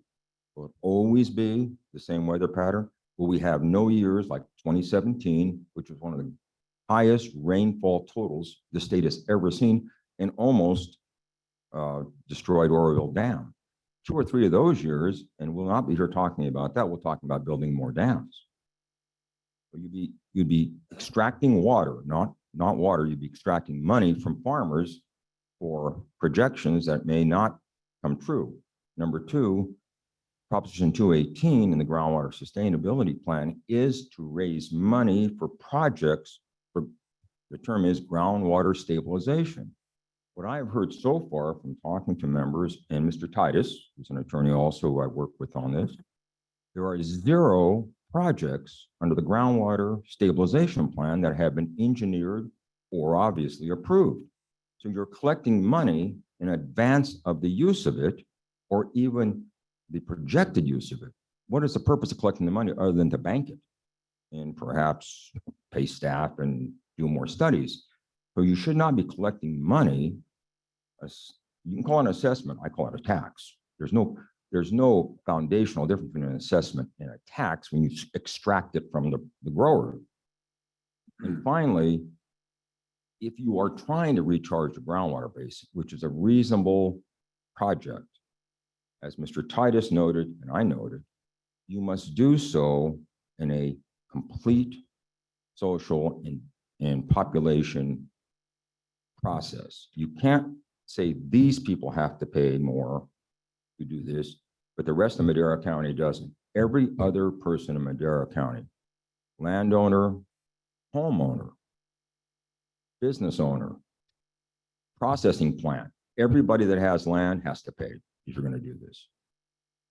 Will it always be the same weather pattern? Will we have no years like 2017, which was one of the highest rainfall totals the state has ever seen, and almost destroyed Oroville Dam? 2 or 3 of those years, and we'll not be here talking about that. We're talking about building more dams. But you'd be extracting water, not water. You'd be extracting money from farmers for projections that may not come true. Number two, Proposition 218 in the Groundwater Sustainability Plan is to raise money for projects for, the term is groundwater stabilization. What I've heard so far from talking to members, and Mr. Titus, who's an attorney also who I work with on this, there are 0 projects under the Groundwater Stabilization Plan that have been engineered or obviously approved. So you're collecting money in advance of the use of it, or even the projected use of it. What is the purpose of collecting the money other than to bank it and perhaps pay staff and do more studies? So you should not be collecting money. You can call it an assessment. I call it a tax. There's no foundational difference between an assessment and a tax when you extract it from the grower. And finally, if you are trying to recharge the groundwater base, which is a reasonable project, as Mr. Titus noted, and I noted, you must do so in a complete social and population process. You can't say these people have to pay more to do this, but the rest of Madera County doesn't. Every other person in Madera County, landowner, homeowner, business owner, processing plant, everybody that has land has to pay if you're going to do this.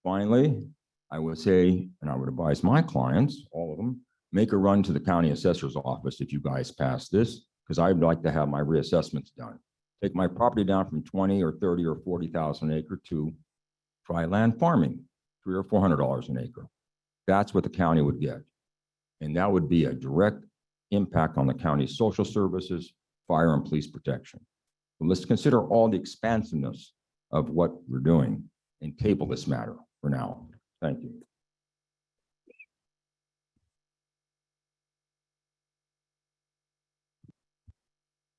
Finally, I would say, and I would advise my clients, all of them, make a run to the county assessor's office if you guys pass this, because I'd like to have my reassessments done. Take my property down from 20 or 30 or 40,000 an acre to try land farming, $300 or $400 an acre. That's what the county would get. And that would be a direct impact on the county's social services, fire and police protection. But let's consider all the expansiveness of what we're doing and table this matter for now. Thank you.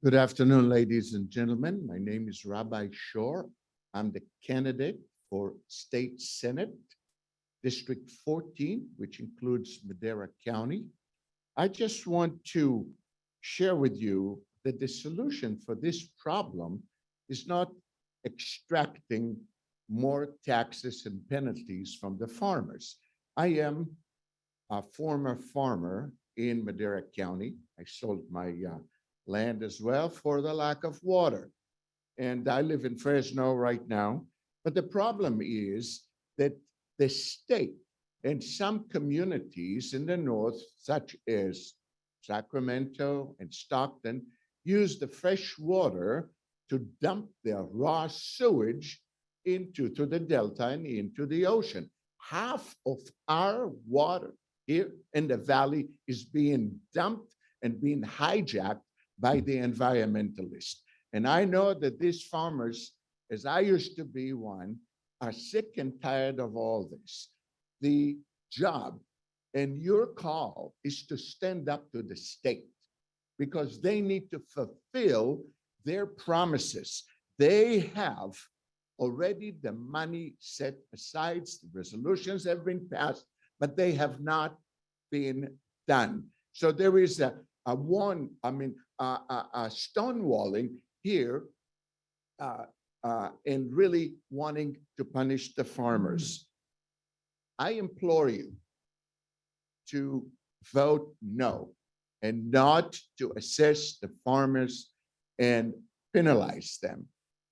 Good afternoon, ladies and gentlemen. My name is Rabbi Shor. I'm the candidate for State Senate, District 14, which includes Madera County. I just want to share with you that the solution for this problem is not extracting more taxes and penalties from the farmers. I am a former farmer in Madera County. I sold my land as well for the lack of water. And I live in Fresno right now. But the problem is that the state and some communities in the north, such as Sacramento and Stockton, use the fresh water to dump their raw sewage into the delta and into the ocean. Half of our water here in the valley is being dumped and being hijacked by the environmentalists. And I know that these farmers, as I used to be one, are sick and tired of all this. The job and your call is to stand up to the state because they need to fulfill their promises. They have already the money set aside, the resolutions have been passed, but they have not been done. So there is a stonewalling here and really wanting to punish the farmers. I implore you to vote no and not to assess the farmers and penalize them.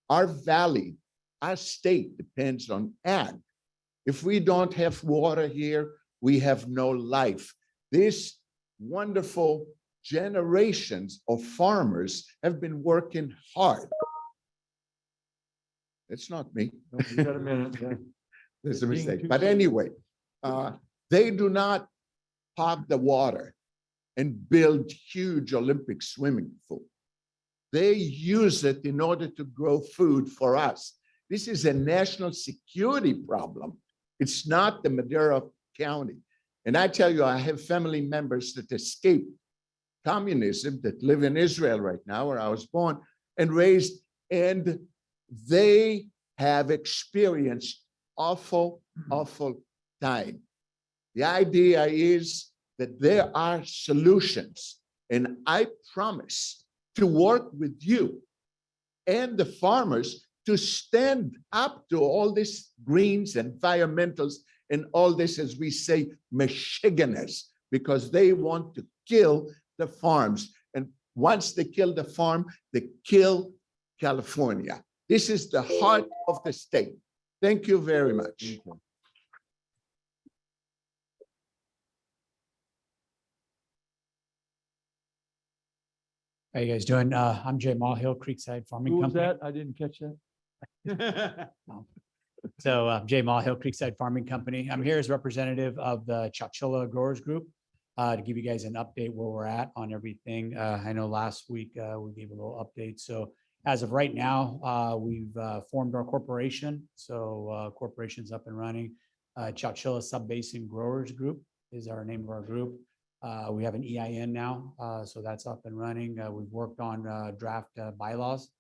Our valley, our state depends on ag. If we don't have water here, we have no life. These wonderful generations of farmers have been working hard. It's not me. No, you got a minute. Yeah. There's a Being mistake. too But soon. anyway, they do not pop the water and build huge Olympic swimming pool. They use it in order to grow food for us. This is a national security problem. It's not the Madera County. And I tell you, I have family members that escaped communism that live in Israel right now, where I was born and raised, and they have experienced awful time. The idea is that there are solutions, and I promise to work with you and the farmers to stand up to all these greens and environmentals and all this, as we say, Michiganders, because they want to kill the farms. And once they kill the farm, they kill California. This is the heart of the state. Thank you very much. How you guys doing? I'm Jay Mahil, Creekside Farming Who was Company. that? I didn't catch that. So Jay Mahil, Creekside Farming Company. I'm here as representative of the Chowchilla Growers Group to give you guys an update where we're at on everything. I know last week we gave a little update. So as of right now, we've formed our corporation. So corporation's up and running. Chowchilla Sub-Basin Growers Group is our name of our group. We have an EIN now, so that's up and running. We've worked on draft bylaws,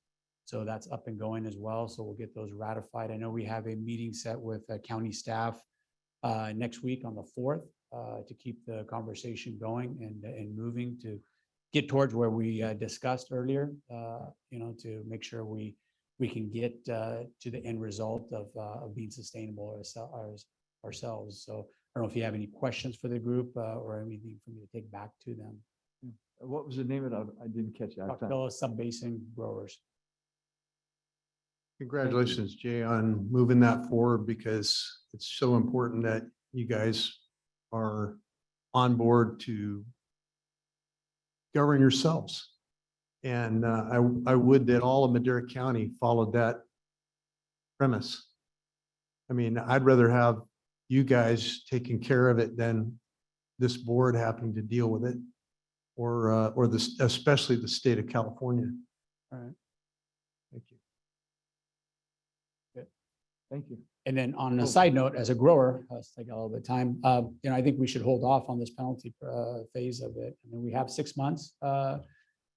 so that's up and going as well. So we'll get those ratified. I know we have a meeting set with county staff next week on the 4th to keep the conversation going and moving to get towards where we discussed earlier, to make sure we can get to the end result of being sustainable ourselves. So I don't know if you have any questions for the group or anything for me to take back to them. What was the name of it? I didn't catch that. Chowchilla Sub-Basin Growers. Congratulations, Jay, on moving that forward, because it's so important that you guys are on board to govern yourselves. And I would that all of Madera County followed that premise. I mean, I'd rather have you guys taking care of it than this board having to deal with it, or this, especially the state of California. All right. Thank you. Thank you. And then on a side note, as a grower, let's take a little bit of time. I think we should hold off on this penalty phase of it. I mean, we have 6 months.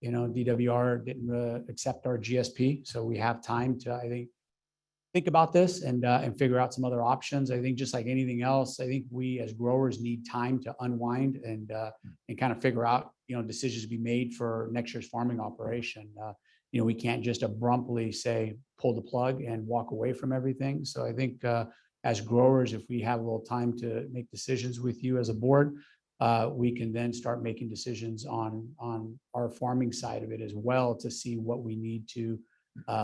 DWR didn't accept our GSP, so we have time to, I think about this and figure out some other options. I think just like anything else, I think we as growers need time to unwind and kind of figure out, decisions to be made for next year's farming operation. We can't just abruptly say, pull the plug and walk away from everything. So I think as growers, if we have a little time to make decisions with you as a board, we can then start making decisions on our farming side of it as well to see what we need to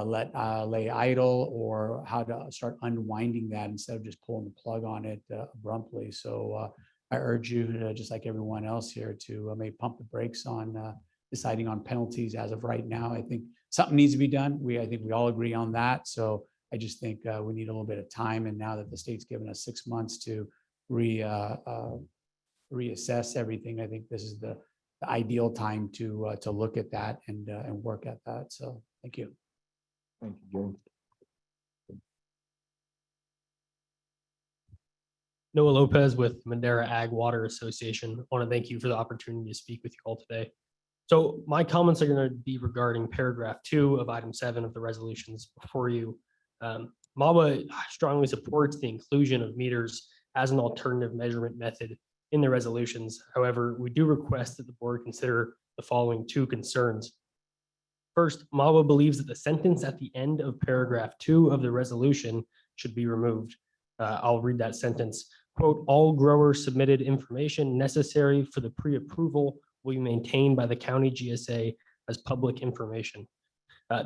let lay idle or how to start unwinding that instead of just pulling the plug on it abruptly. So I urge you, just like everyone else here, to maybe pump the brakes on deciding on penalties as of right now. I think something needs to be done. I think we all agree on that. So I just think we need a little bit of time. And now that the state's given us 6 months to reassess everything, I think this is the ideal time to look at that and work at that. So thank you. Thank you, Jay. Noah Lopez with Madera Ag Water Association. I want to thank you for the opportunity to speak with you all today. So my comments are going to be regarding paragraph 2 of item 7 of the resolutions before you. MAWA strongly supports the inclusion of meters as an alternative measurement method in the resolutions. However, we do request that the board consider the following 2 concerns. First, MAWA believes that the sentence at the end of paragraph 2 of the resolution should be removed. I'll read that sentence. Quote, all growers submitted information necessary for the pre-approval will be maintained by the county GSA as public information.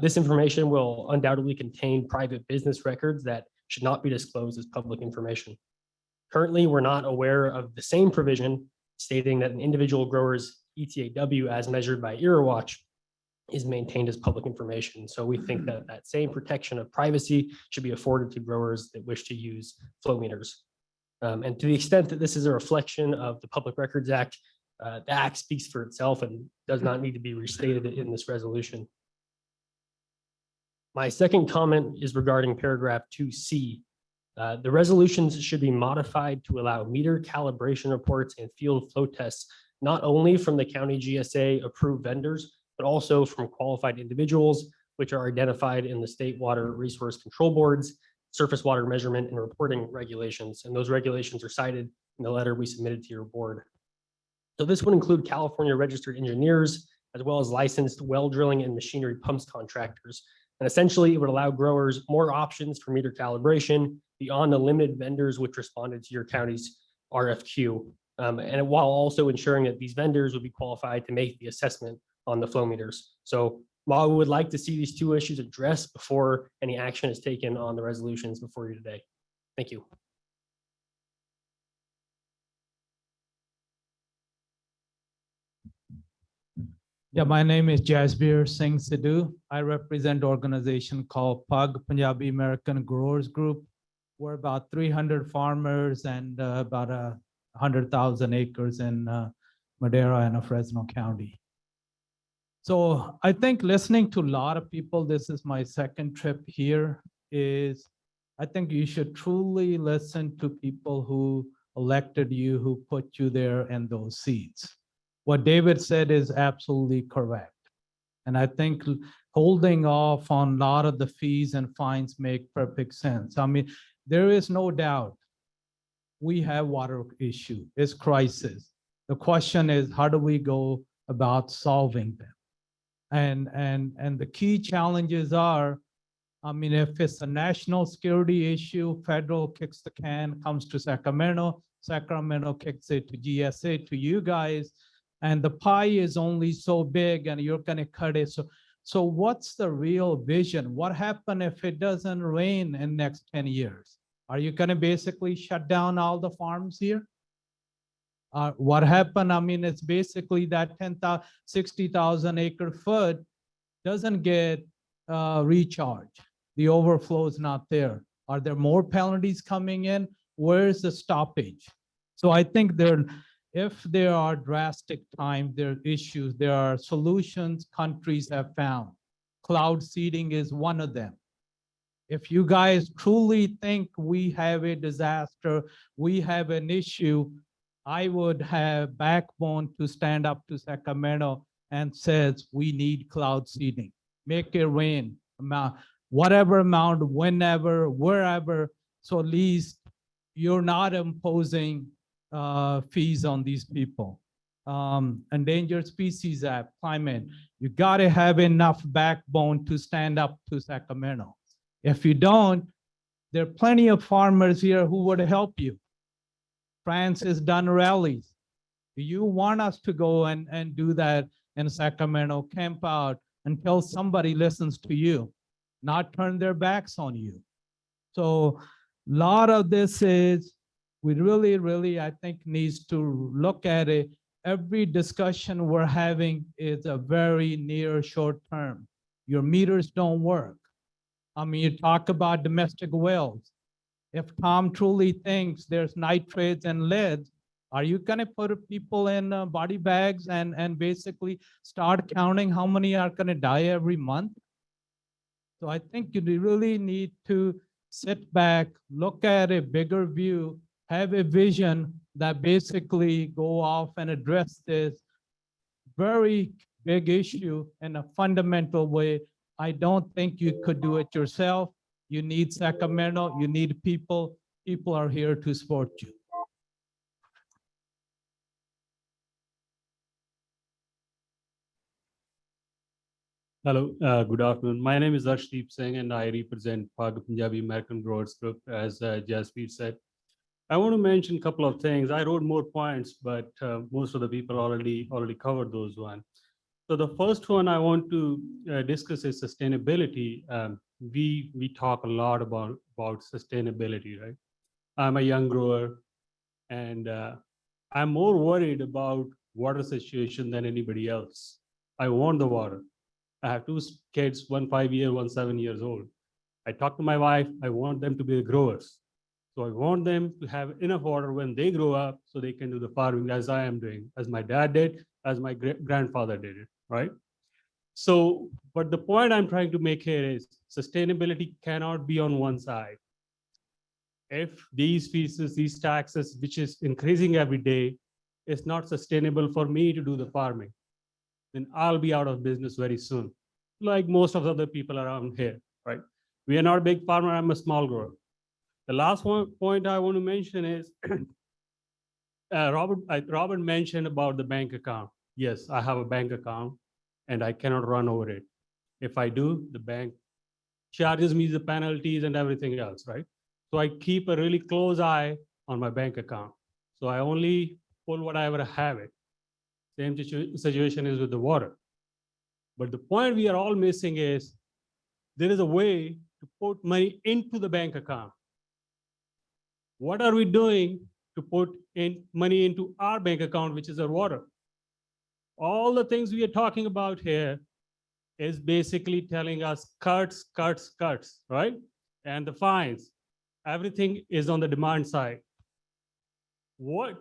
This information will undoubtedly contain private business records that should not be disclosed as public information. Currently, we're not aware of the same provision stating that an individual grower's ETAW as measured by ERWatch is maintained as public information. So we think that that same protection of privacy should be afforded to growers that wish to use flow meters. And to the extent that this is a reflection of the Public Records Act, the act speaks for itself and does not need to be restated in this resolution. My second comment is regarding paragraph 2C. The resolutions should be modified to allow meter calibration reports and field flow tests, not only from the county GSA approved vendors, but also from qualified individuals, which are identified in the State Water Resource Control Board's surface water measurement and reporting regulations. And those regulations are cited in the letter we submitted to your board. So this would include California registered engineers, as well as licensed well drilling and machinery pumps contractors. And essentially, it would allow growers more options for meter calibration beyond the limited vendors which responded to your county's RFQ. And while also ensuring that these vendors would be qualified to make the assessment on the flow meters. So while we would like to see these two issues addressed before any action is taken on the resolutions before you today. Thank you. Yeah, my name is Jasbir Singh Sidhu. I represent an organization called PUG, Punjabi American Growers Group. We're about 300 farmers and about 100,000 acres in Madera and Fresno County. So I think listening to a lot of people, this is my second trip here, is I think you should truly listen to people who elected you, who put you there in those seats. What David said is absolutely correct. And I think holding off on a lot of the fees and fines make perfect sense. I mean, there is no doubt we have water issue, it's crisis. The question is, how do we go about solving them? And the key challenges are, I mean, if it's a national security issue, federal kicks the can, comes to Sacramento, Sacramento kicks it to GSA, to you guys, and the pie is only so big and you're gonna cut it. So what's the real vision? What happens if it doesn't rain in next 10 years? Are you gonna basically shut down all the farms here? What happened? I mean, it's basically that 10,000, 60,000 acre foot doesn't get recharged. The overflow is not there. Are there more penalties coming in? Where's the stoppage? So I think if there are drastic times, there are issues, there are solutions countries have found. Cloud seeding is one of them. If you guys truly think we have a disaster, we have an issue, I would have backbone to stand up to Sacramento and says we need cloud seeding. Make it rain, whatever amount, whenever, wherever. So at least you're not imposing fees on these people. Endangered Species Act, climate, you gotta have enough backbone to stand up to Sacramento. If you don't, there are plenty of farmers here who would help you. France has done rallies. Do you want us to go and do that in Sacramento, camp out until somebody listens to you, not turn their backs on you? So a lot of this is, we really, I think needs to look at it. Every discussion we're having is a very near short term. Your meters don't work. I mean, you talk about domestic wells. If Tom truly thinks there's nitrates and lead, are you gonna put people in body bags and basically start counting how many are gonna die every month? So I think you really need to sit back, look at a bigger view, have a vision that basically go off and address this very big issue in a fundamental way. I don't think you could do it yourself. You need Sacramento, you need people. People are here to support you. Hello, good afternoon. My name is Arshdeep Singh and I represent PUG, Punjabi American Growers Group, as Jasbir said. I want to mention a couple of things. I wrote more points, but most of the people already covered those ones. So the first one I want to discuss is sustainability. We talk a lot about sustainability, right? I'm a young grower. And I'm more worried about water situation than anybody else. I want the water. I have two kids, one 5-year, one 7 years old. I talk to my wife, I want them to be the growers. So I want them to have enough water when they grow up so they can do the farming as I am doing, as my dad did, as my grandfather did it, right? So, but the point I'm trying to make here is sustainability cannot be on one side. If these fees, these taxes, which is increasing every day, is not sustainable for me to do the farming, then I'll be out of business very soon, like most of the other people around here, right? We are not a big farmer, I'm a small grower. The last point I want to mention is Robert mentioned about the bank account. Yes, I have a bank account and I cannot run over it. If I do, the bank charges me the penalties and everything else, right? So I keep a really close eye on my bank account. So I only pull whatever I have it. Same situation is with the water. But the point we are all missing is there is a way to put money into the bank account. What are we doing to put in money into our bank account, which is our water? All the things we are talking about here is basically telling us cuts, cuts, cuts, right? And the fines, everything is on the demand side.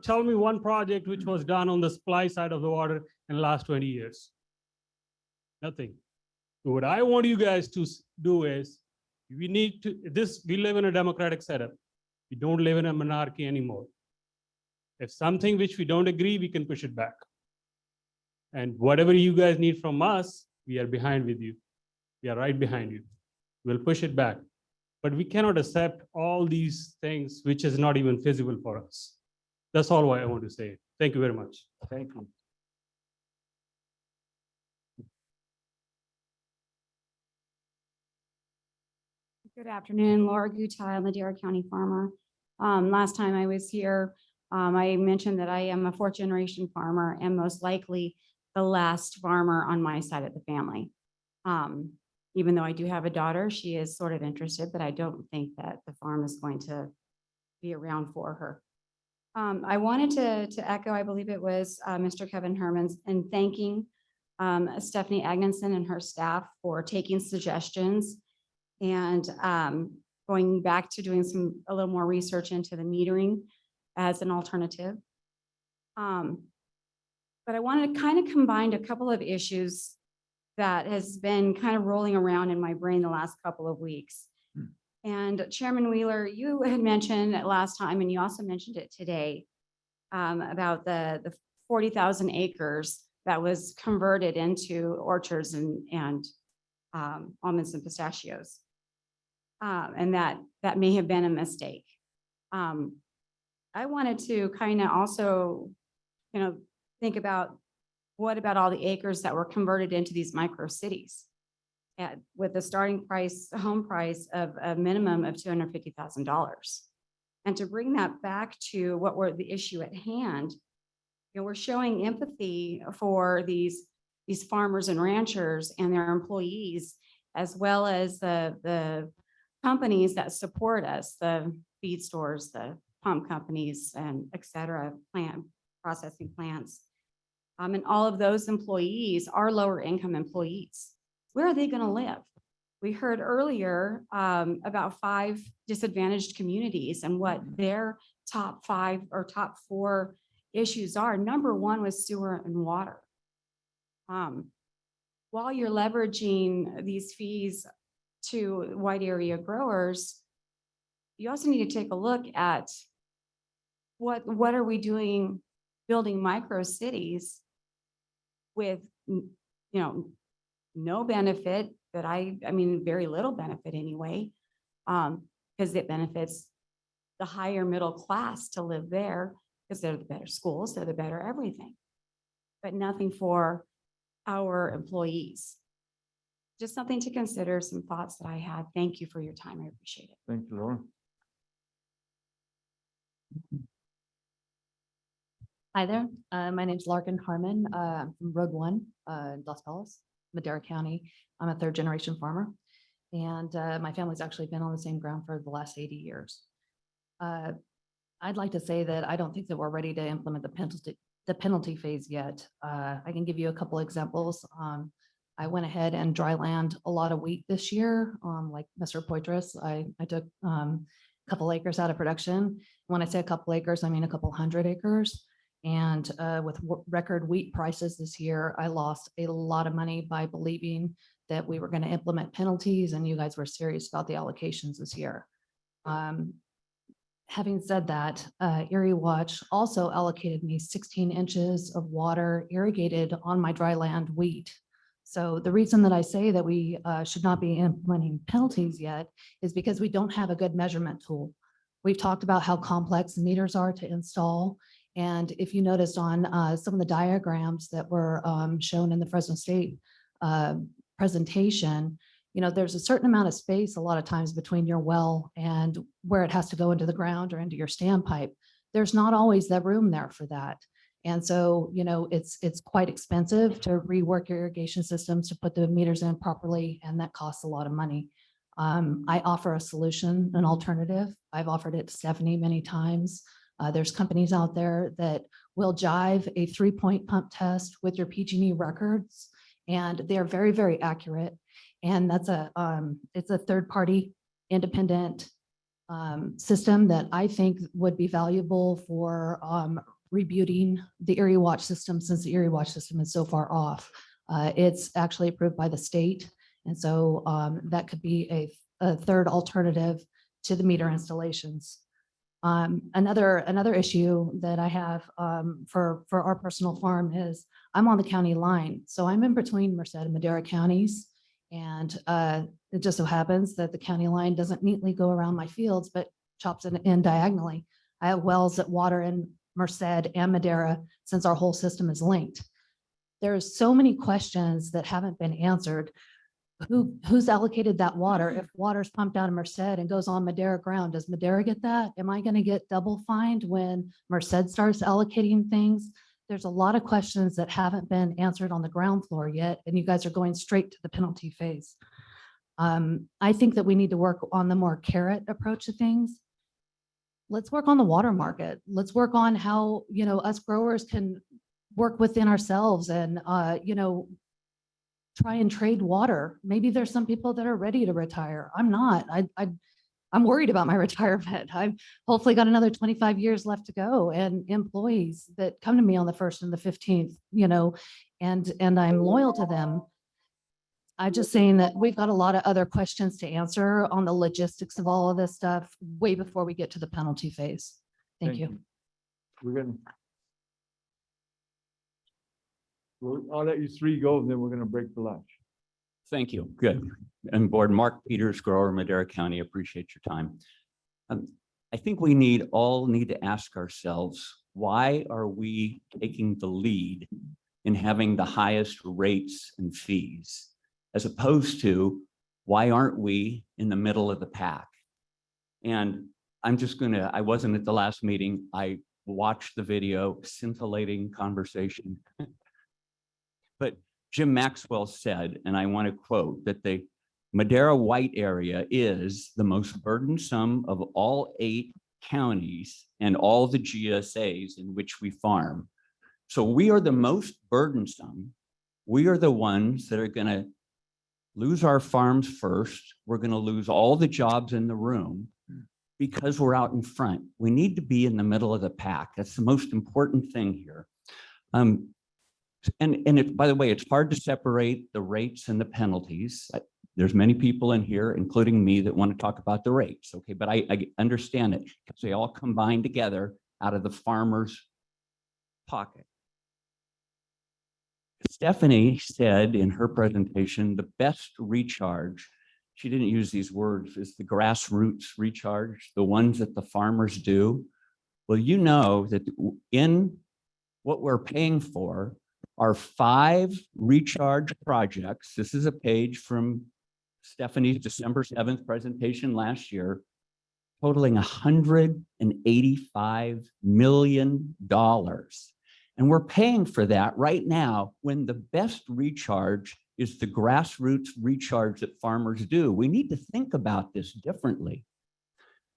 Tell me one project which was done on the supply side of the water in the last 20 years. Nothing. So what I want you guys to do is, we live in a democratic setup. We don't live in a monarchy anymore. If something which we don't agree, we can push it back. And whatever you guys need from us, we are behind with you. We are right behind you. We'll push it back. But we cannot accept all these things which is not even feasible for us. That's all I want to say. Thank you very much. Thank you. Good afternoon, Laura Gutile, Madera County farmer. Last time I was here, I mentioned that I am a 4th-generation farmer and most likely the last farmer on my side of the family. Even though I do have a daughter, she is sort of interested, but I don't think that the farm is going to be around for her. I wanted to echo, I believe it was Mr. Kevin Herman's, and thanking Stephanie Anagnoson and her staff for taking suggestions and going back to doing a little more research into the metering as an alternative. But I wanted to kind of combine a couple of issues that has been kind of rolling around in my brain the last couple of weeks. And Chairman Wheeler, you had mentioned it last time, and you also mentioned it today, about the 40,000 acres that was converted into orchards and almonds and pistachios. And that may have been a mistake. I wanted to kind of also, think about what about all the acres that were converted into these micro cities with a starting home price of a minimum of $250,000. And to bring that back to what were the issue at hand, we're showing empathy for these farmers and ranchers and their employees, as well as the companies that support us, the feed stores, the pump companies, and et cetera, processing plants. And all of those employees are lower income employees. Where are they going to live? We heard earlier about 5 disadvantaged communities and what their top 5 or top 4 issues are. Number 1 was sewer and water. While you're leveraging these fees to wide area growers, you also need to take a look at what are we doing building micro cities with no benefit that I mean very little benefit anyway, because it benefits the higher middle class to live there because they're the better schools, they're the better everything, but nothing for our employees. Just something to consider, some thoughts that I had. Thank you for your time. I appreciate it. Thank you, Laura. Hi there. My name is Larkin Harman. I'm from Road 1, Los Palos, Madera County. I'm a 3rd-generation farmer, and my family's actually been on the same ground for the last 80 years. I'd like to say that I don't think that we're ready to implement the penalty phase yet. I can give you a couple examples. I went ahead and dry land a lot of wheat this year, like Mr. Poythress. I took a couple acres out of production. When I say a couple acres, I mean a couple hundred acres. And with record wheat prices this year, I lost a lot of money by believing that we were going to implement penalties and you guys were serious about the allocations this year. Having said that, Erie Watch also allocated me 16 inches of water irrigated on my dry land wheat. So the reason that I say that we should not be implementing penalties yet is because we don't have a good measurement tool. We've talked about how complex meters are to install. And if you noticed on some of the diagrams that were shown in the Fresno State presentation, you know, there's a certain amount of space a lot of times between your well and where it has to go into the ground or into your standpipe. There's not always that room there for that. And so, you know, it's quite expensive to rework your irrigation systems to put the meters in properly, and that costs a lot of money. I offer a solution, an alternative. I've offered it to Stephanie many times. There's companies out there that will jive a 3-point pump test with your PG&E records, and they're very, very accurate. And that's it's a third-party independent system that I think would be valuable for rebooting the Erie Watch system, since the Erie Watch system is so far off. It's actually approved by the state. And so that could be a third alternative to the meter installations. Another issue that I have for our personal farm is I'm on the county line. So I'm in between Merced and Madera counties. And it just so happens that the county line doesn't neatly go around my fields, but chops it in diagonally. I have wells that water in Merced and Madera since our whole system is linked. There's so many questions that haven't been answered. Who's allocated that water? If water's pumped out of Merced and goes on Madera ground, does Madera get that? Am I going to get double fined when Merced starts allocating things? There's a lot of questions that haven't been answered on the ground floor yet, and you guys are going straight to the penalty phase. I think that we need to work on the more carrot approach to things. Let's work on the water market. Let's work on how, you know, us growers can work within ourselves and, you know, try and trade water. Maybe there's some people that are ready to retire. I'm not. I'm worried about my retirement. I've hopefully got another 25 years left to go, and employees that come to me on the 1st and the 15th, you know, and I'm loyal to them. I'm just saying that we've got a lot of other questions to answer on the logistics of all of this stuff way before we get to the penalty phase. Thank you. We're gonna. I'll let you three go, and then we're gonna break for lunch. Thank you. Good. And board, Mark Peters, grower, Madera County. Appreciate your time. I think we all need to ask ourselves, why are we taking the lead in having the highest rates and fees, as opposed to why aren't we in the middle of the pack? And I wasn't at the last meeting. I watched the video, scintillating conversation. But Jim Maxwell said, and I want to quote, that the Madera White area is the most burdensome of all 8 counties and all the GSAs in which we farm. So we are the most burdensome. We are the ones that are going to lose our farms first. We're going to lose all the jobs in the room because we're out in front. We need to be in the middle of the pack. That's the most important thing here. By the way, it's hard to separate the rates and the penalties. There's many people in here, including me, that want to talk about the rates. Okay, but I understand it because they all combine together out of the farmer's pocket. Stephanie said in her presentation, the best recharge, she didn't use these words, is the grassroots recharge, the ones that the farmers do. Well, you know that in what we're paying for are 5 recharge projects. This is a page from Stephanie's December 7th presentation last year, totaling $185 million. And we're paying for that right now when the best recharge is the grassroots recharge that farmers do. We need to think about this differently.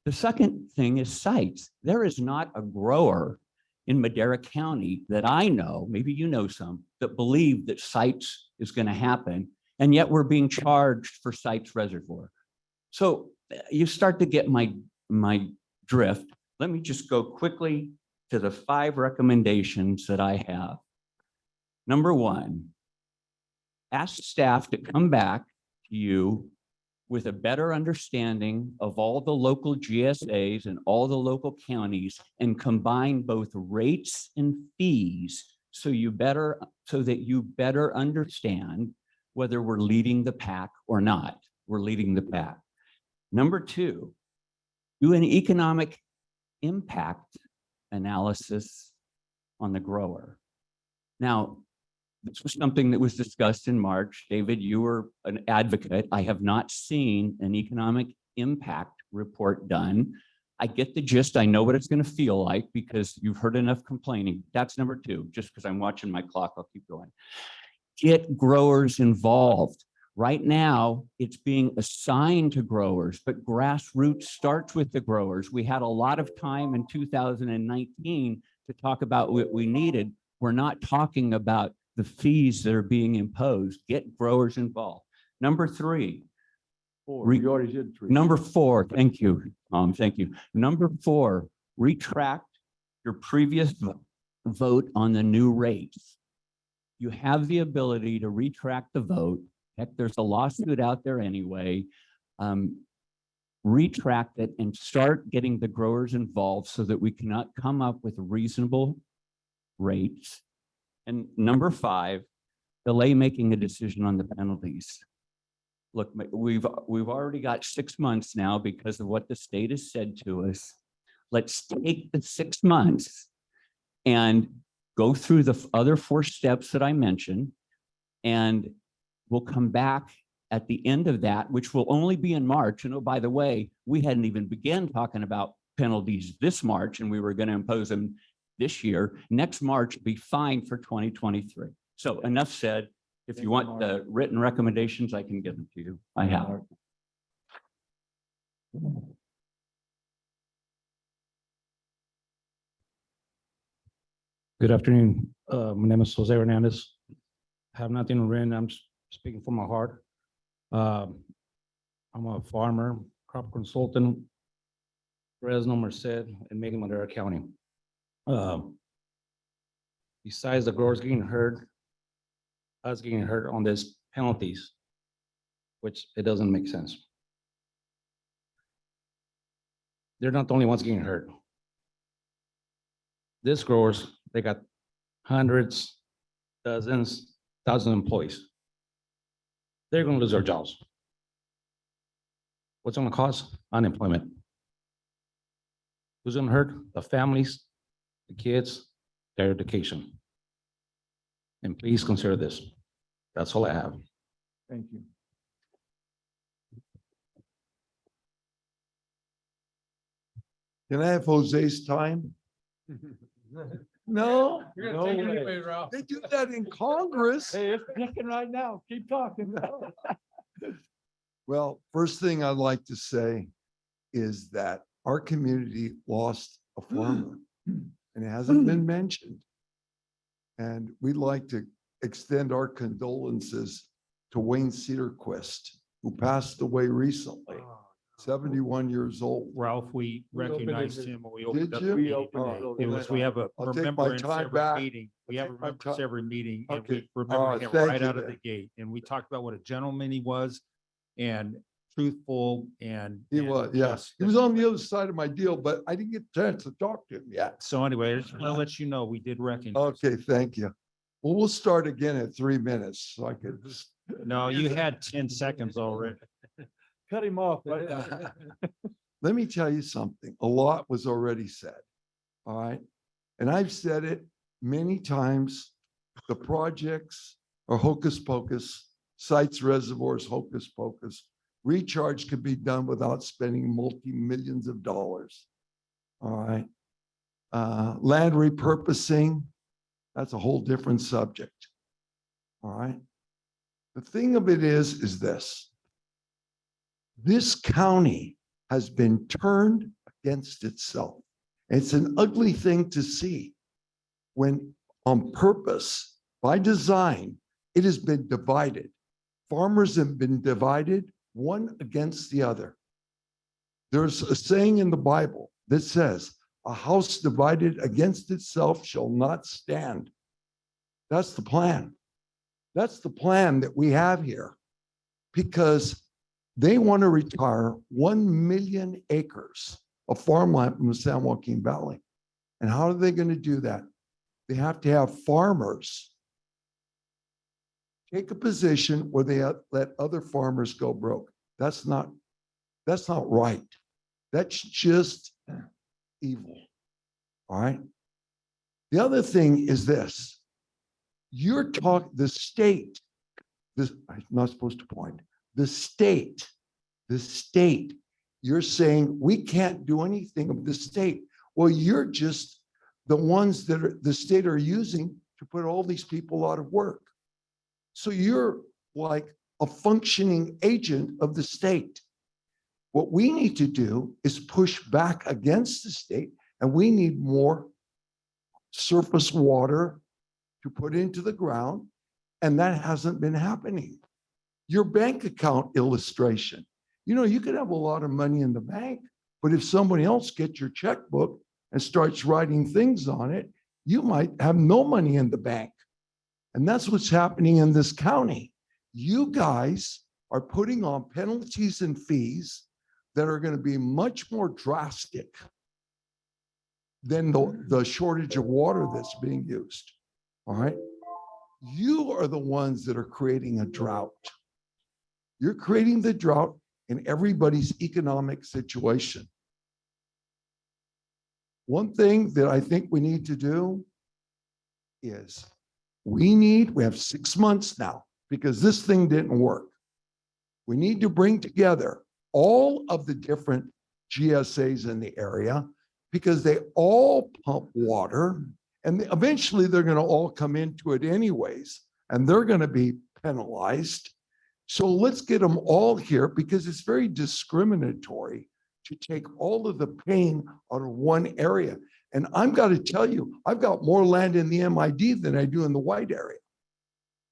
The second thing is sites. There is not a grower in Madera County that I know, maybe you know some, that believe that sites is going to happen. And yet we're being charged for sites reservoir. So you start to get my drift. Let me just go quickly to the 5 recommendations that I have. Number 1, ask staff to come back to you with a better understanding of all the local GSAs and all the local counties and combine both rates and fees so that you better understand whether we're leading the pack or not. We're leading the pack. Number 2, do an economic impact analysis on the grower. Now, this was something that was discussed in March. David, you were an advocate. I have not seen an economic impact report done. I get the gist. I know what it's going to feel like because you've heard enough complaining. That's number 2. Just because I'm watching my clock, I'll keep going. Get growers involved. Right now, it's being assigned to growers, but grassroots starts with the growers. We had a lot of time in 2019 to talk about what we needed. We're not talking about the fees that are being imposed. Get growers involved. Number 3. You already did 3. Number 4, thank you, thank you. Number 4, retract your previous vote on the new rates. You have the ability to retract the vote. Heck, there's a lawsuit out there anyway. Retract it and start getting the growers involved so that we cannot come up with reasonable rates. And number 5, delay making a decision on the penalties. Look, we've already got 6 months now because of what the state has said to us. Let's take the 6 months and go through the other 4 steps that I mentioned, and we'll come back at the end of that, which will only be in March. And oh, by the way, we hadn't even begun talking about penalties this March, and we were going to impose them this year. Next March will be fine for 2023. So enough said. If you want the written recommendations, I can give them to you. I have. Good afternoon. My name is Jose Hernandez. I have nothing written. I'm speaking from my heart. I'm a farmer, crop consultant, Fresno, Merced, and Madera County. Besides the growers getting hurt, us getting hurt on this penalties, which it doesn't make sense. They're not the only ones getting hurt. These growers, they got hundreds, dozens, thousands of employees. They're going to lose their jobs. What's going to cause? Unemployment. Who's going to hurt? The families, the kids, their education. And please consider this. That's all I have. Thank you. Can I have Jose's time? No, You're no gonna take it way. anyway, Ralph. They do that in Congress. Hey, it's picking right now. Keep talking. Well, first thing I'd like to say is that our community lost a farmer and it hasn't been mentioned. And we'd like to extend our condolences to Wayne Cedarquist, who passed away recently, 71 years old. Ralph, we recognized him when we opened Did up you? the meeting Oh, today. well, It was, we have a I'll take my remembrance time every back. meeting. We have a Take my remembrance time. every meeting, and Okay. we remember him thank right you out of then. the gate. And we talked about what a gentleman he was and truthful and. He and was, yes. just- He was on the other side of my deal, but I didn't get a chance to talk to him yet. So anyway, I just want to let you know, we did recognize. Okay, thank you. Well, we'll start again at 3 minutes, so I could. No, you had 10 seconds already. Cut him off. Let me tell you something. A lot was already said. All right. And I've said it many times. The projects are hocus pocus, sites, reservoirs, hocus pocus. Recharge can be done without spending multi-millions of dollars. All right. Land repurposing, that's a whole different subject. All right. The thing of it is this. This county has been turned against itself. It's an ugly thing to see when on purpose, by design, it has been divided. Farmers have been divided one against the other. There's a saying in the Bible that says, a house divided against itself shall not stand. That's the plan. That's the plan that we have here, because they want to retire 1 million acres of farmland from the San Joaquin Valley. And how are they going to do that? They have to have farmers take a position where they let other farmers go broke. That's not right. That's just evil. All right. The other thing is this. You're talking, the state, this, I'm not supposed to point, the state, you're saying we can't do anything of the state. Well, you're just the ones that are, the state are using to put all these people out of work. So you're like a functioning agent of the state. What we need to do is push back against the state, and we need more surface water to put into the ground, and that hasn't been happening. Your bank account illustration, you know, you could have a lot of money in the bank, but if somebody else gets your checkbook and starts writing things on it, you might have no money in the bank. And that's what's happening in this county. You guys are putting on penalties and fees that are going to be much more drastic than the shortage of water that's being used. All right. You are the ones that are creating a drought. You're creating the drought in everybody's economic situation. One thing that I think we need to do is we have 6 months now because this thing didn't work. We need to bring together all of the different GSAs in the area because they all pump water, and eventually they're going to all come into it anyways, and they're going to be penalized. So let's get them all here because it's very discriminatory to take all of the pain out of one area. And I've got to tell you, I've got more land in the MID than I do in the white area,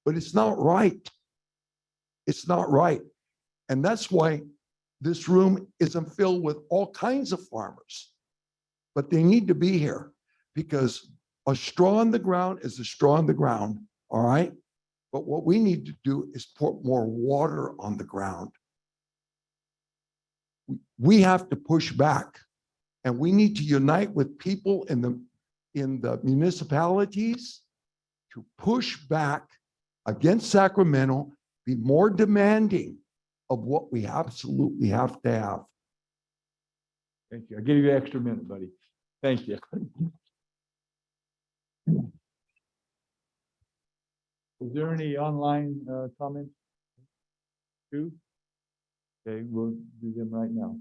but it's not right. It's not right. And that's why this room isn't filled with all kinds of farmers, but they need to be here because a straw in the ground is a straw in the ground. All right. But what we need to do is put more water on the ground. We have to push back, and we need to unite with people in the municipalities to push back against Sacramento, be more demanding of what we absolutely have to have. Thank you. I'll give you an extra minute, buddy. Thank you. Is there any online comments? Two? Okay, we'll do them right now.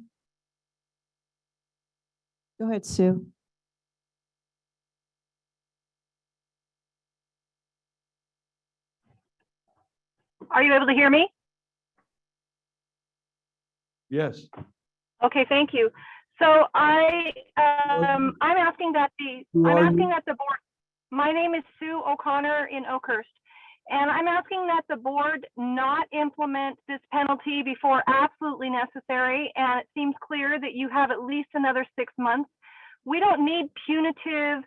Go ahead, Sue. Are you able to hear me? Yes. Okay, thank you. So I'm asking that the board. My name is Sue O'Connor in Oakhurst, and I'm asking that the board not implement this penalty before absolutely necessary. And it seems clear that you have at least another 6 months. We don't need punitive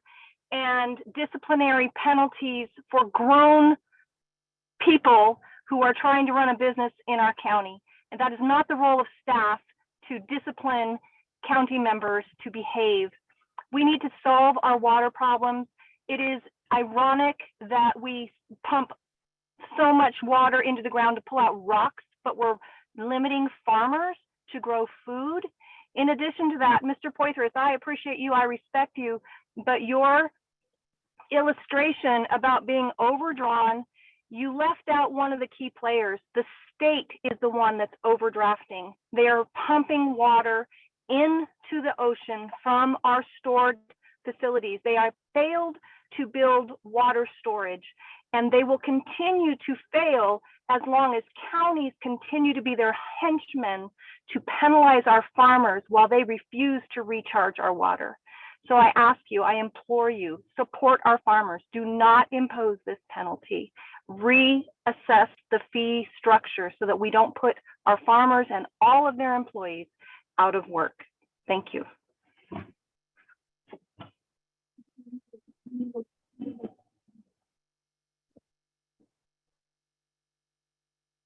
and disciplinary penalties for grown people who are trying to run a business in our county. And that is not the role of staff to discipline county members to behave. We need to solve our water problems. It is ironic that we pump so much water into the ground to pull out rocks, but we're limiting farmers to grow food. In addition to that, Mr. Poythress, I appreciate you, I respect you, but your illustration about being overdrawn, you left out one of the key players. The state is the one that's overdrafting. They are pumping water into the ocean from our stored facilities. They have failed to build water storage. and they will continue to fail as long as counties continue to be their henchmen to penalize our farmers while they refuse to recharge our water. So I ask you, I implore you, support our farmers. Do not impose this penalty. Reassess the fee structure so that we don't put our farmers and all of their employees out of work. Thank you.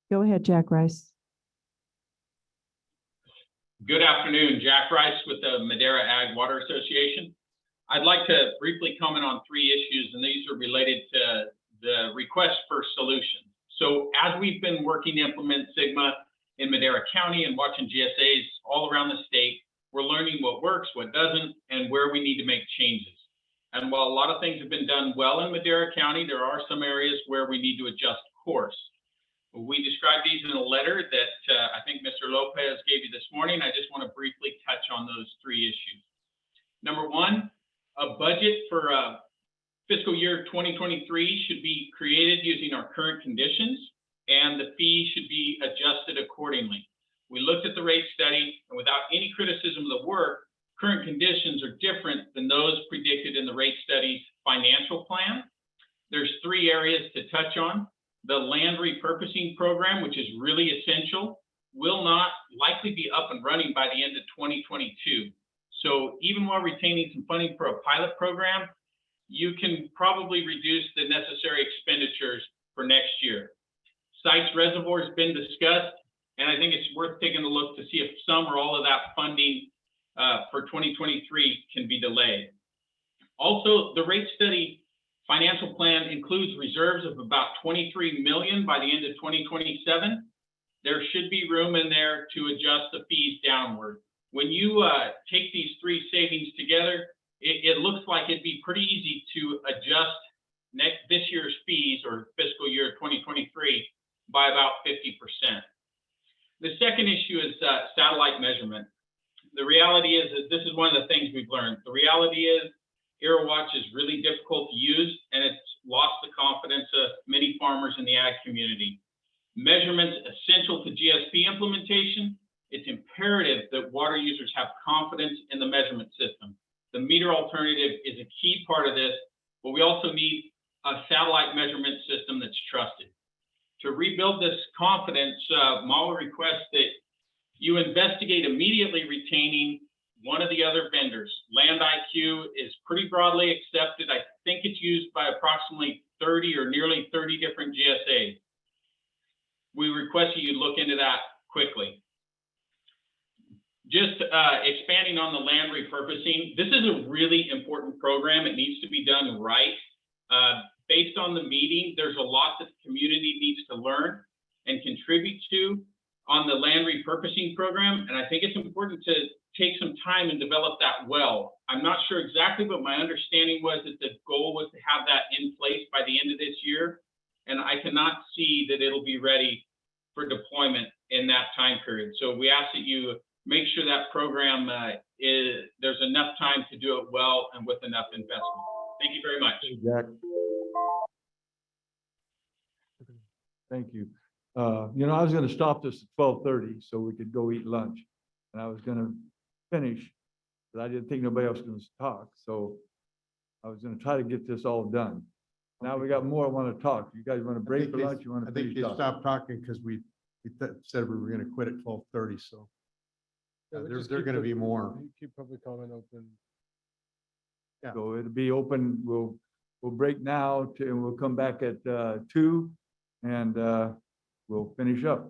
Go ahead, Jack Rice. Good afternoon, Jack Rice with the Madera Ag Water Association. I'd like to briefly comment on three issues, and these are related to the request for solutions. So as we've been working to implement Sigma in Madera County and watching GSAs all around the state, we're learning what works, what doesn't, and where we need to make changes. And while a lot of things have been done well in Madera County, there are some areas where we need to adjust course. We described these in a letter that I think Mr. Lopez gave you this morning. I just want to briefly touch on those three issues. Number one, a budget for fiscal year 2023 should be created using our current conditions, and the fee should be adjusted accordingly. We looked at the rate study, and without any criticism of the work, current conditions are different than those predicted in the rate study's financial plan. There's three areas to touch on. The land repurposing program, which is really essential, will not likely be up and running by the end of 2022. So even while retaining some funding for a pilot program, you can probably reduce the necessary expenditures for next year. Sites reservoir has been discussed, and I think it's worth taking a look to see if some or all of that funding for 2023 can be delayed. Also, the rate study financial plan includes reserves of about $23 million by the end of 2027. There should be room in there to adjust the fees downward. When you take these three savings together, it looks like it'd be pretty easy to adjust this year's fees or fiscal year 2023 by about 50%. The second issue is satellite measurement. The reality is that this is one of the things we've learned. The reality is AeroWatch is really difficult to use, and it's lost the confidence of many farmers in the ag community. Measurements essential to GSP implementation. It's imperative that water users have confidence in the measurement system. The meter alternative is a key part of this, but we also need a satellite measurement system that's trusted. To rebuild this confidence, Mahil requests that you investigate immediately retaining one of the other vendors. Land IQ is pretty broadly accepted. I think it's used by approximately 30 or nearly 30 different GSAs. We request that you look into that quickly. Just expanding on the land repurposing, this is a really important program. It needs to be done right. Based on the meeting, there's a lot that the community needs to learn and contribute to on the land repurposing program. And I think it's important to take some time and develop that well. I'm not sure exactly, but my understanding was that the goal was to have that in place by the end of this year. And I cannot see that it'll be ready for deployment in that time period. So we ask that you make sure that program there's enough time to do it well and with enough investment. Thank you very much. Hey, Jack. Thank you. I was going to stop this at 12:30 so we could go eat lunch. And I was going to finish, but I didn't think nobody else was going to talk. So I was going to try to get this all done. Now we got more I want to talk. You guys want to break for lunch? You want to I think finish you talking? stopped talking because we said we were going to quit at 12:30. So there's going to be more. Keep public comment open. Yeah. So it'll be open. We'll break now and we'll come back at 2 and we'll finish up.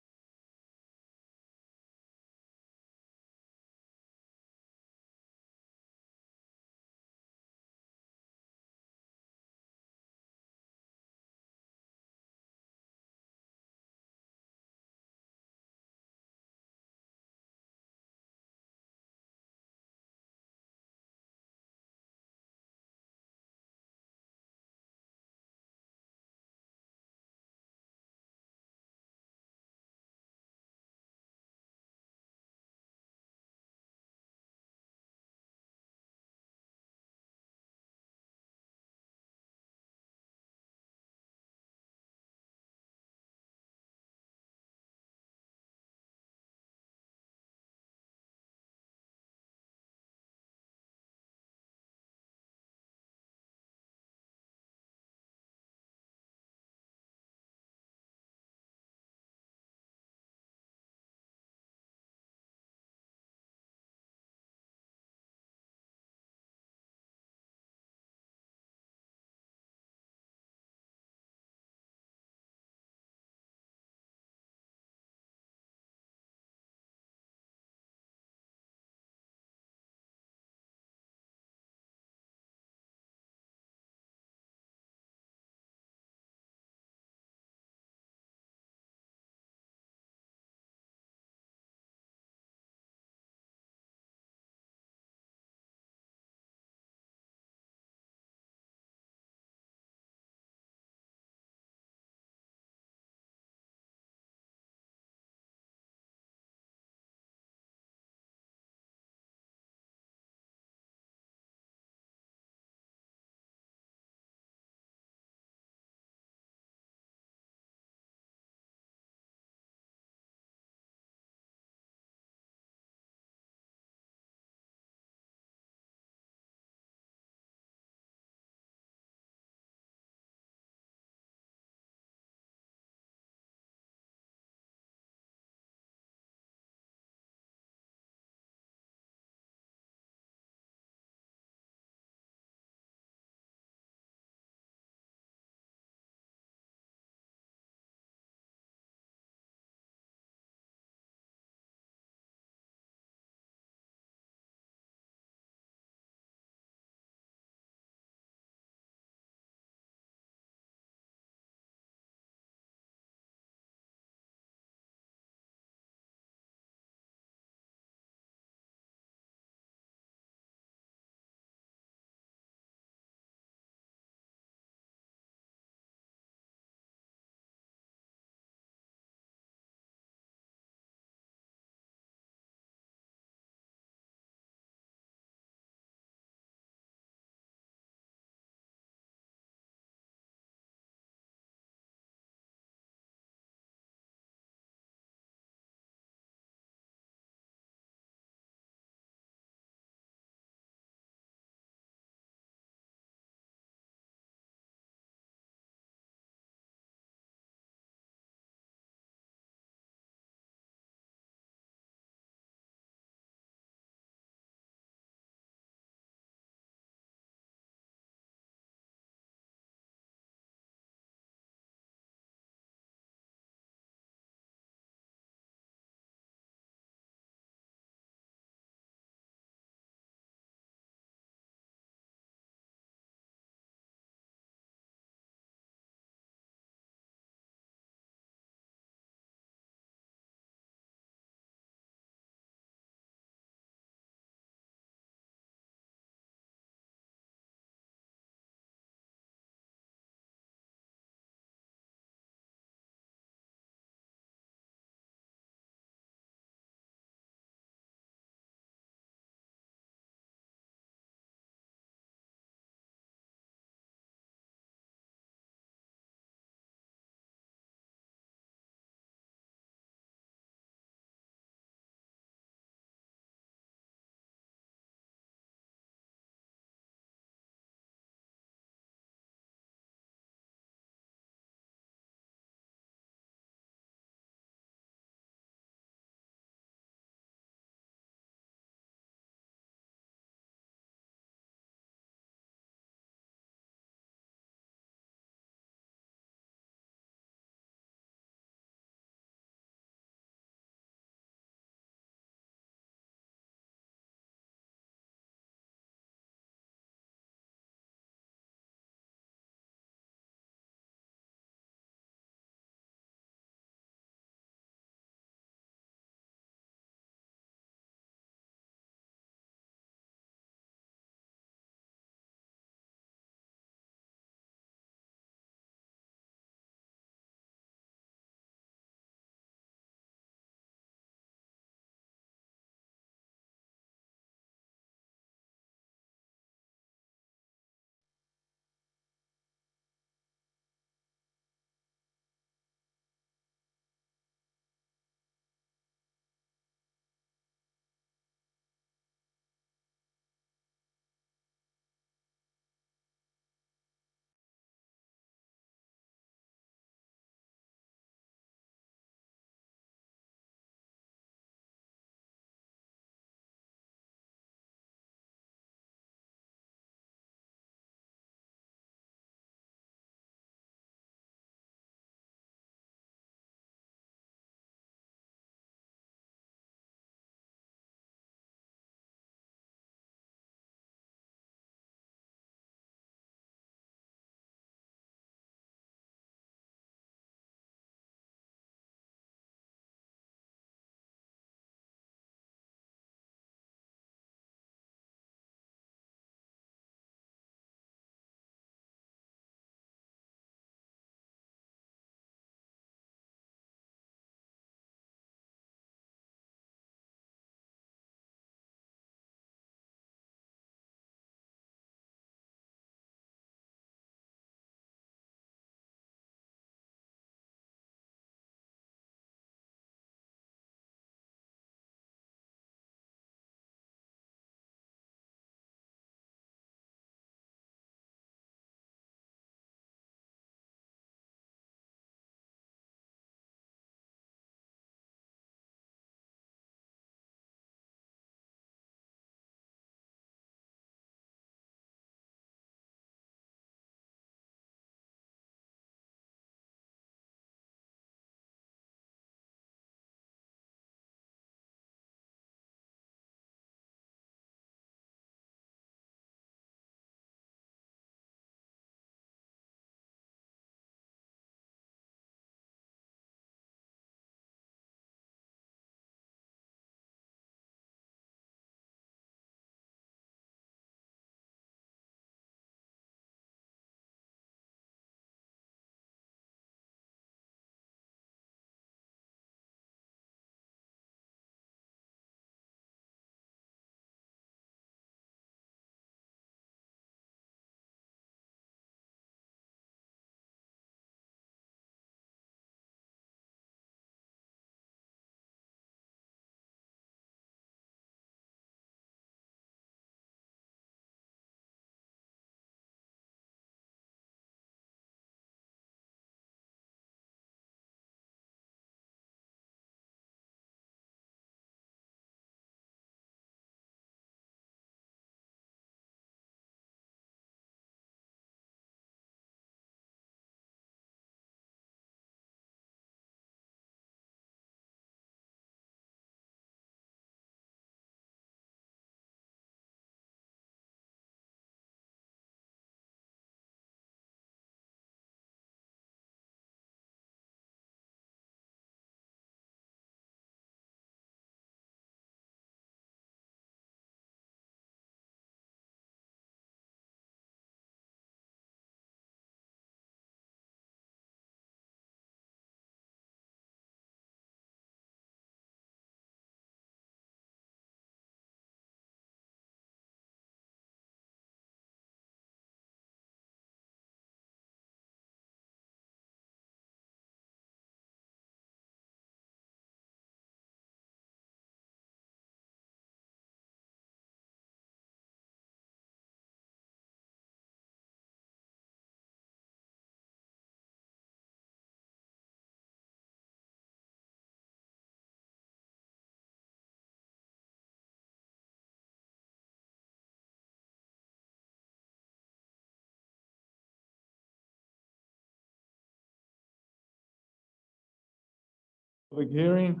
public hearing.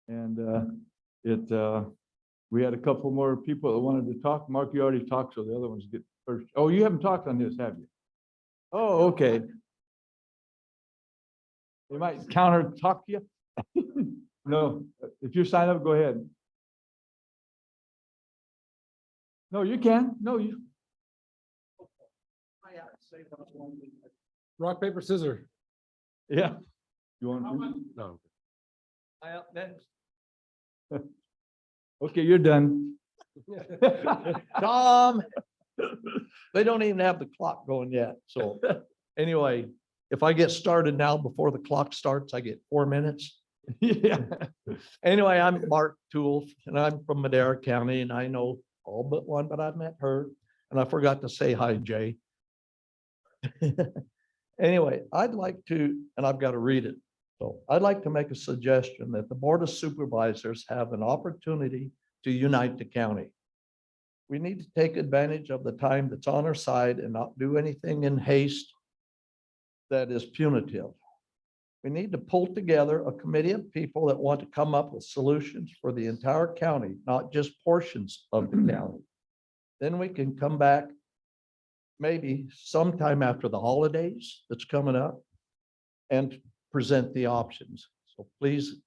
And we had a couple more people that wanted to talk. Mark, you already talked, so the other ones get first. Oh, you haven't talked on this, have you? Oh, okay. They might counter talk to you. No, if you sign up, go ahead. No, you can. No, you. Rock, paper, scissors. Yeah. You want to? No. I up next. Okay, you're done. Tom, they don't even have the clock going yet. So anyway, if I get started now before the clock starts, I get 4 minutes. Yeah. Anyway, I'm Mark Toole and I'm from Madera County and I know all but one, but I've met her and I forgot to say hi, Jay. Anyway, I'd like to, and I've got to read it. So I'd like to make a suggestion that the Board of Supervisors have an opportunity to unite the county. We need to take advantage of the time that's on our side and not do anything in haste that is punitive. We need to pull together a committee of people that want to come up with solutions for the entire county, not just portions of the county. Then we can come back maybe sometime after the holidays that's coming up and present the options. So please,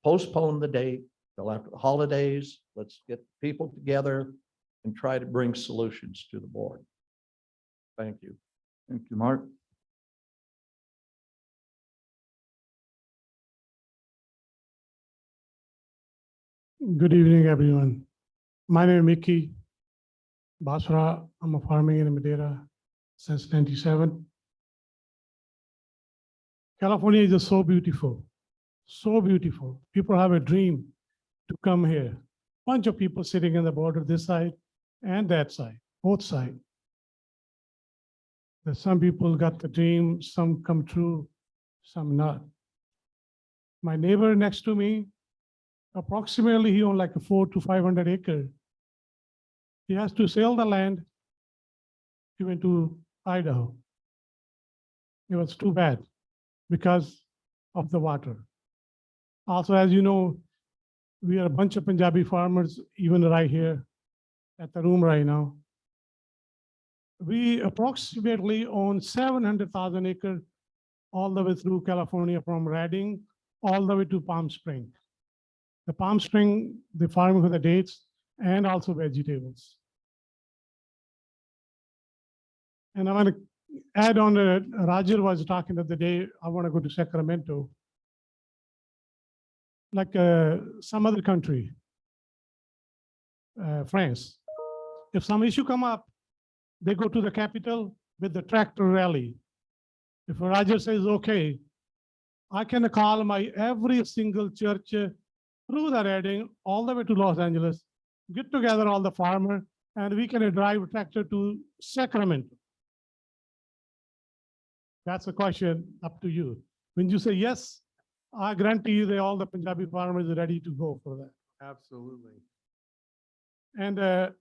postpone the date till after the holidays. Let's get people together and try to bring solutions to the board. Thank you. Thank you, Mark. Good evening, everyone. My name is Mickey Basra. I'm a farming in Madera since '97. California is just so beautiful, so beautiful. People have a dream to come here. Bunch of people sitting in the border this side and that side, both sides. There's some people got the dream, some come true, some not. My neighbor next to me, approximately he owns like a 400 to 500 acres. He has to sell the land. He went to Idaho. It was too bad because of the water. Also, as you know, we are a bunch of Punjabi farmers, even right here at the room right now. We approximately own 700,000 acres all the way through California from Redding all the way to Palm Springs. The Palm Spring, the farming for the dates and also vegetables. And I want to add on that Roger was talking the other day, I want to go to Sacramento. Like some other country, France. If some issue come up, they go to the capital with the tractor rally. If Roger says, okay, I can call my every single church through the Redding all the way to Los Angeles, get together all the farmers, and we can drive a tractor to Sacramento. That's a question up to you. When you say yes, I guarantee you that all the Punjabi farmers are ready to go for that. Absolutely. And the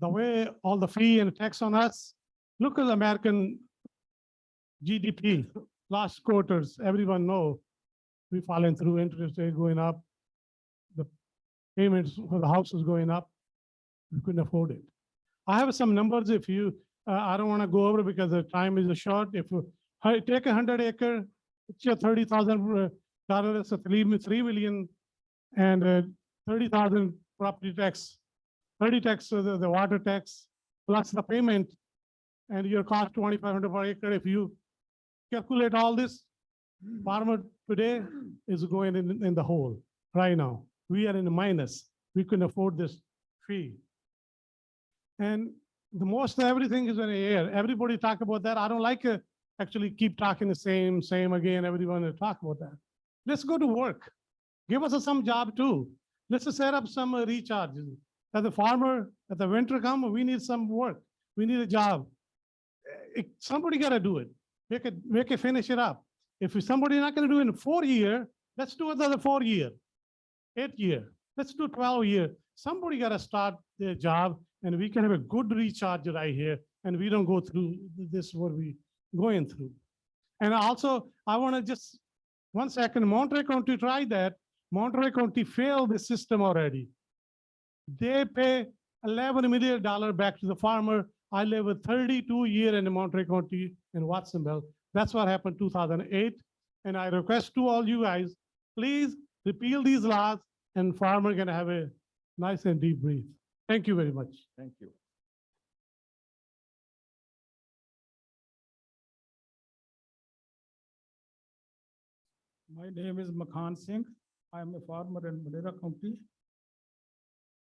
way all the fee and tax on us, look at the American GDP, last quarters, everyone know we fallen through, interest rate going up, the payments for the house is going up, we couldn't afford it. I have some numbers if you, I don't want to go over because the time is short. If you take 100 acre, it's your $30,000, it's a 3 million and 30,000 property tax, 30 tax, the water tax, plus the payment, and your cost 2,500 per acre. If you calculate all this, farmer today is going in the hole right now. We are in a minus. We couldn't afford this fee. And the most everything is in the air. Everybody talk about that. I don't like actually keep talking the same again. Everyone will talk about that. Let's go to work. Give us some job too. Let's set up some recharges. As a farmer, as the winter comes, we need some work. We need a job. Somebody got to do it. Make it finish it up. If somebody not going to do it in 4 years, let's do another 4 years, 8 years. Let's do 12 years. Somebody got to start their job and we can have a good recharge right here. And we don't go through this, what we going through. And also, I want to just 1 second, Monterey County tried that. Monterey County failed the system already. They pay $11 million back to the farmer. I live a 32 year in Monterey County in Watsonville. That's what happened 2008. And I request to all you guys, please repeal these laws and farmer gonna have a nice and deep breath. Thank you very much. Thank you. My name is Makoun Singh. I am a farmer in Madera County.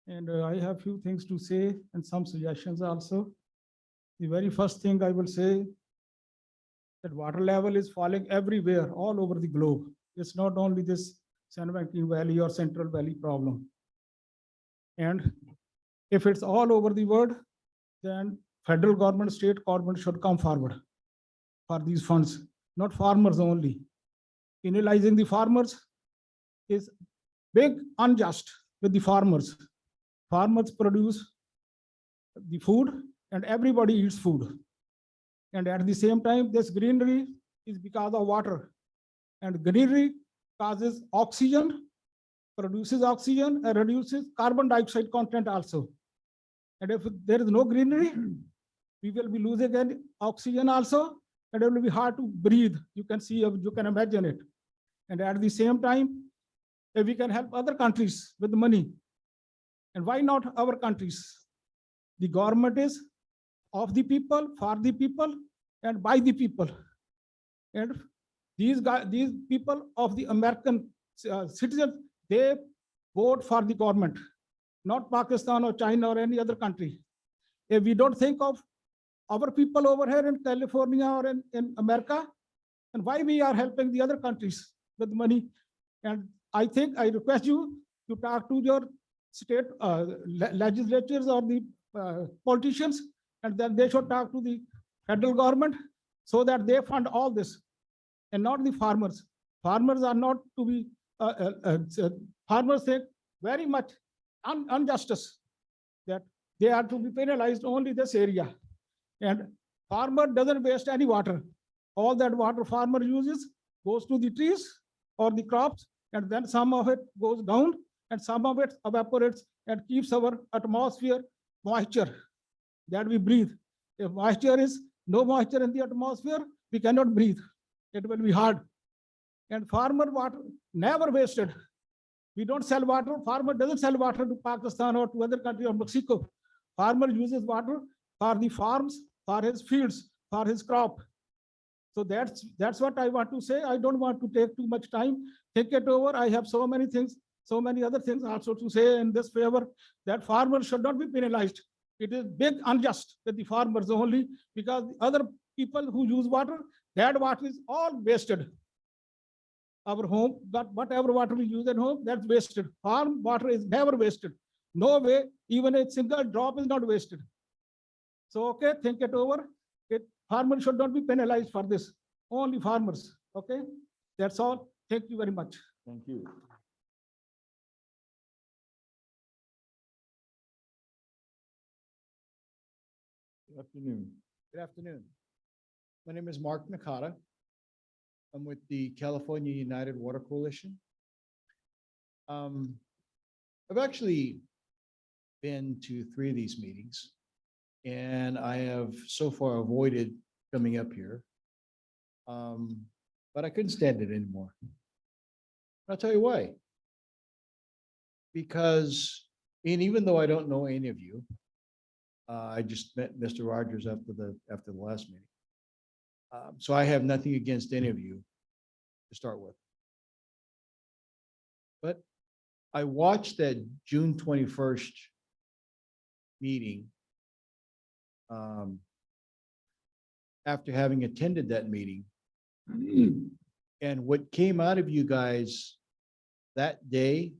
And I have few things to say and some suggestions also. The very first thing I will say that water level is falling everywhere, all over the globe. It's not only this San Joaquin Valley or Central Valley problem. And if it's all over the world, then federal government, state government should come forward for these funds, not farmers only. Penalizing the farmers is big unjust with the farmers. Farmers produce the food and everybody eats food. And at the same time, this greenery is because of water. And greenery causes oxygen, produces oxygen and reduces carbon dioxide content also. And if there is no greenery, we will be losing oxygen also, and it will be hard to breathe. You can see, you can imagine it. And at the same time, if we can help other countries with money, and why not our countries? The government is of the people, for the people, and by the people. And these people of the American citizens, they vote for the government, not Pakistan or China or any other country. If we don't think of our people over here in California or in America, and why we are helping the other countries with money? And I think I request you to talk to your state legislatures or the politicians, and then they should talk to the federal government so that they fund all this and not the farmers. Farmers are not to be, farmers think very much injustice that they are to be penalized only this area. And farmer doesn't waste any water. All that water farmer uses goes to the trees or the crops, and then some of it goes down and some of it evaporates and keeps our atmosphere moisture that we breathe. If moisture is no moisture in the atmosphere, we cannot breathe. It will be hard. And farmer water never wasted. We don't sell water. Farmer doesn't sell water to Pakistan or to other country or Mexico. Farmer uses water for the farms, for his fields, for his crop. So that's what I want to say. I don't want to take too much time. Think it over. I have so many things, so many other things also to say in this favor that farmers should not be penalized. It is big unjust with the farmers only, because other people who use water, that water is all wasted. Our home, but whatever water we use at home, that's wasted. Farm water is never wasted. No way, even a single drop is not wasted. So, okay, think it over. Farmers should not be penalized for this. Only farmers, okay? That's all. Thank you very much. Thank you. Good afternoon. Good afternoon. My name is Mark Nakata. I'm with the California United Water Coalition. I've actually been to 3 of these meetings, and I have so far avoided coming up here. But I couldn't stand it anymore. I'll tell you why. Because, and even though I don't know any of you, I just met Mr. Rogers after the last meeting. So I have nothing against any of you to start with. But I watched that June 21st meeting after having attended that meeting. And what came out of you guys that day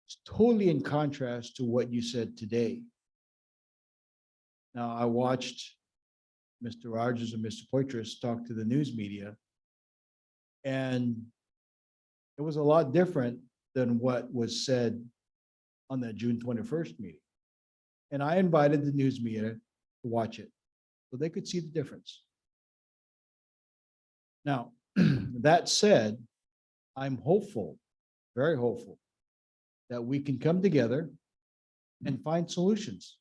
is totally in contrast to what you said today. Now, I watched Mr. Rogers and Mr. Poythress talk to the news media, and it was a lot different than what was said on that June 21st meeting. And I invited the news media to watch it so they could see the difference. Now, That said, I'm hopeful, very hopeful, that we can come together and find solutions.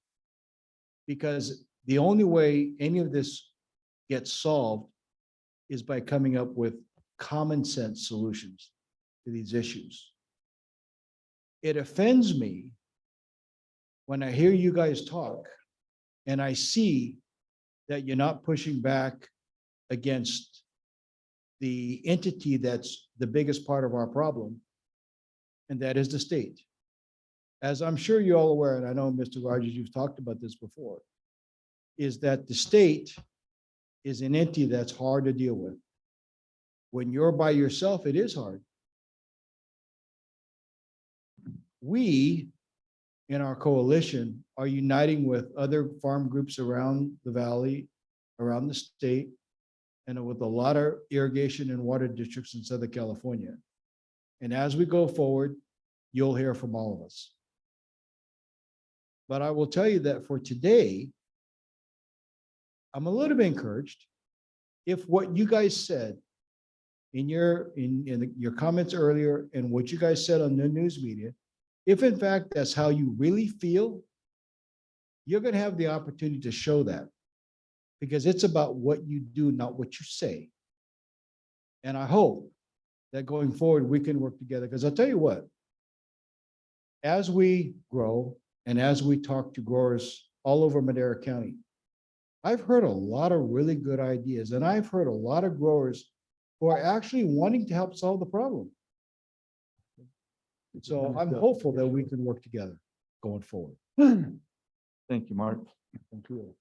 Because the only way any of this gets solved is by coming up with common sense solutions to these issues. It offends me when I hear you guys talk and I see that you're not pushing back against the entity that's the biggest part of our problem, and that is the state. As I'm sure you're all aware, and I know, Mr. Rogers, you've talked about this before, is that the state is an entity that's hard to deal with. When you're by yourself, it is hard. We, in our coalition, are uniting with other farm groups around the valley, around the state, and with a lot of irrigation and water districts in Southern California. And as we go forward, you'll hear from all of us. But I will tell you that for today, I'm a little bit encouraged if what you guys said in your comments earlier and what you guys said on the news media, if in fact that's how you really feel, you're going to have the opportunity to show that, because it's about what you do, not what you say. And I hope that going forward, we can work together, because I'll tell you what, as we grow and as we talk to growers all over Madera County, I've heard a lot of really good ideas, and I've heard a lot of growers who are actually wanting to help solve the problem. So I'm hopeful that we can work together going forward. Thank you, Mark. Thank you.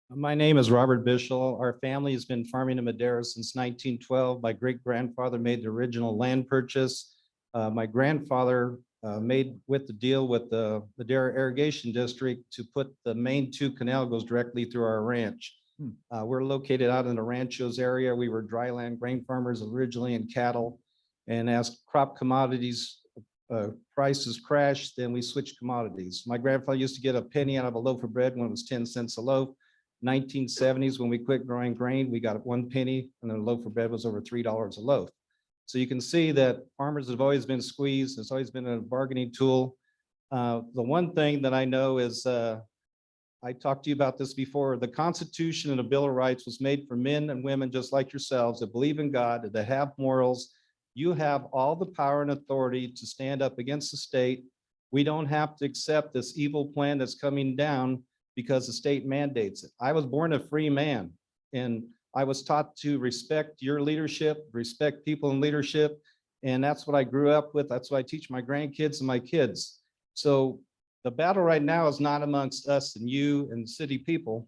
My name is Robert Bishel. Our family has been farming in Madera since 1912. My great-grandfather made the original land purchase. My grandfather made with the deal with the Madera Irrigation District to put the main 2 canal goes directly through our ranch. We're located out in the Ranchos area. We were dryland grain farmers originally and cattle. And as crop commodities prices crashed, then we switched commodities. My grandfather used to get a penny out of a loaf of bread when it was 10 cents a loaf. 1970s, when we quit growing grain, we got 1 penny, and then a loaf of bread was over $3 a loaf. So you can see that farmers have always been squeezed. It's always been a bargaining tool. The one thing that I know is, I talked to you about this before, the Constitution and the Bill of Rights was made for men and women just like yourselves that believe in God, that have morals. You have all the power and authority to stand up against the state. We don't have to accept this evil plan that's coming down because the state mandates it. I was born a free man, and I was taught to respect your leadership, respect people in leadership. And that's what I grew up with. That's what I teach my grandkids and my kids. So the battle right now is not amongst us and you and city people.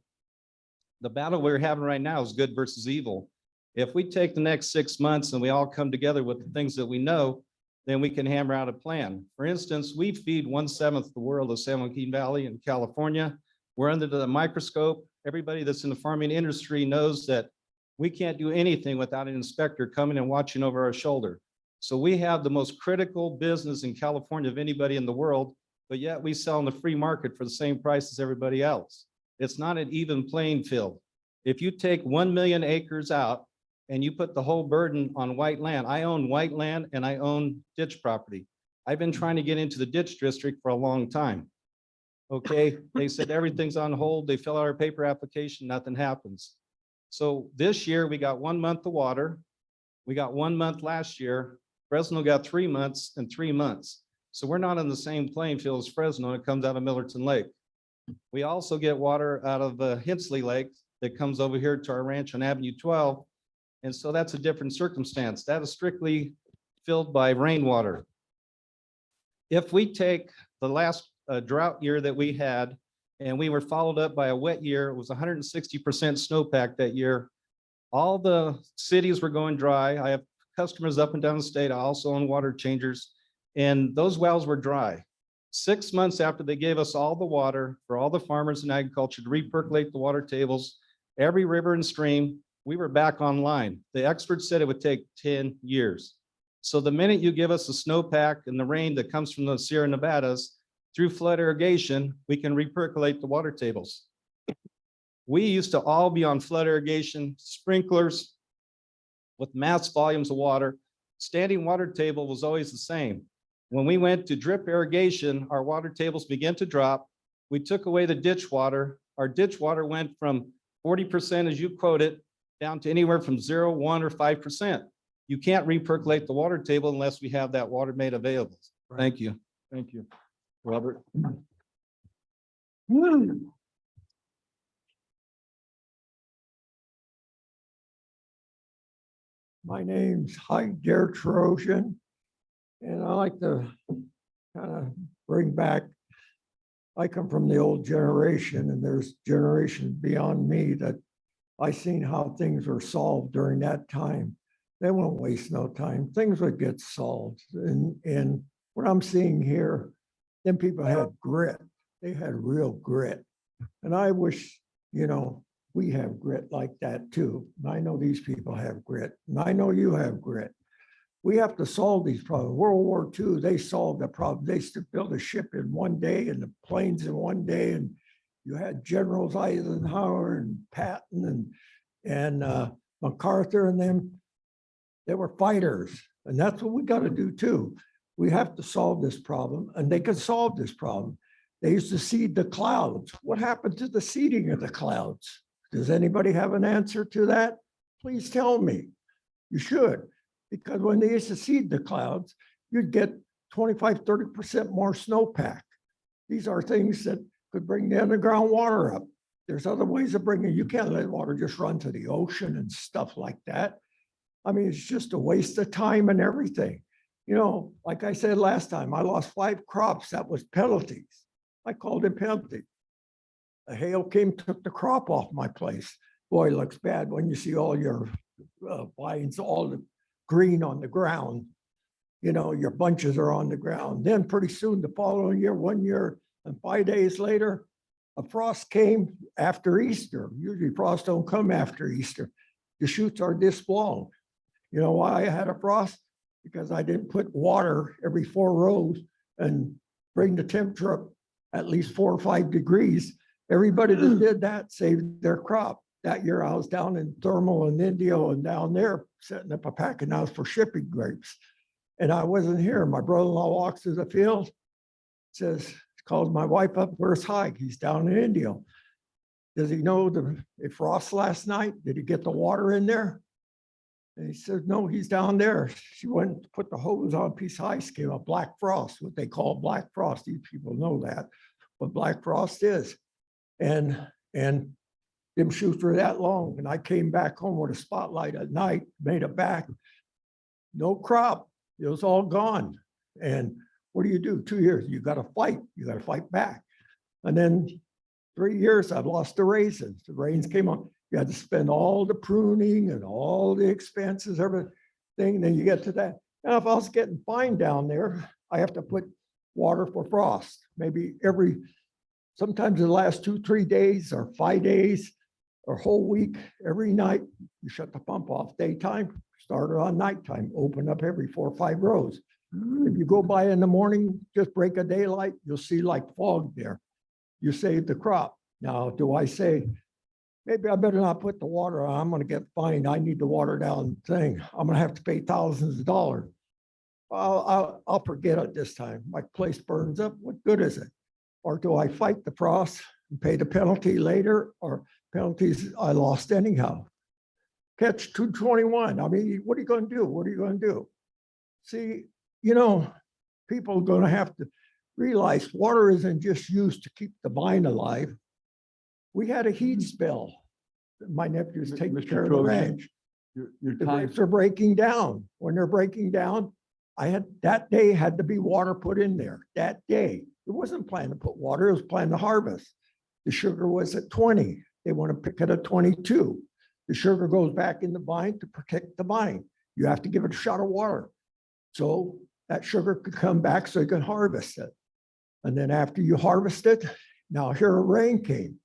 The battle we're having right now is good versus evil. If we take the next 6 months and we all come together with the things that we know, then we can hammer out a plan. For instance, we feed 1/7 the world of San Joaquin Valley in California. We're under the microscope. Everybody that's in the farming industry knows that we can't do anything without an inspector coming and watching over our shoulder. So we have the most critical business in California of anybody in the world, but yet we sell in the free market for the same price as everybody else. It's not an even playing field. If you take 1 million acres out and you put the whole burden on white land, I own white land and I own ditch property. I've been trying to get into the ditch district for a long time. Okay, they said everything's on hold. They fill out our paper application, nothing happens. So this year we got 1 month of water. We got 1 month last year. Fresno got 3 months and 3 months. So we're not on the same playing field as Fresno. It comes out of Millerton Lake. We also get water out of Hensley Lake that comes over here to our ranch on Avenue 12. And so that's a different circumstance. That is strictly filled by rainwater. If we take the last drought year that we had, and we were followed up by a wet year, it was 160% snowpack that year. All the cities were going dry. I have customers up and down the state. I also own water changers, and those wells were dry. 6 months after they gave us all the water for all the farmers in agriculture to repercolate the water tables, every river and stream, we were back online. The experts said it would take 10 years. So the minute you give us the snowpack and the rain that comes from the Sierra Nevadas, through flood irrigation, we can repercolate the water tables. We used to all be on flood irrigation, sprinklers with mass volumes of water. Standing water table was always the same. When we went to drip irrigation, our water tables began to drop. We took away the ditch water. Our ditch water went from 40%, as you quoted, down to anywhere from 0, 1, or 5%. You can't repercolate the water table unless we have that water made available. Thank you. Thank you. Robert? My name's Haig Der Torossan, and I like to kind of bring back, I come from the old generation, and there's generations beyond me that I seen how things were solved during that time. They won't waste no time. Things would get solved. And what I'm seeing here, them people had grit. They had real grit. And I wish, you know, we have grit like that too. And I know these people have grit, and I know you have grit. We have to solve these problems. World War II, they solved the problem. They used to build a ship in one day and the planes in one day. And you had Generals Eisenhower and Patton and MacArthur and them. They were fighters. And that's what we got to do too. We have to solve this problem, and they can solve this problem. They used to seed the clouds. What happened to the seeding of the clouds? Does anybody have an answer to that? Please tell me. You should, because when they used to seed the clouds, you'd get 25, 30% more snowpack. These are things that could bring the underground water up. There's other ways of bringing, you can't let water just run to the ocean and stuff like that. I mean, it's just a waste of time and everything. You know, like I said last time, I lost 5 crops. That was penalties. I called it penalty. A hail came, took the crop off my place. Boy, it looks bad when you see all your vines, all the green on the ground. You know, your bunches are on the ground. Then pretty soon the following year, 1 year and 5 days later, a frost came after Easter. Usually frost don't come after Easter. The shoots are this long. You know why I had a frost? Because I didn't put water every 4 rows and bring the temperature up at least 4 or 5 degrees. Everybody that did that saved their crop. That year I was down in Thermal and Indio and down there setting up a packing house for shipping grapes. And I wasn't here. My brother-in-law walks through the field, says, calls my wife up, where's Haig? He's down in Indio. Does he know the frost last night? Did he get the water in there? And he said, no, he's down there. She went to put the hose on a piece of ice, came a black frost, what they call black frost. These people know that, what black frost is. And them shoots were that long. And I came back home with a spotlight at night, made it back. No crop, it was all gone. And what do? 2 years, you got to fight back. And then 3 years, I've lost the raisins. The rains came on. You had to spend all the pruning and all the expenses, everything. Then you get to that. Now, if I was getting fine down there, I have to put water for frost. Maybe sometimes the last 2, 3 days or 5 days or whole week, every night, you shut the pump off daytime, start it on nighttime, open up every 4 or 5 rows. If you go by in the morning, just break a daylight, you'll see like fog there. You save the crop. Now, do I say, maybe I better not put the water on, I'm gonna get fined, I need the water down thing. I'm gonna have to pay thousands of dollars. I'll forget it this time. My place burns up, what good is it? Or do I fight the frost and pay the penalty later, or penalties I lost anyhow? Catch 221. I mean, what are you gonna do? What are you gonna do? See, you know, people are gonna have to realize water isn't just used to keep the vine alive. We had a heat spell. My nephews taking care of the ranch. Your The time, grapes are breaking down. When they're breaking down, that day had to be water put in there. That day, it wasn't planned to put water, it was planned to harvest. The sugar was at 20. They want to pick it at 22. The sugar goes back in the vine to protect the vine. You have to give it a shot of water. So that sugar could come back so you can harvest it. And then after you harvest it, now here a rain came.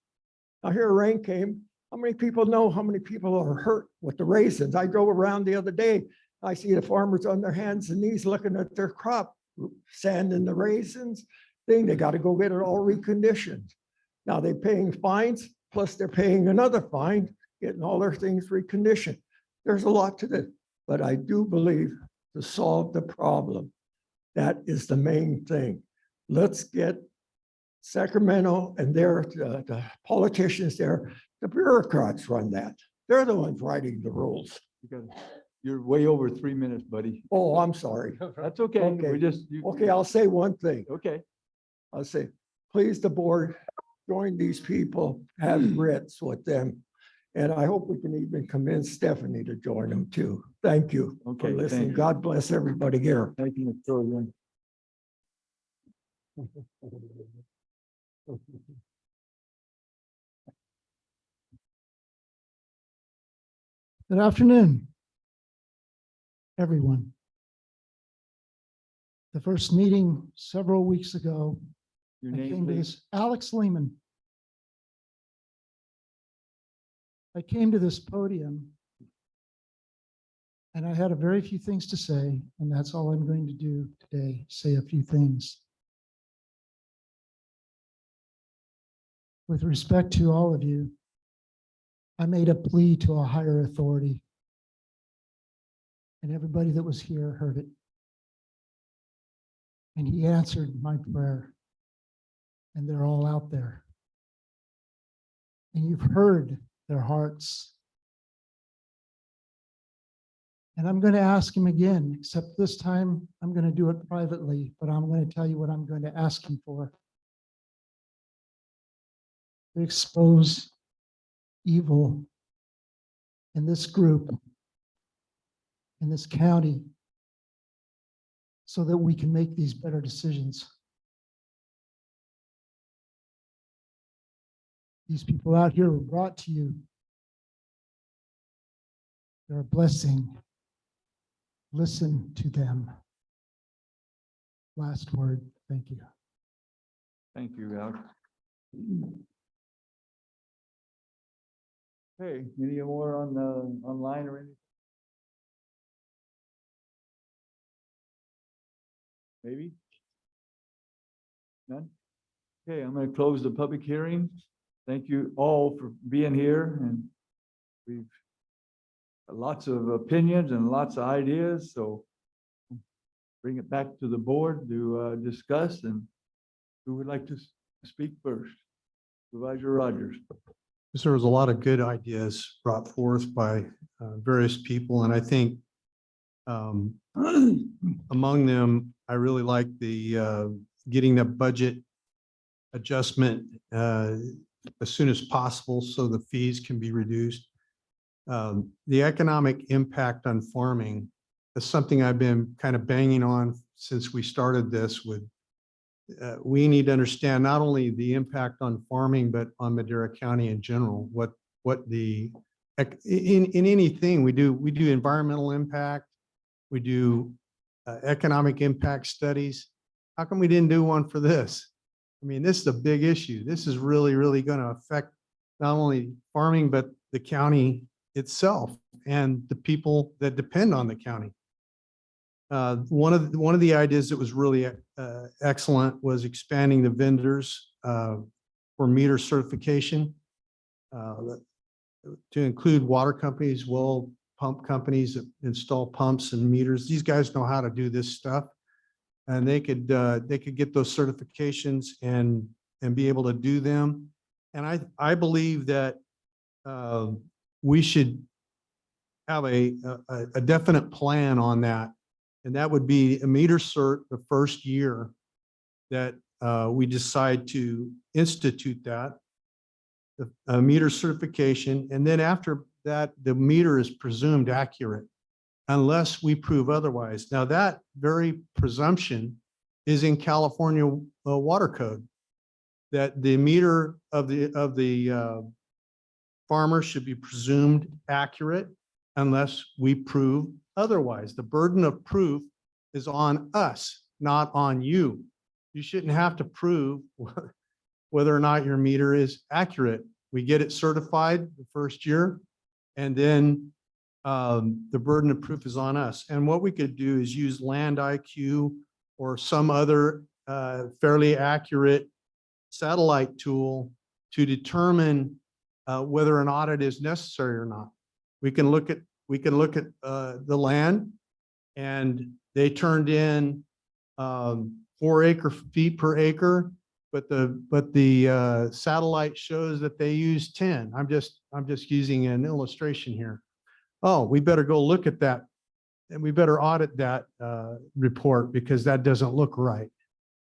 How many people know how many people are hurt with the raisins? I drove around the other day. I see the farmers on their hands and knees looking at their crop, sanding the raisins thing. They got to go get it all reconditioned. Now they're paying fines. plus they're paying another fine, getting all their things reconditioned. There's a lot to this, but I do believe to solve the problem, that is the main thing. Let's get Sacramento and the politicians there, the bureaucrats run that. They're the ones writing the rules. You're way over 3 minutes, buddy. Oh, I'm sorry. That's okay. Okay. We just, Okay, I'll say one thing. okay. I'll say, please, the board, join these people, have grits with them. And I hope we can even convince Stephanie to join them too. Thank you for Okay, listening. thanks. God bless everybody here. Thank you, Mr. Torossan. Good afternoon, everyone. The first meeting several weeks ago, Your I name, came to please? this, Alex Lehman. I came to this podium and I had a very few things to say, and that's all I'm going to do today, say a few things. With respect to all of you, I made a plea to a higher authority, and everybody that was here heard it. And he answered my prayer, and they're all out there. And you've heard their hearts. And I'm going to ask him again, except this time I'm going to do it privately, but I'm going to tell you what I'm going to ask him for. To expose evil in this group, in this county, so that we can make these better decisions. These people out here were brought to you. They're a blessing. Listen to them. Last word. Thank you. Thank you, Alex. Hey, any more on online or anything? Maybe? None? Okay, I'm going to close the public hearing. Thank you all for being here, and we've lots of opinions and lots of ideas, so bring it back to the board to discuss. And who would like to speak first? Supervisor Rogers. There was a lot of good ideas brought forth by various people, and I think among them, I really like the getting the budget adjustment as soon as possible so the fees can be reduced. The economic impact on farming is something I've been kind of banging on since we started this with. We need to understand not only the impact on farming, but on Madera County in general, what the, in anything we do environmental impact, we do economic impact studies. How come we didn't do one for this? I mean, this is a big issue. This is really, really going to affect not only farming, but the county itself and the people that depend on the county. One of the ideas that was really excellent was expanding the vendors for meter certification to include water companies, well pump companies that install pumps and meters. These guys know how to do this stuff, and they could get those certifications and be able to do them. And I believe that we should have a definite plan on that. And that would be a meter cert the first year that we decide to institute that, a meter certification. And then after that, the meter is presumed accurate unless we prove otherwise. Now that very presumption is in California water code, that the meter of the farmer should be presumed accurate unless we prove otherwise. The burden of proof is on us, not on you. You shouldn't have to prove whether or not your meter is accurate. We get it certified the first year, and then the burden of proof is on us. And what we could do is use Land IQ or some other fairly accurate satellite tool to determine whether an audit is necessary or not. We can look at the land, and they turned in 4 acre-feet per acre, but the satellite shows that they use 10. I'm just using an illustration here. Oh, we better go look at that, and we better audit that report, because that doesn't look right.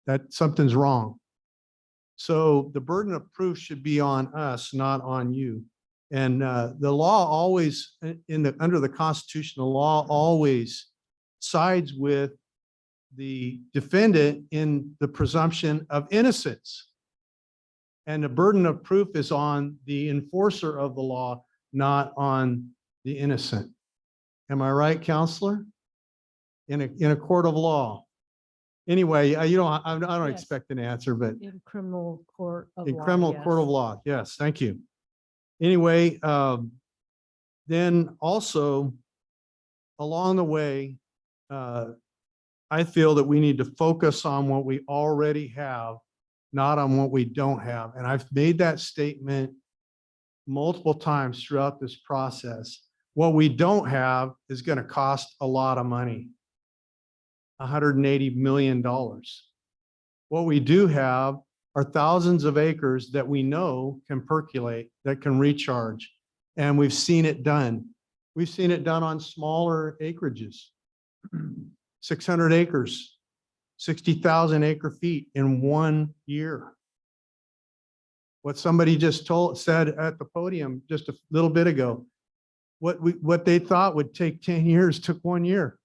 That something's wrong. So the burden of proof should be on us, not on you. And the law always, under the Constitution, the law always sides with the defendant in the presumption of innocence. And the burden of proof is on the enforcer of the law, not on the innocent. Am I right, counselor? In a court of law. Anyway, I don't Yes. expect an answer, but In criminal court of in law, criminal court of yes. law. Yes, thank you. Anyway, then also along the way, I feel that we need to focus on what we already have, not on what we don't have. And I've made that statement multiple times throughout this process. What we don't have is going to cost a lot of money. $180 million. What we do have are thousands of acres that we know can percolate, that can recharge. And we've seen it done. We've seen it done on smaller acreages. 600 acres, 60,000 acre feet in 1 year. What somebody just said at the podium just a little bit ago, what they thought would take 10 years took 1 year.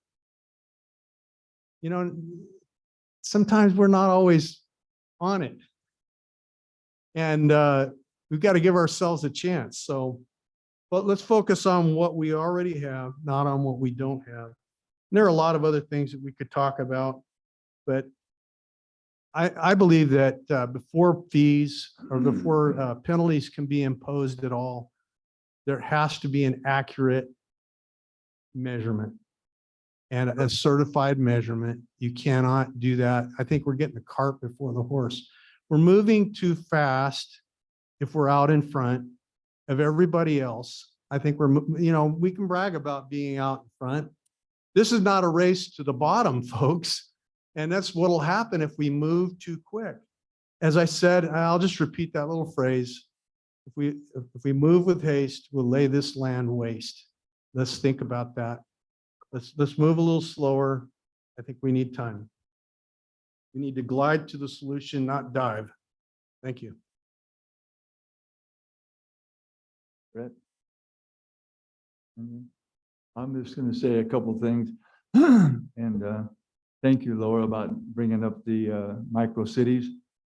You know, sometimes we're not always on it. And we've got to give ourselves a chance. So, but let's focus on what we already have, not on what we don't have. And there are a lot of other things that we could talk about, but I believe that before fees or before penalties can be imposed at all, there has to be an accurate measurement and a certified measurement. You cannot do that. I think we're getting the cart before the horse. We're moving too fast if we're out in front of everybody else. I think we can brag about being out in front. This is not a race to the bottom, folks. And that's what'll happen if we move too quick. As I said, I'll just repeat that little phrase. If we move with haste, we'll lay this land waste. Let's think about that. Let's move a little slower. I think we need time. We need to glide to the solution, not dive. Thank you. Brett? I'm just going to say a couple things. And thank you, Laura, about bringing up the micro cities.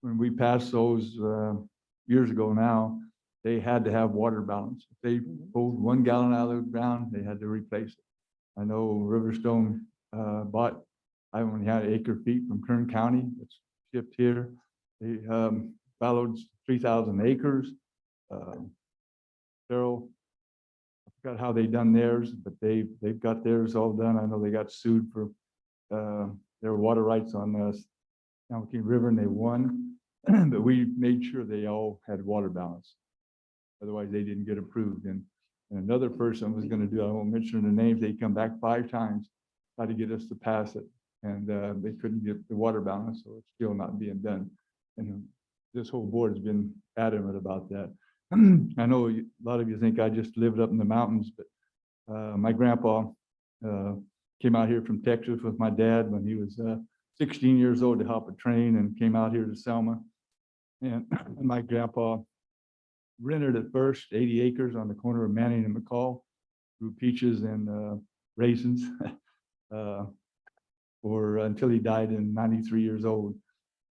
When we passed those years ago now, they had to have water balance. If they pulled 1 gallon out of the ground, they had to replace it. I know Riverstone bought, I only had acre-feet from Kern County. It's shipped here. They fallowed 3,000 acres. Carol, I forgot how they done theirs, but they've got theirs all done. I know they got sued for their water rights on the San Joaquin River, and they won. But we made sure they all had water balance. Otherwise, they didn't get approved. And another person was going to do, I won't mention the names, they come back 5 times, try to get us to pass it. And they couldn't get the water balance, so it's still not being done. And this whole board has been adamant about that. I know a lot of you think I just lived up in the mountains, but my grandpa came out here from Texas with my dad when he was 16 years old to hop a train and came out here to Selma. And my grandpa rented at first 80 acres on the corner of Manning and McCall, grew peaches and raisins until he died in 93 years old.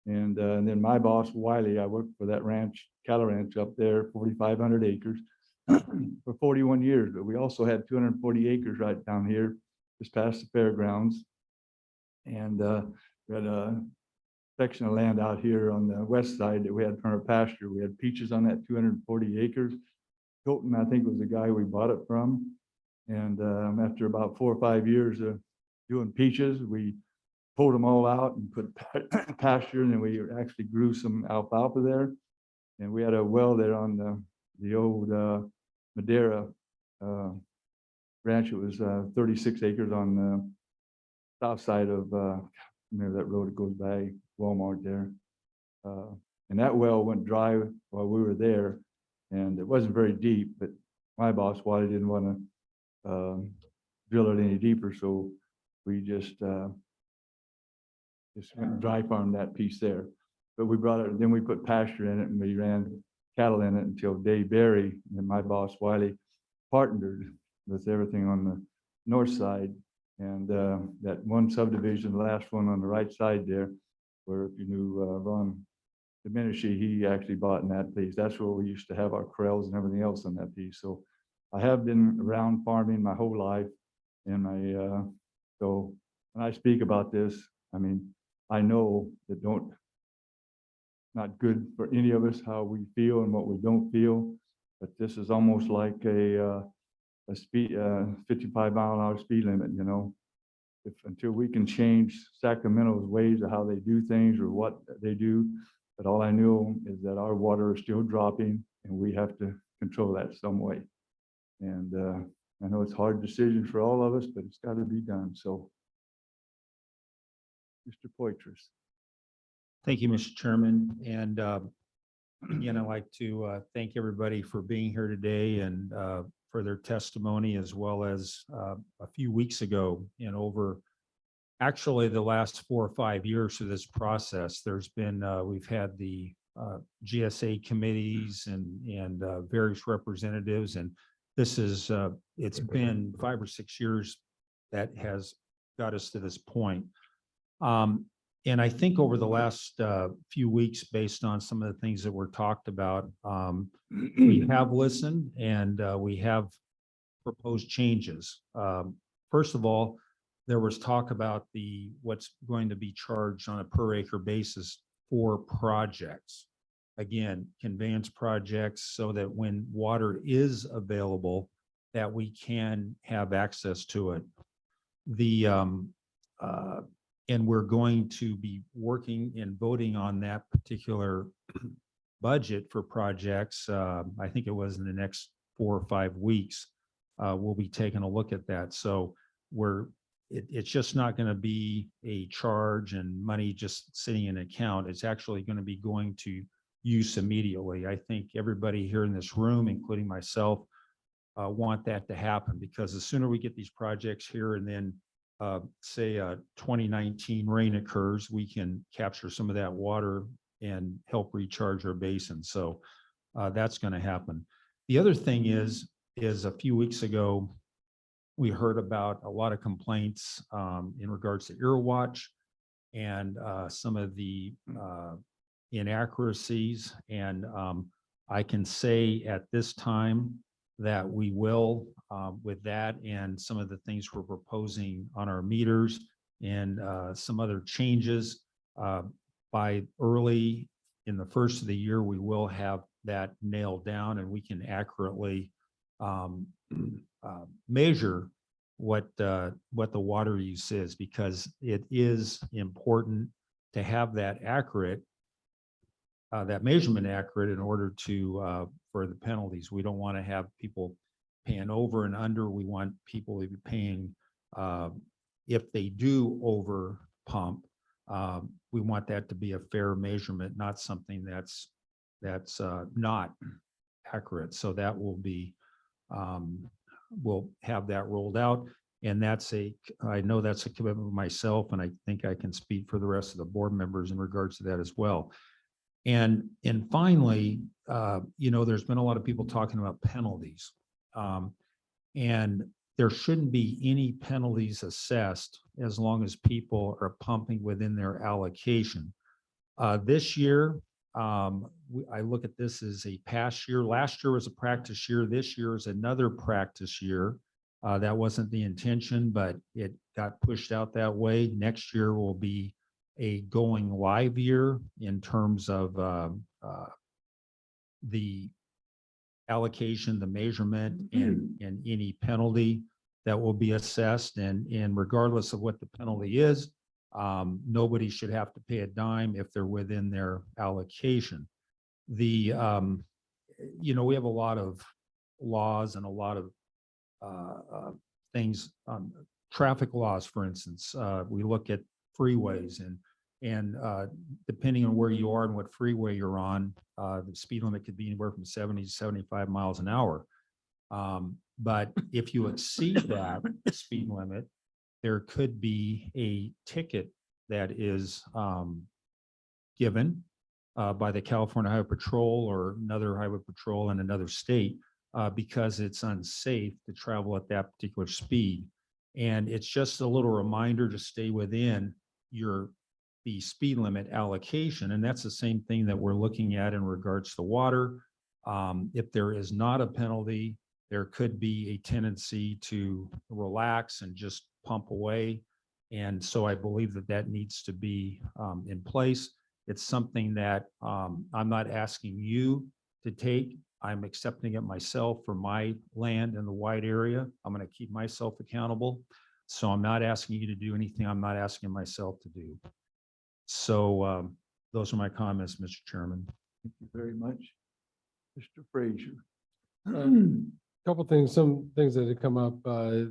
And then my boss, Wiley, I worked for that ranch, cattle ranch up there, 4,500 acres for 41 years. But we also had 240 acres right down here, just past the fairgrounds. And we had a section of land out here on the west side that we had from our pasture. We had peaches on that 240 acres. Hilton, I think, was the guy we bought it from. And after about 4 or 5 years of doing peaches, we pulled them all out and put pasture, and then we actually grew some alfalfa there. And we had a well there on the the old Madera ranch. It was 36 acres on the south side of, remember that road that goes by Walmart there. And that well went dry while we were there, and it wasn't very deep, but my boss, Wally, didn't want to drill it any deeper, so we just went and dry farmed that piece there. But we brought it, then we put pasture in it, and we ran cattle in it until Dave Berry and my boss, Wiley, partnered with everything on the north side. And that one subdivision, the last one on the right side there, where if you knew Ron Domenici, he actually bought in that piece. That's where we used to have our corrals and everything else on that piece. So I have been around farming my whole life, and so when I speak about this, I mean, I know that not good for any of us how we feel and what we don't feel, but this is almost like a speed 55-mile-an-hour speed limit, you know. If until we can change Sacramento's ways of how they do things or what they do, but all I know is that our water is still dropping, and we have to control that some way. And I know it's a hard decision for all of us, but it's got to be done. So, Mr. Poythress. Thank you, Mr. Chairman. And again, I'd like to thank everybody for being here today and for their testimony, as well as a few weeks ago and over actually the last 4 or 5 years through this process. There's been, we've had the GSA committees and various representatives, and this is, it's been 5 or 6 years that has got us to this point. And I think over the last few weeks, based on some of the things that were talked about, we have listened and we have proposed changes. First of all, there was talk about what's going to be charged on a per acre basis for projects. Again, conveyance projects, so that when water is available, that we can have access to it. And we're going to be working and voting on that particular budget for projects. I think it was in the next 4 or 5 weeks. We'll be taking a look at that. So it's just not going to be a charge and money just sitting in an account. It's actually going to be going to use immediately. I think everybody here in this room, including myself, want that to happen, because the sooner we get these projects here, and then say 2019 rain occurs, we can capture some of that water and help recharge our basin. So that's going to happen. The other thing is a few weeks ago, we heard about a lot of complaints in regards to Irwatch and some of the inaccuracies. And I can say at this time that we will, with that and some of the things we're proposing on our meters and some other changes, by early in the first of the year, we will have that nailed down, and we can accurately measure what the water use is, because it is important to have that accurate, that measurement accurate, in order to for the penalties. We don't want to have people paying over and under. We want people to be paying if they do over pump. We want that to be a fair measurement, not something that's not accurate. So that will be, we'll have that rolled out. And I know that's a commitment of myself, and I think I can speak for the rest of the board members in regards to that as well. And finally, there's been a lot of people talking about penalties. And there shouldn't be any penalties assessed as long as people are pumping within their allocation. This year, I look at this as a past year. Last year was a practice year. This year is another practice year. That wasn't the intention, but it got pushed out that way. Next year will be a going live year in terms of the allocation, the measurement, and any penalty that will be assessed. And regardless of what the penalty is, nobody should have to pay a dime if they're within their allocation. you know, we have a lot of laws and a lot of things, traffic laws, for instance. We look at freeways and depending on where you are and what freeway you're on, the speed limit could be anywhere from 70 to 75 miles an hour. But if you exceed that speed limit, there could be a ticket that is given by the California Highway Patrol or another highway patrol in another state because it's unsafe to travel at that particular speed. And it's just a little reminder to stay within the speed limit allocation. And that's the same thing that we're looking at in regards to water. If there is not a penalty, there could be a tendency to relax and just pump away. And so I believe that that needs to be in place. It's something that I'm not asking you to take. I'm accepting it myself for my land in the wide area. I'm going to keep myself accountable. So I'm not asking you to do anything I'm not asking myself to do. So those are my comments, Mr. Chairman. Thank you very much. Mr. Frazier. Couple things, some things that had come up. I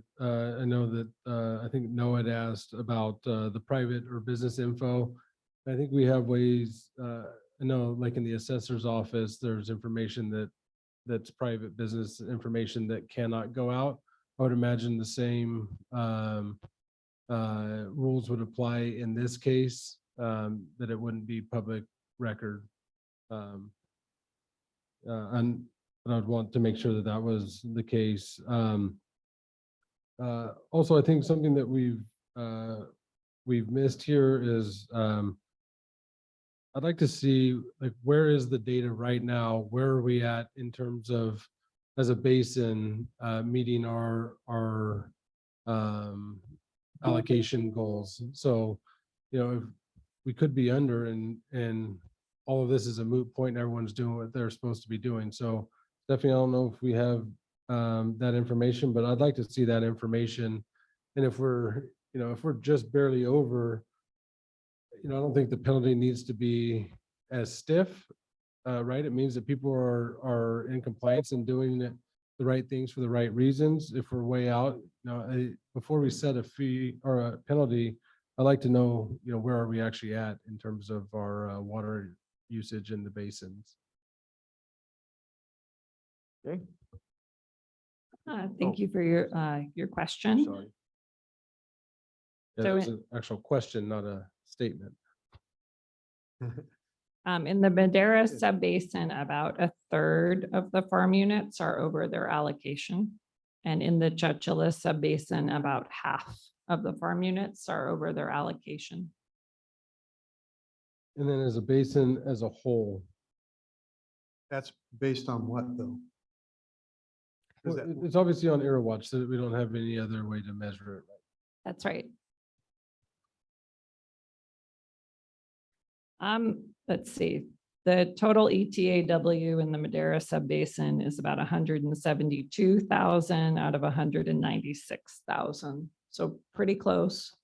know that I think Noah had asked about the private or business info. I think we have ways, I know like in the assessor's office, there's information that's private business information that cannot go out. I would imagine the same rules would apply in this case, that it wouldn't be public record. And I'd want to make sure that that was the case. Also, I think something that we've missed here is I'd like to see like where is the data right now? Where are we at in terms of as a basin meeting our allocation goals? So, you know, if we could be under and all of this is a moot point and everyone's doing what they're supposed to be doing. So definitely, I don't know if we have that information, but I'd like to see that information. And if we're just barely over, I don't think the penalty needs to be as stiff, right? It means that people are in compliance and doing the right things for the right reasons. If we're way out, before we set a fee or a penalty, I'd like to know, where are we actually at in terms of our water usage in the basins. Okay. Thank you for your question. Sorry. Yeah, So it's an actual question, not a statement. In the Madera subbasin, about a third of the farm units are over their allocation. And in the Chowchilla subbasin, about half of the farm units are over their allocation. And then as a basin as a whole. That's based on what though? Well, it's obviously on Watch, so we don't have any other way to measure it. That's right. Let's see. The total ETAW in the Madera subbasin is about 172,000 out of 196,000. So pretty close.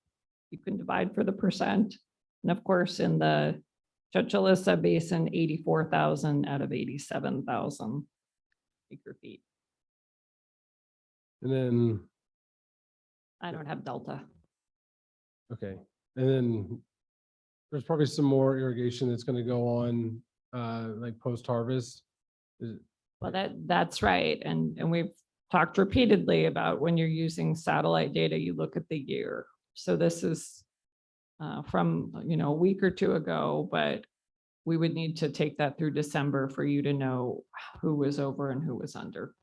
You can divide for the percent. And of course, in the Chowchilla subbasin, 84,000 out of 87,000 acre feet. And then, I don't have Delta. okay. And then there's probably some more irrigation that's going to go on like post-harvest. Well, that's right. And we've talked repeatedly about when you're using satellite data, you look at the year. So this is from, a week or two ago, but we would need to take that through December for you to know who was over and who was under.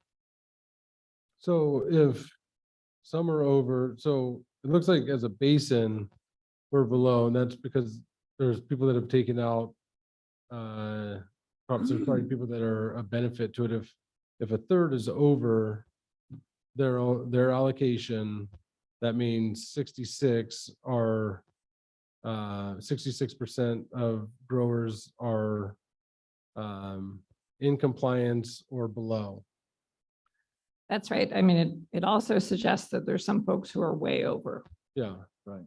So if some are over, so it looks like as a basin, we're below, and that's because there's people that have taken out crops. There's probably people that are a benefit to it. If a third is over their allocation, that means 66% of growers are in compliance or below. That's right. I mean, it also suggests that there's some folks who are way over. Yeah, right.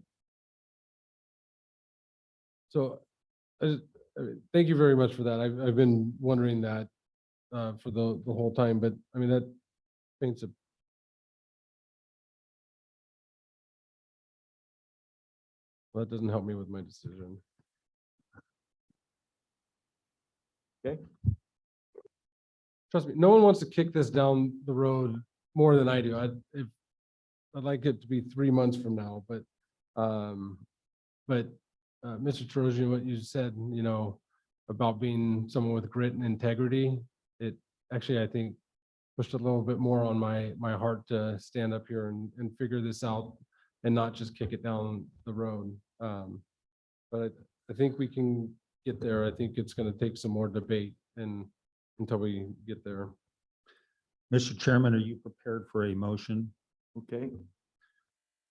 So thank you very much for that. I've been wondering that for the whole time, but I mean, that paints a. Well, that doesn't help me with my decision. Okay. Trust me, no one wants to kick this down the road more than I do. I'd like it to be 3 months from now, but Mr. Torossan, what you said, you know, about being someone with grit and integrity, it actually, I think, pushed a little bit more on my heart to stand up here and figure this out and not just kick it down the road. But I think we can get there. I think it's going to take some more debate and until we get there. Mr. Chairman, are you prepared for a motion? Okay.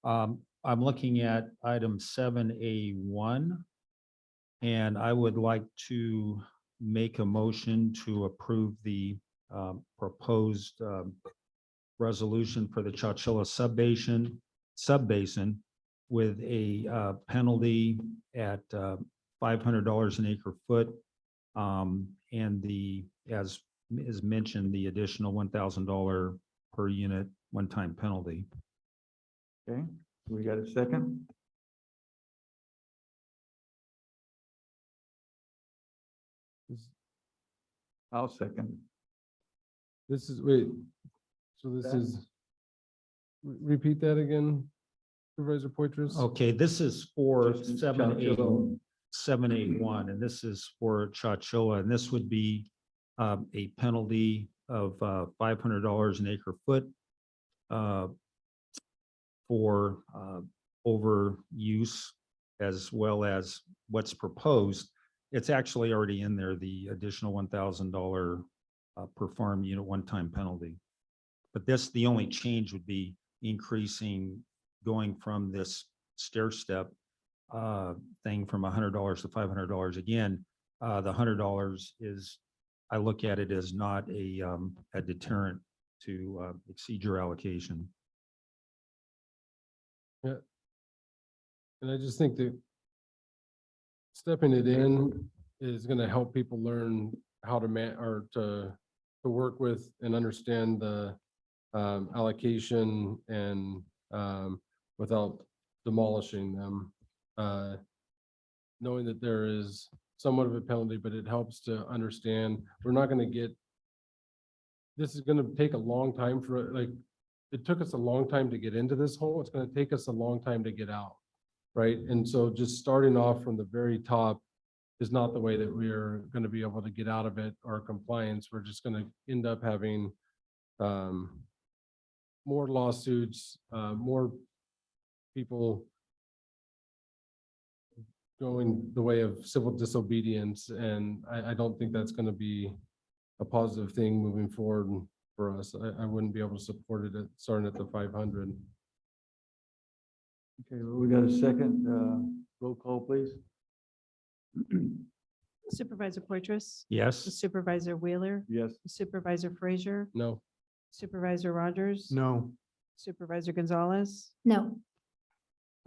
I'm looking at item 7A1. And I would like to make a motion to approve the proposed resolution for the Chowchilla subbasin with a penalty at $500 an acre foot. And as is mentioned, the additional $1,000 per unit one-time penalty. Okay, we got a second? I'll second. This is, wait, so this is, repeat that again, Supervisor Poythress? Okay, this is for Just 781, and this is for Chowchilla, and this would be a penalty of $500 an acre foot for overuse, as well as what's proposed. It's actually already in there, the additional $1,000 per farm unit one-time penalty. But the only change would be increasing, going from this stair step thing from $100 to $500. Again, the $100 is, I look at it as not a deterrent to exceed your allocation. Yeah. And I just think that stepping it in is going to help people learn how to to work with and understand the allocation and without demolishing them. Knowing that there is somewhat of a penalty, but it helps to understand we're not going to get, this is going to take a long time for, like, it took us a long time to get into this hole. It's going to take us a long time to get out. Right. And so just starting off from the very top is not the way that we are going to be able to get out of it or compliance. We're just going to end up having more lawsuits, more people going the way of civil disobedience. And I don't think that's going to be a positive thing moving forward for us. I wouldn't be able to support it starting at the 500. Okay, well, we got a second. Roll call, please. Supervisor Poythress. Yes. Supervisor Wheeler. Yes. Supervisor Frazier. No. Supervisor Rogers. No. Supervisor Gonzalez. No.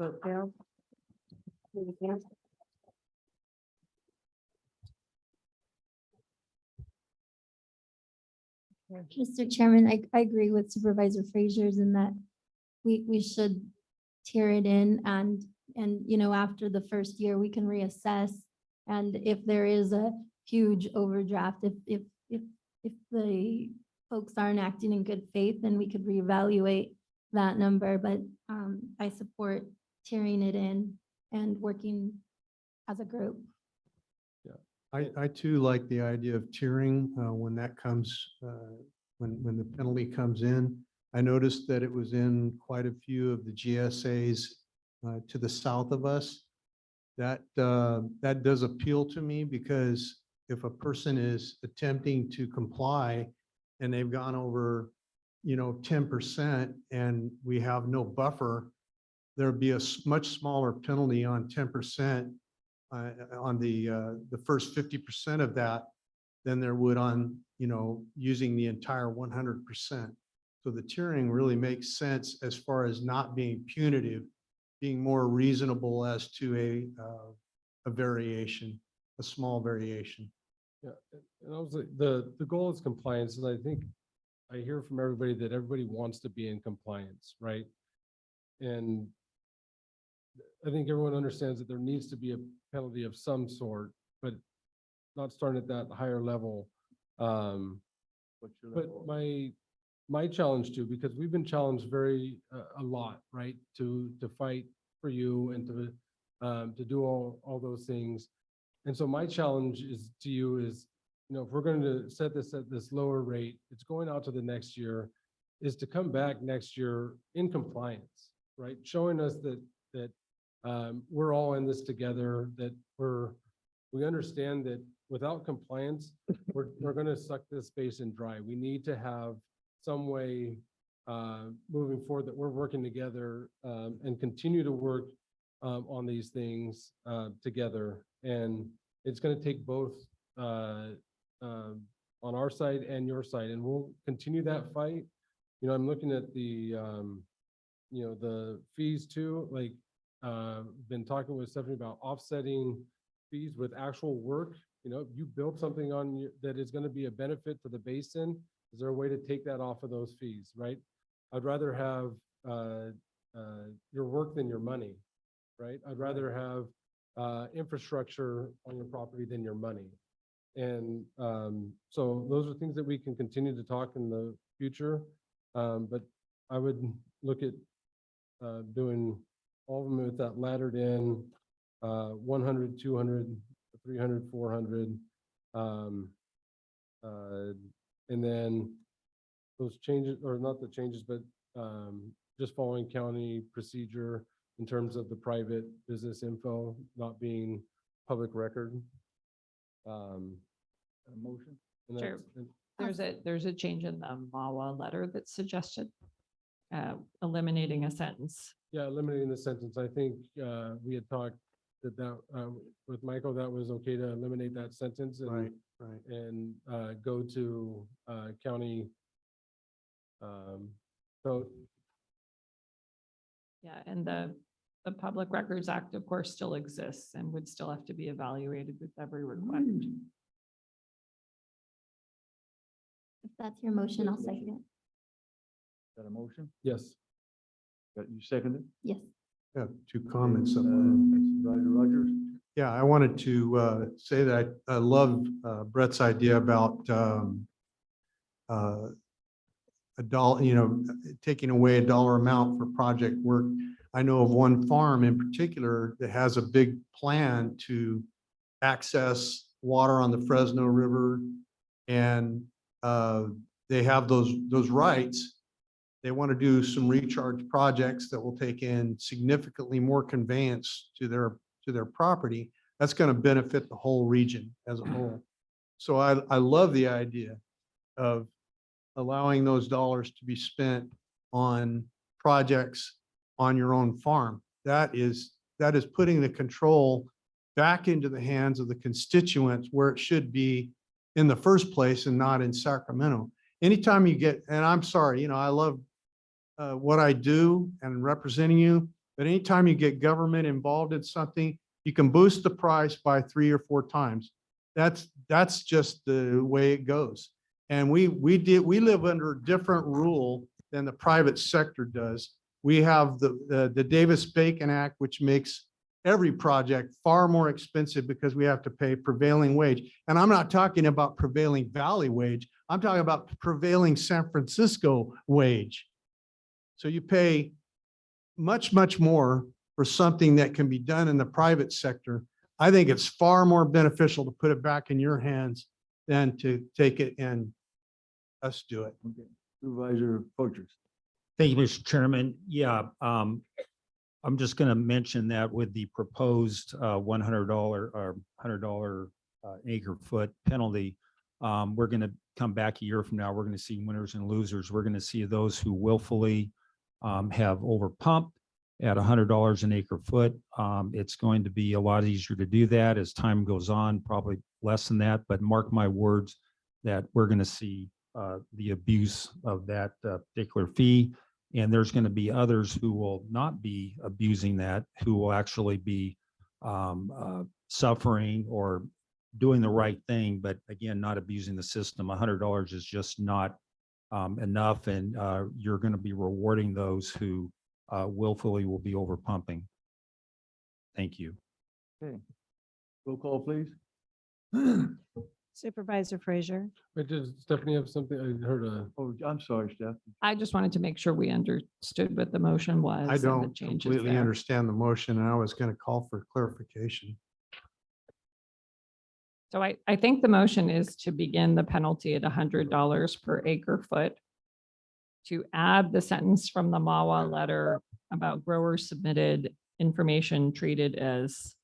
Vote failed. Mr. Chairman, I agree with Supervisor Frazier's in that we should tier it in and, you know, after the first year, we can reassess. And if there is a huge overdraft, if the folks aren't acting in good faith, then we could reevaluate that number. But I support tiering it in and working as a group. I too like the idea of tiering when that comes, when the penalty comes in. I noticed that it was in quite a few of the GSAs to the south of us. That does appeal to me, because if a person is attempting to comply and they've gone over, 10% and we have no buffer, there'd be a much smaller penalty on 10%. On the first 50% of that than there would on, using the entire 100%. So the tiering really makes sense as far as not being punitive, being more reasonable as to a variation, a small variation. Yeah, and also the goal is compliance, and I think I hear from everybody that everybody wants to be in compliance, right? And I think everyone understands that there needs to be a penalty of some sort, but not starting at that higher level. But my challenge too, because we've been challenged very a lot, right? To fight for you and to do all those things. And so my challenge is to you is, you know, if we're going to set this at this lower rate, it's going out to the next year, is to come back next year in compliance, right? Showing us that we're all in this together, that we understand that without compliance, we're going to suck this basin dry. We need to have some way moving forward that we're working together and continue to work on these things together. And it's going to take both on our side and your side, and we'll continue that fight. You know, I'm looking at the you know, the fees too. Like, been talking with Stephanie about offsetting fees with actual work. You know, if you build something on your, that is going to be a benefit to the basin, is there a way to take that off of those fees, right? I'd rather have your work than your money, right? I'd rather have infrastructure on your property than your money. And so those are things that we can continue to talk in the future. But I would look at doing all of them with that laddered in 100, 200, 300, 400. And then those changes, or not the changes, but just following county procedure in terms of the private business info not being public record. A motion? And Sure. that's- There's a change in the MAWA letter that's suggested, eliminating a sentence. Yeah, eliminating the sentence. I think we had talked that with Michael, that was okay to eliminate that sentence and and go to county code. Yeah, and the Public Records Act, of course, still exists and would still have to be evaluated with every request. If that's your motion, I'll second it. Got a motion? Yes. Got you seconded? Yes. I have two comments. Supervisor Rogers? Yeah, I wanted to say that I love Brett's idea about a dollar, you know, taking away a dollar amount for project work. I know of one farm in particular that has a big plan to access water on the Fresno River, and they have those rights. They want to do some recharge projects that will take in significantly more conveyance to their property. That's going to benefit the whole region as a whole. So I love the idea of allowing those dollars to be spent on projects on your own farm. That is putting the control back into the hands of the constituents where it should be in the first place and not in Sacramento. Anytime you get, and I'm sorry, you know, I love what I do and representing you, but anytime you get government involved in something, you can boost the price by 3 or 4 times. That's just the way it goes. And we live under a different rule than the private sector does. We have the Davis-Bacon Act, which makes every project far more expensive because we have to pay prevailing wage. And I'm not talking about prevailing Valley wage. I'm talking about prevailing San Francisco wage. So you pay much, much more for something that can be done in the private sector. I think it's far more beneficial to put it back in your hands than to take it and us do it. Okay. Supervisor Poythress. Thank you, Mr. Chairman. Yeah, I'm just going to mention that with the proposed $100 or $100 acre foot penalty, we're going to come back a year from now. We're going to see winners and losers. We're going to see those who willfully have overpumped at $100 an acre foot. It's going to be a lot easier to do that as time goes on, probably less than that, but mark my words that we're going to see the abuse of that particular fee. And there's going to be others who will not be abusing that, who will actually be suffering or doing the right thing, but again, not abusing the system. $100 is just not enough, and you're going to be rewarding those who willfully will be over pumping. Thank you. Okay. Roll call, please. Supervisor Frazier, Wait, does Stephanie have something? I heard a. Oh, I'm sorry, Steph. I just wanted to make sure we understood what the motion was. I and the don't changes completely there. understand the motion, and I was going to call for clarification. So I think the motion is to begin the penalty at $100 per acre foot, to add the sentence from the MAWA letter about growers submitted information treated as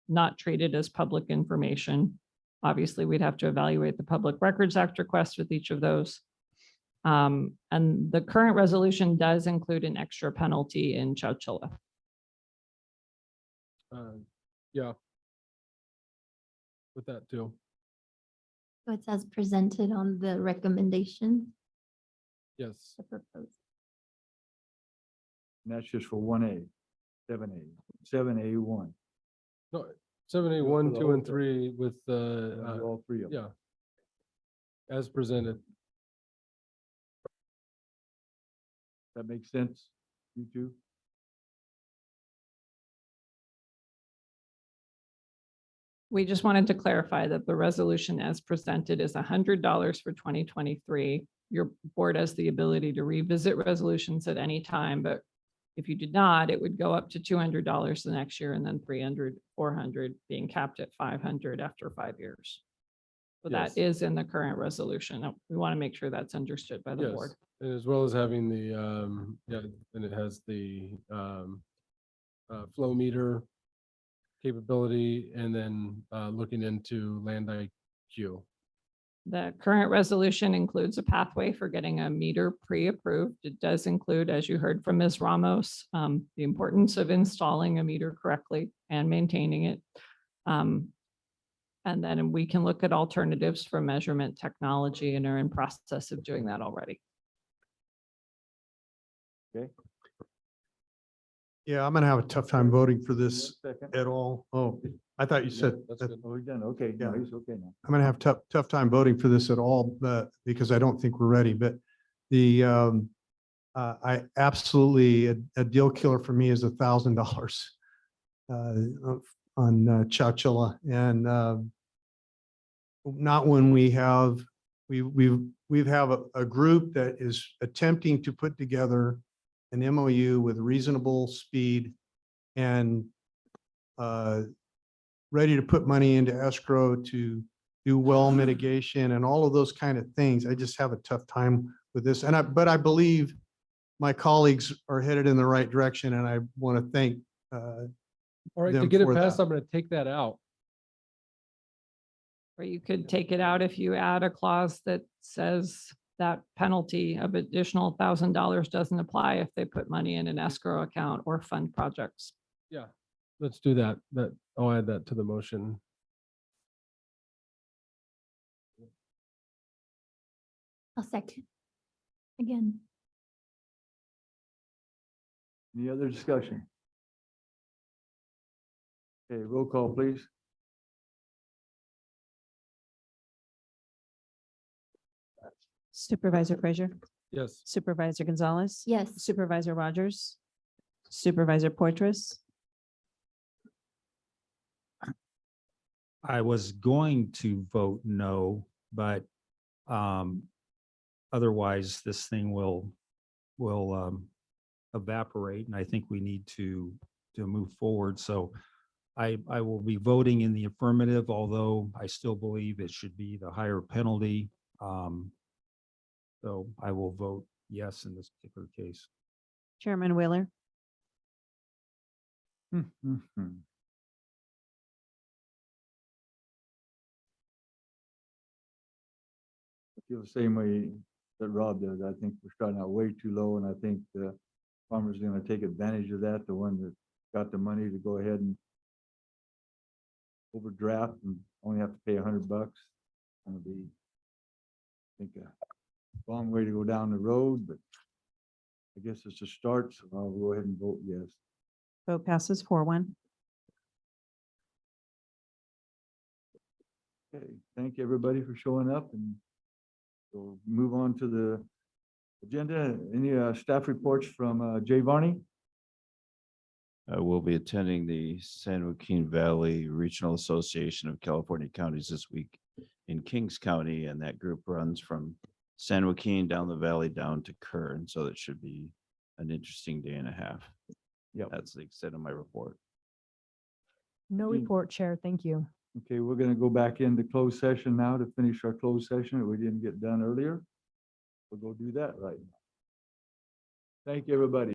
not treated as public information. Obviously, we'd have to evaluate the Public Records Act request with each of those. And the current resolution does include an extra penalty in Chowchilla. Yeah. With that too. So it's as presented on the recommendation. Yes. The proposed. And that's just for 1A, 7A1. No, 7A, 1, 2, and 3 with All three of them. yeah. As presented. That makes sense, you two? We just wanted to clarify that the resolution as presented is $100 for 2023. Your board has the ability to revisit resolutions at any time, but if you did not, it would go up to $200 the next year, and then 300, 400, being capped at 500 after 5 years. So that is in the current resolution. We want to make sure that's understood by the board. Yes, and as well as having the, yeah, and it has the flow meter capability, and then looking into land IQ. The current resolution includes a pathway for getting a meter pre-approved. It does include, as you heard from Ms. Ramos, the importance of installing a meter correctly and maintaining it. And then we can look at alternatives for measurement technology and are in process of doing that already. Okay. Yeah, I'm going to have a tough time voting for this Second. at all. Oh, I thought you said That's that. good. Oh, we're done. Okay, no, Yeah. he's okay now. I'm going to have tough time voting for this at all, but because I don't think we're ready, but the, I absolutely, a deal killer for me is $1,000 on Chowchilla, and not when we have, we have a group that is attempting to put together an MOU with reasonable speed and ready to put money into escrow to do well mitigation and all of those kind of things. I just have a tough time with this. But I believe my colleagues are headed in the right direction, and I want to thank All right, to them get it for passed, that. I'm going to take that out. Or you could take it out if you add a clause that says that penalty of additional $1,000 doesn't apply if they put money in an escrow account or fund projects. Yeah, let's do that. I'll add that to the motion. I'll second. Again. Any other discussion? Okay, roll call, please. Supervisor Frazier, Yes. Supervisor Gonzalez. Yes. Supervisor Rogers, Supervisor Poythress, I was going to vote no, but otherwise this thing will evaporate, and I think we need to move forward. So I will be voting in the affirmative, although I still believe it should be the higher penalty. So I will vote yes in this particular case. Chairman Wheeler, I feel the same way that Rob does. I think we're starting out way too low, and I think the farmer's gonna take advantage of that, the one that got the money to go ahead and overdraft and only have to pay $100. Gonna be, I think, a long way to go down the road, but I guess it's a start, so I'll go ahead and vote yes. vote passes 4-1. thank everybody for showing up, and we'll move on to the agenda. Any staff reports from Jay Varney? I will be attending the San Joaquin Valley Regional Association of California Counties this week in Kings County, and that group runs from San Joaquin down the valley down to Kern. So that should be an interesting day and a half. Yep. That's the extent of my report. No report, Chair. Thank you. Okay, we're gonna go back into closed session now to finish our closed session that we didn't get done earlier. We'll go do that right now. Thank you, everybody.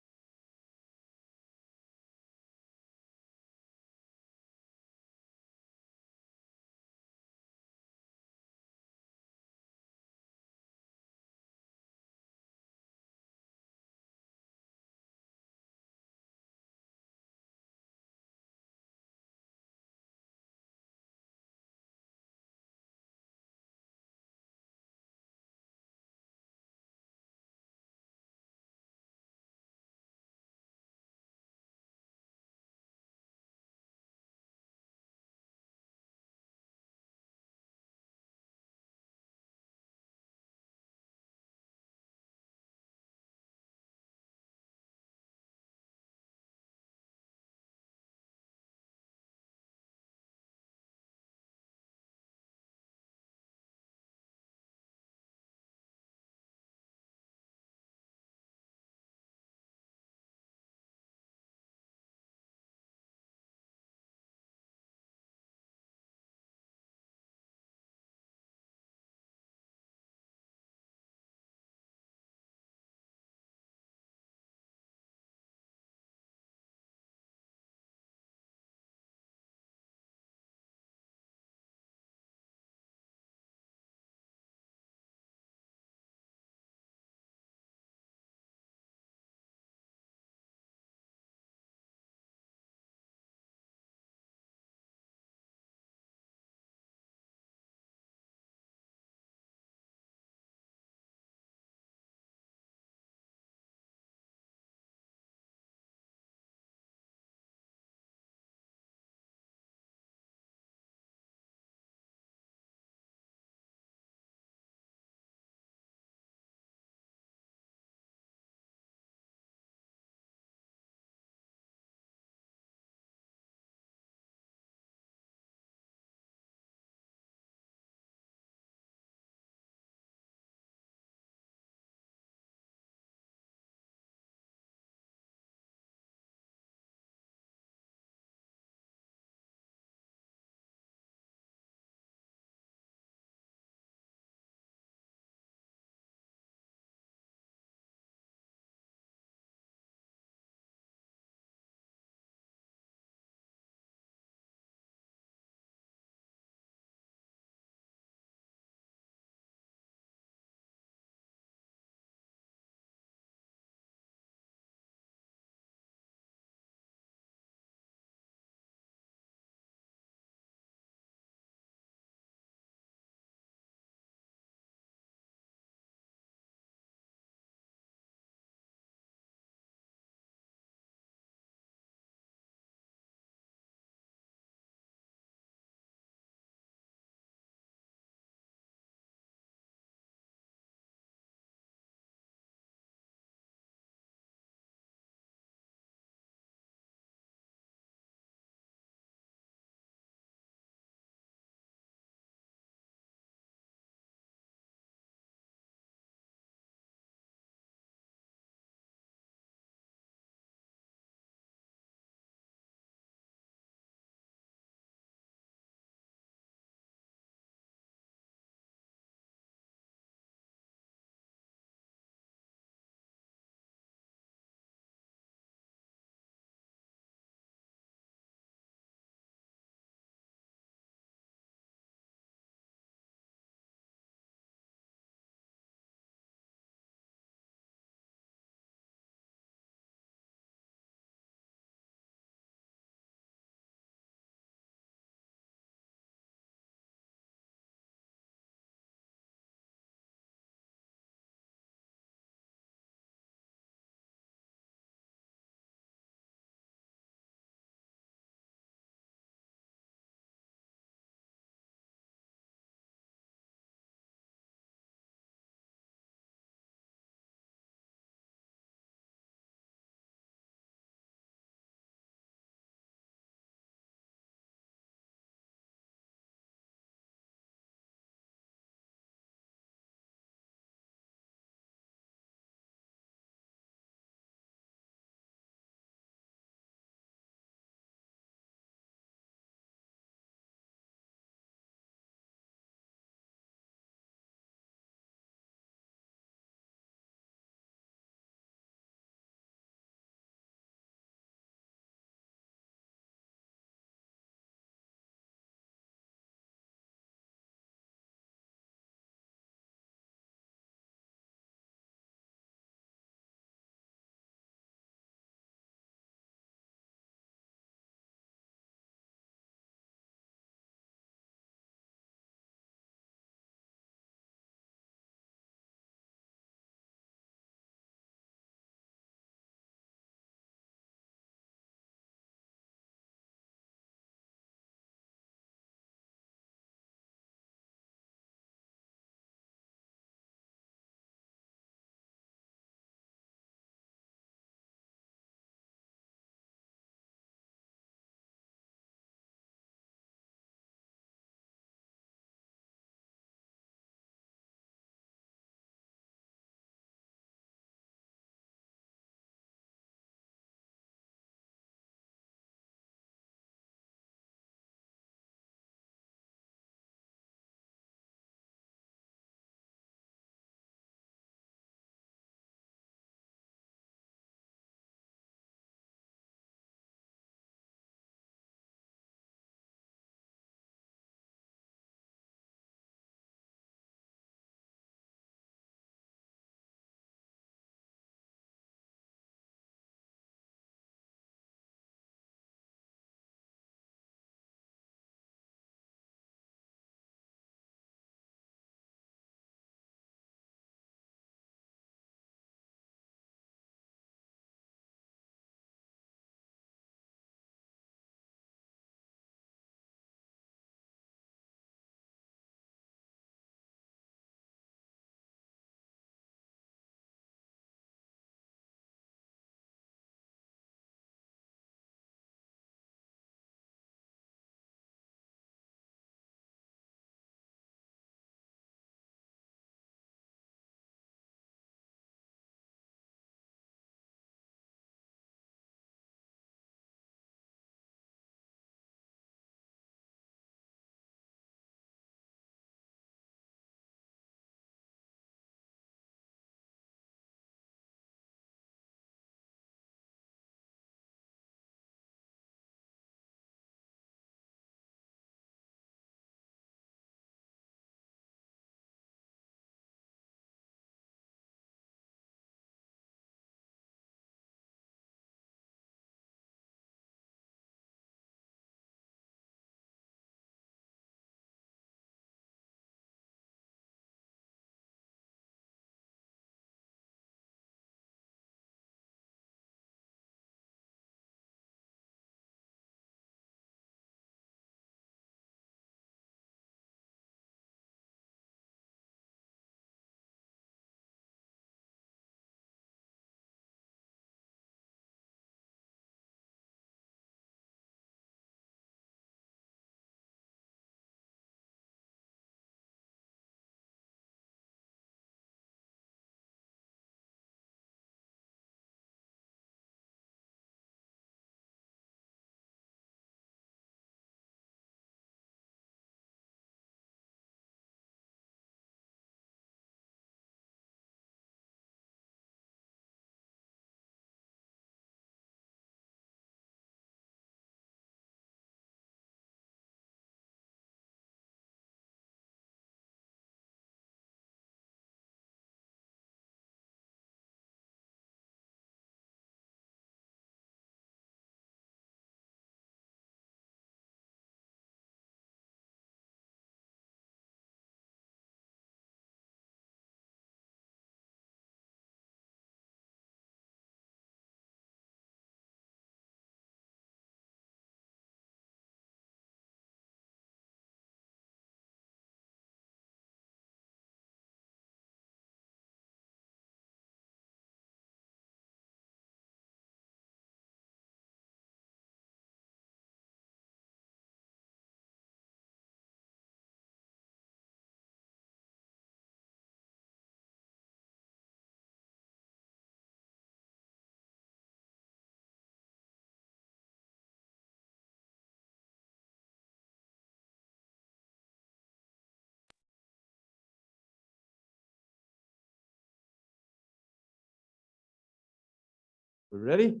We ready?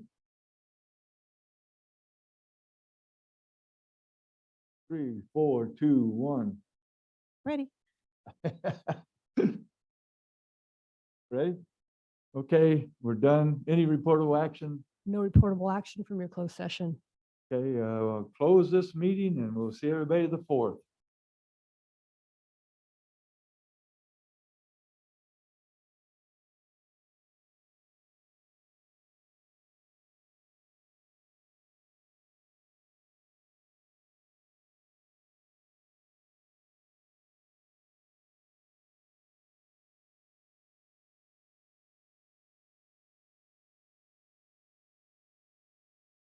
3, 4, 2, 1. Ready? Ready? Okay, we're done. Any reportable action? No reportable action from your closed session. Okay, I'll close this meeting and we'll see everybody the 4th.